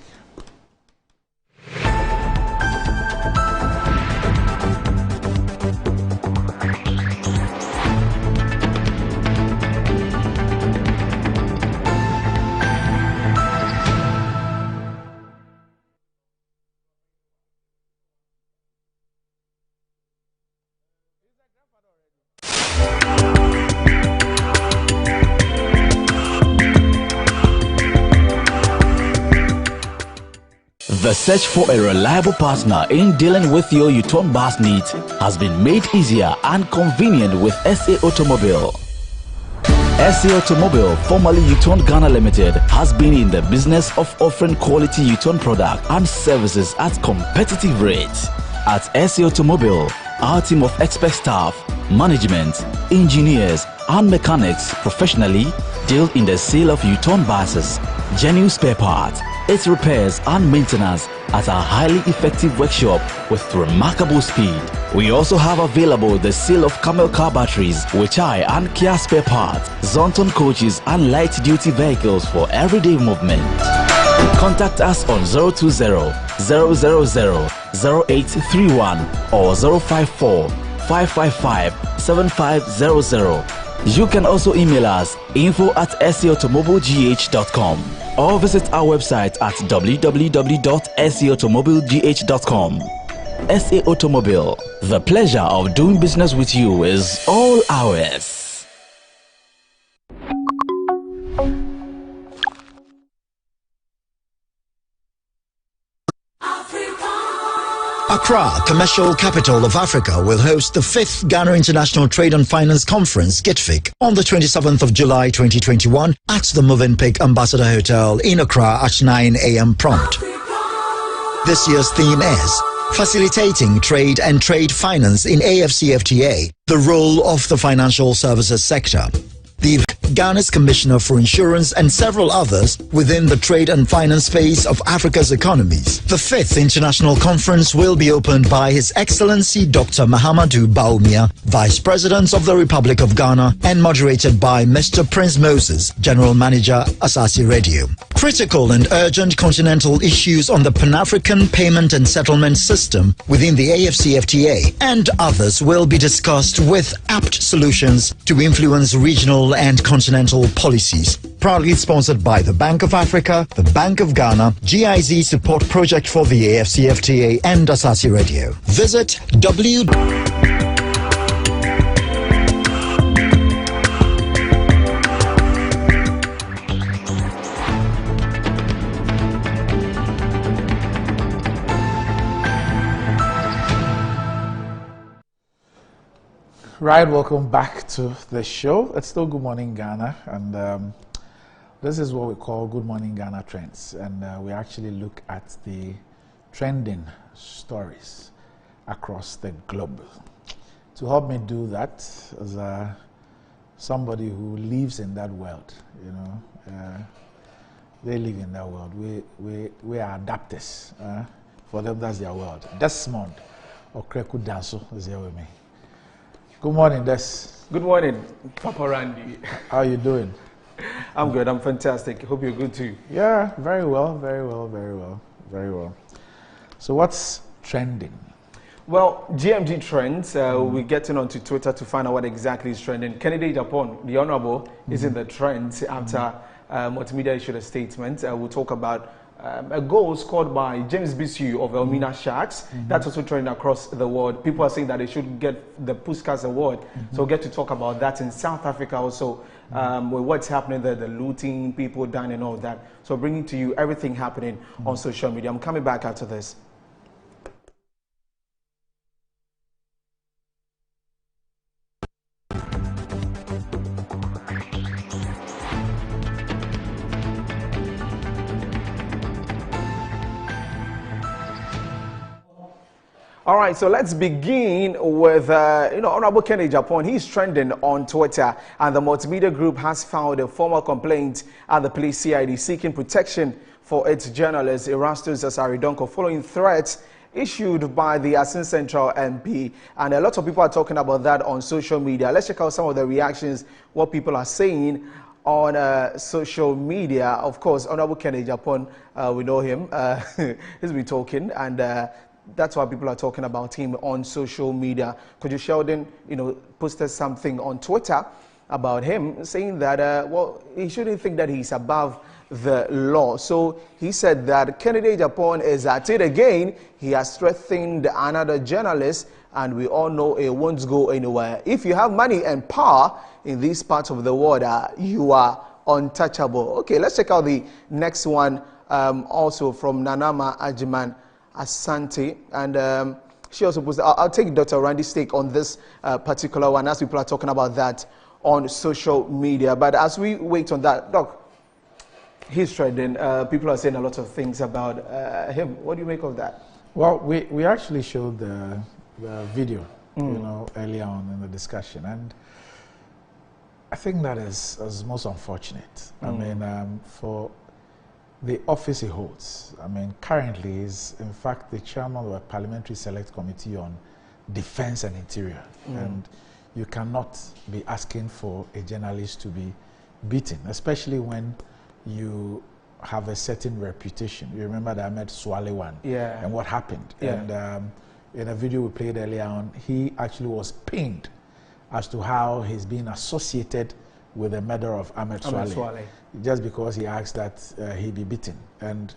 The search for a reliable partner in dealing with your U-turn bus needs has been made easier and convenient with SA Automobile. SA Automobile, formerly U-turn Ghana Limited, has been in the business of offering quality U-turn product and services at competitive rates. At SA Automobile, our team of expert staff, management, engineers, and mechanics professionally deal in the sale of U-turn buses, genuine spare parts, its repairs and maintenance at a highly effective workshop with remarkable speed. We also have available the sale of Camel car batteries, Weichai and Kia spare parts, Zonton coaches and light-duty vehicles for everyday movement. Contact us on 020-000-0831 or 054-555-7500. You can also email us info@saautomobilegh.com or visit our website at www.saautomobilegh.com. SA Automobile, the pleasure of doing business with you is all ours. Accra, commercial capital of Africa, will host the 5th Ghana International Trade and Finance Conference, GITFIC, on the 27th of July 2021 at the Movenpick Ambassador Hotel in Accra at 9 a.m. prompt. This year's theme is Facilitating Trade and Trade Finance in AFCFTA, the role of the financial services sector. The Ghana's Commissioner for Insurance and several others within the trade and finance space of Africa's economies. The 5th International Conference will be opened by His Excellency Dr. Mahamadou Bawumia, Vice President of the Republic of Ghana, and moderated by Mr. Prince Moses, General Manager, Asasi Radio. Critical and urgent continental issues on the Pan-African payment and settlement system within the AFCFTA and others will be discussed with apt solutions to influence regional and continental policies. Proudly sponsored by the Bank of Africa, the Bank of Ghana, GIZ Support Project for the AFCFTA and Asasi Radio. Visit Right, welcome back to the show. It's still Good Morning Ghana, and this is what we call Good Morning Ghana Trends, and we actually look at the trending stories across the globe. To help me do that, as somebody who lives in that world, you know, they live in that world. We are adapters. For them, that's their world. Desmond Okreku Danso is here with me. Good morning, Des. Good morning, Papa Randy. How are you doing? I'm good. I'm fantastic. Hope you're good too. Yeah, very well, very well, very well, very well. So what's trending? Well, GMG Trends, we're getting onto Twitter to find out what exactly is trending. Kennedy Japan, the Honorable, is in the trends after Multimedia issued a statement. We'll talk about a goal scored by James Bisu of Elmina Sharks. That's also trending across the world. People are saying that they should get the Puskas Award. So we'll get to talk about that in South Africa also, with what's happening there, the looting, people dying and all that. So bringing to you everything happening on social media. I'm coming back after this. All right, so let's begin with, Honorable Kennedy Japan. He's trending on Twitter, and the Multimedia Group has filed a formal complaint at the police CID seeking protection for its journalist, Erastus Asaridonko, following threats issued by the Asin Central MP. And a lot of people are talking about that on social media. Let's check out some of the reactions, what people are saying on social media. Of course, Honorable Kennedy Japan, we know him. He's been talking, and that's why people are talking about him on social media. Kojo Sheldon, posted something on Twitter about him, saying that, he shouldn't think that he's above the law. So he said that Kennedy Japan is at it again. He has threatened another journalist, and we all know it won't go anywhere. If you have money and power in these parts of the world, you are untouchable. Okay, let's check out the next one. also from Nanama Ajiman Asante, and she also posted. I'll take Dr. Randy's take on this particular one as people are talking about that on social media. But as we wait on that, Doc, he's trending. People are saying a lot of things about him. What do you make of that? Well, we actually showed the video, earlier on in the discussion, and I think that is most unfortunate. I mean, for the office he holds, I mean, currently is in fact the chairman of a parliamentary select committee on defense and interior, and you cannot be asking for a journalist to be beaten, especially when you have a certain reputation. You remember that Ahmed Swale one, and what happened. And in a video we played earlier on, he actually was pained as to how he's been associated with the murder of Ahmed Swale, just because he asked that he be beaten. And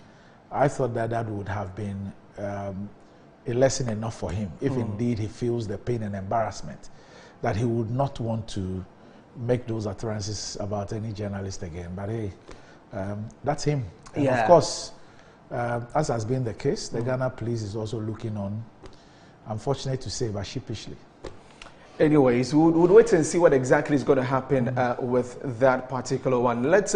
I thought that would have been a lesson enough for him, if indeed he feels the pain and embarrassment, that he would not want to make those utterances about any journalist again. But hey, that's him. And of course, as has been the case, the Ghana police is also looking on, unfortunate to say, but sheepishly. Anyways, we'll wait and see what exactly is going to happen with that particular one. Let's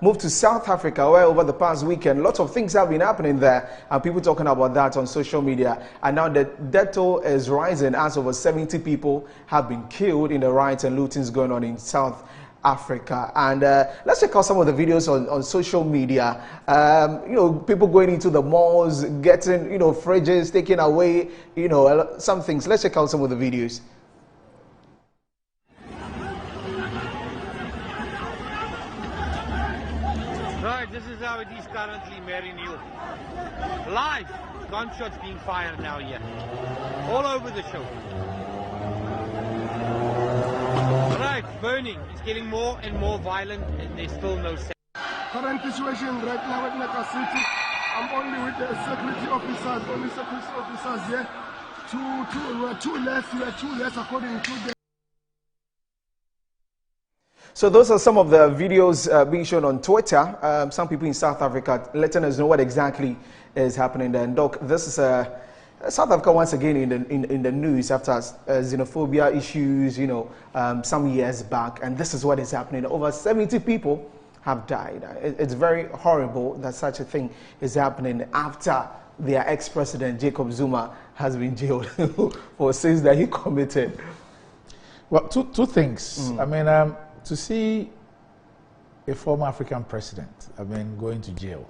move to South Africa, where over the past weekend, lots of things have been happening there, and people talking about that on social media. And now the death toll is rising as over 70 people have been killed in the riots and lootings going on in South Africa. And let's check out some of the videos on social media. People going into the malls, getting, fridges taken away, some things. Let's check out some of the videos. Right, this is how it is currently, Maryneil. Live gunshots being fired now here, all over the show. Right, burning. It's getting more and more violent, and there's still no sense. Current situation right now at Naka City, I'm only with the security officers, only security officers here. Two less according to the. So those are some of the videos being shown on Twitter. Some people in South Africa letting us know what exactly is happening there. And Doc, this is South Africa once again in the news after xenophobia issues, some years back. And this is what is happening. Over 70 people have died. It's very horrible that such a thing is happening after their ex-president Jacob Zuma has been jailed for sins that he committed. Well, two things. I mean, to see a former African president, going to jail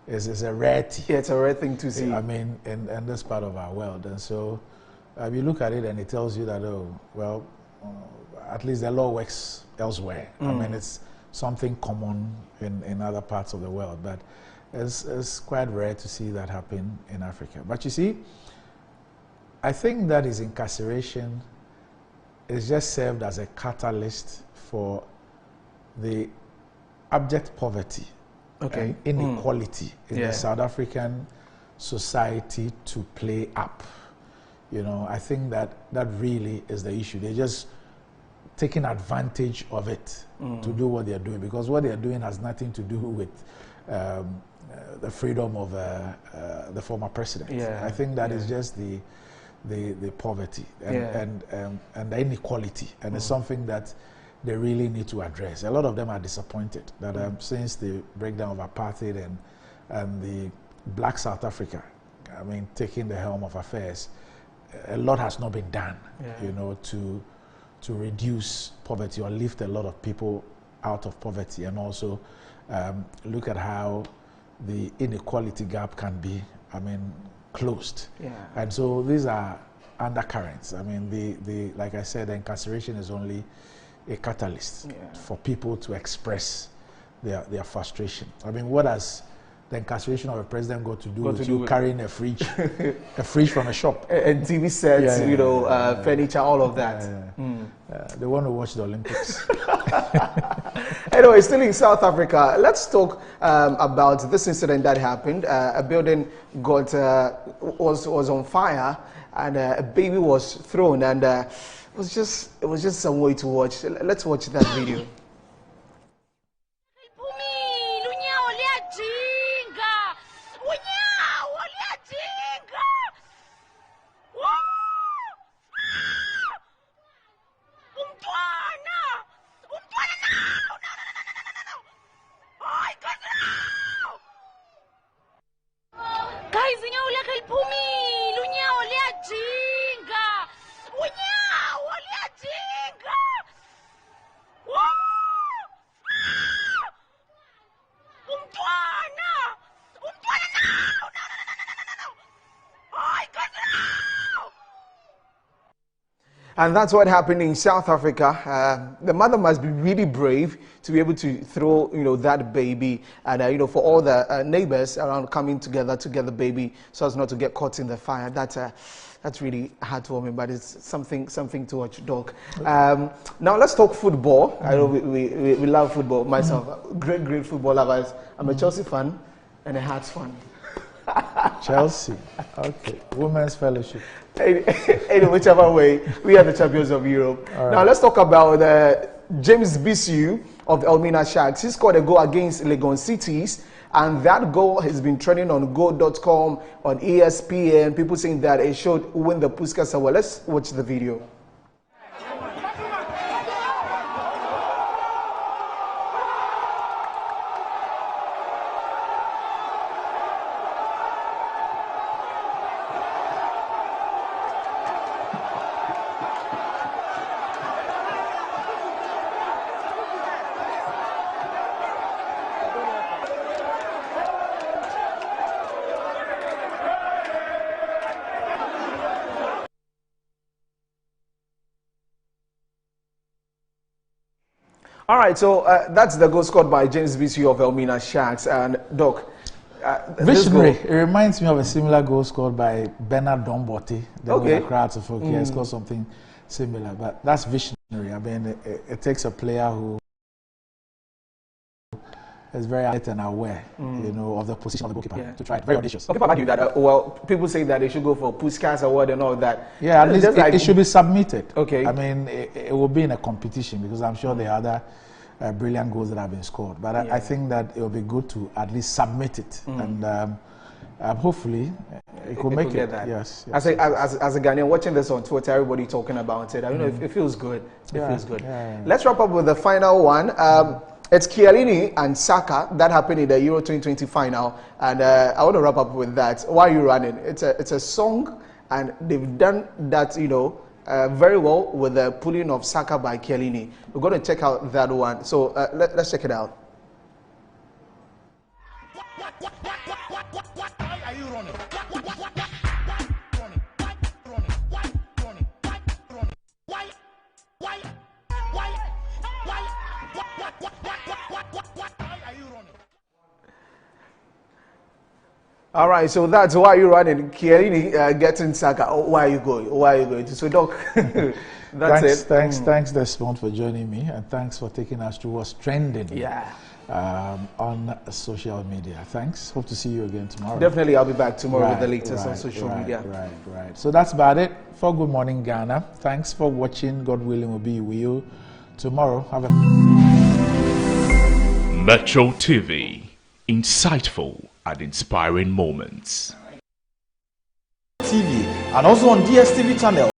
is a rarity. Yeah, it's a rare thing to see. In this part of our world. And so you look at it and it tells you that, at least the law works elsewhere. It's something common in other parts of the world, but it's quite rare to see that happen in Africa. But you see, I think that his incarceration is just served as a catalyst for the abject poverty and inequality in the South African society to play up. I think that really is the issue. They're just taking advantage of it to do what they're doing, because what they're doing has nothing to do with the freedom of the former president. I think that is just the poverty and the inequality, and it's something that they really need to address. A lot of them are disappointed that since the breakdown of apartheid and the black South Africa, taking the helm of affairs, a lot has not been done, to reduce poverty or lift a lot of people out of poverty, and also look at how the inequality gap can be, closed. And so these are undercurrents. Like I said, the incarceration is only a catalyst for people to express their frustration. What has the incarceration of a president got to do with you carrying a fridge from a shop? And TV sets, furniture, all of that. They want to watch the Olympics. Anyway, still in South Africa, let's talk about this incident that happened. A building was on fire, and a baby was thrown, and it was just some way to watch. Let's watch that video. izinyawo lakhe liphumile, unyawo liyajinga. Unyawo liyajinga. Umntwana! Umntwana, no! Hayi, Nkosi, no! And that's what happened in South Africa. The mother must be really brave to be able to throw, that baby, and for all the neighbors around coming together to get the baby so as not to get caught in the fire. That's really heartwarming, but it's something to watch, Doc. Now let's talk football. I know we love football. Myself, great football lovers. I'm a Chelsea fan and a Hearts fan. Chelsea, okay. Women's Fellowship. Anyway, whichever way, we are the champions of Europe. Right. Now let's talk about James Bisu of the Elmina Sharks. He scored a goal against Legon Cities, and that goal has been trending on Go.com, on ESPN. People saying that it should win the Puskas Award. Let's watch the video. All right, so that's the goal scored by James Bisu of Elmina Sharks. And Doc, visionary. It reminds me of a similar goal scored by Bernard Dombotti. The crowd to focus. He scored something similar, but that's visionary. I mean, it takes a player who is very alert and aware, of the position of the goalkeeper to try it. Very audacious. People argue that, people say that they should go for Puskas Award and all that. Yeah, at least it should be submitted. Okay. I mean, it will be in a competition because I'm sure there are other brilliant goals that have been scored. But I think that it will be good to at least submit it. And hopefully it could make it. Yes. As a Ghanaian watching this on Twitter, everybody talking about it. I don't know if it feels good. It feels good. Let's wrap up with the final one. It's Chiellini and Saka that happened in the Euro 2020 final, and I want to wrap up with that. Why Are You Running? It's a song, and they've done that, very well with the pulling of Saka by Chiellini. We're going to check out that one. So let's check it out. Why are you running? All right, so that's Why Are You Running? Chiellini getting Saka. Oh, why are you going? Why are you going? So, Doc, that's it. Thanks, Desmond, for joining me, and thanks for taking us through what's trending on social media. Thanks. Hope to see you again tomorrow. Definitely, I'll be back tomorrow with the latest on social media. Right. So that's about it for Good Morning Ghana. Thanks for watching. God willing, we'll be with you tomorrow. Have a Metro TV, insightful and inspiring moments. TV and also on DSTV channel.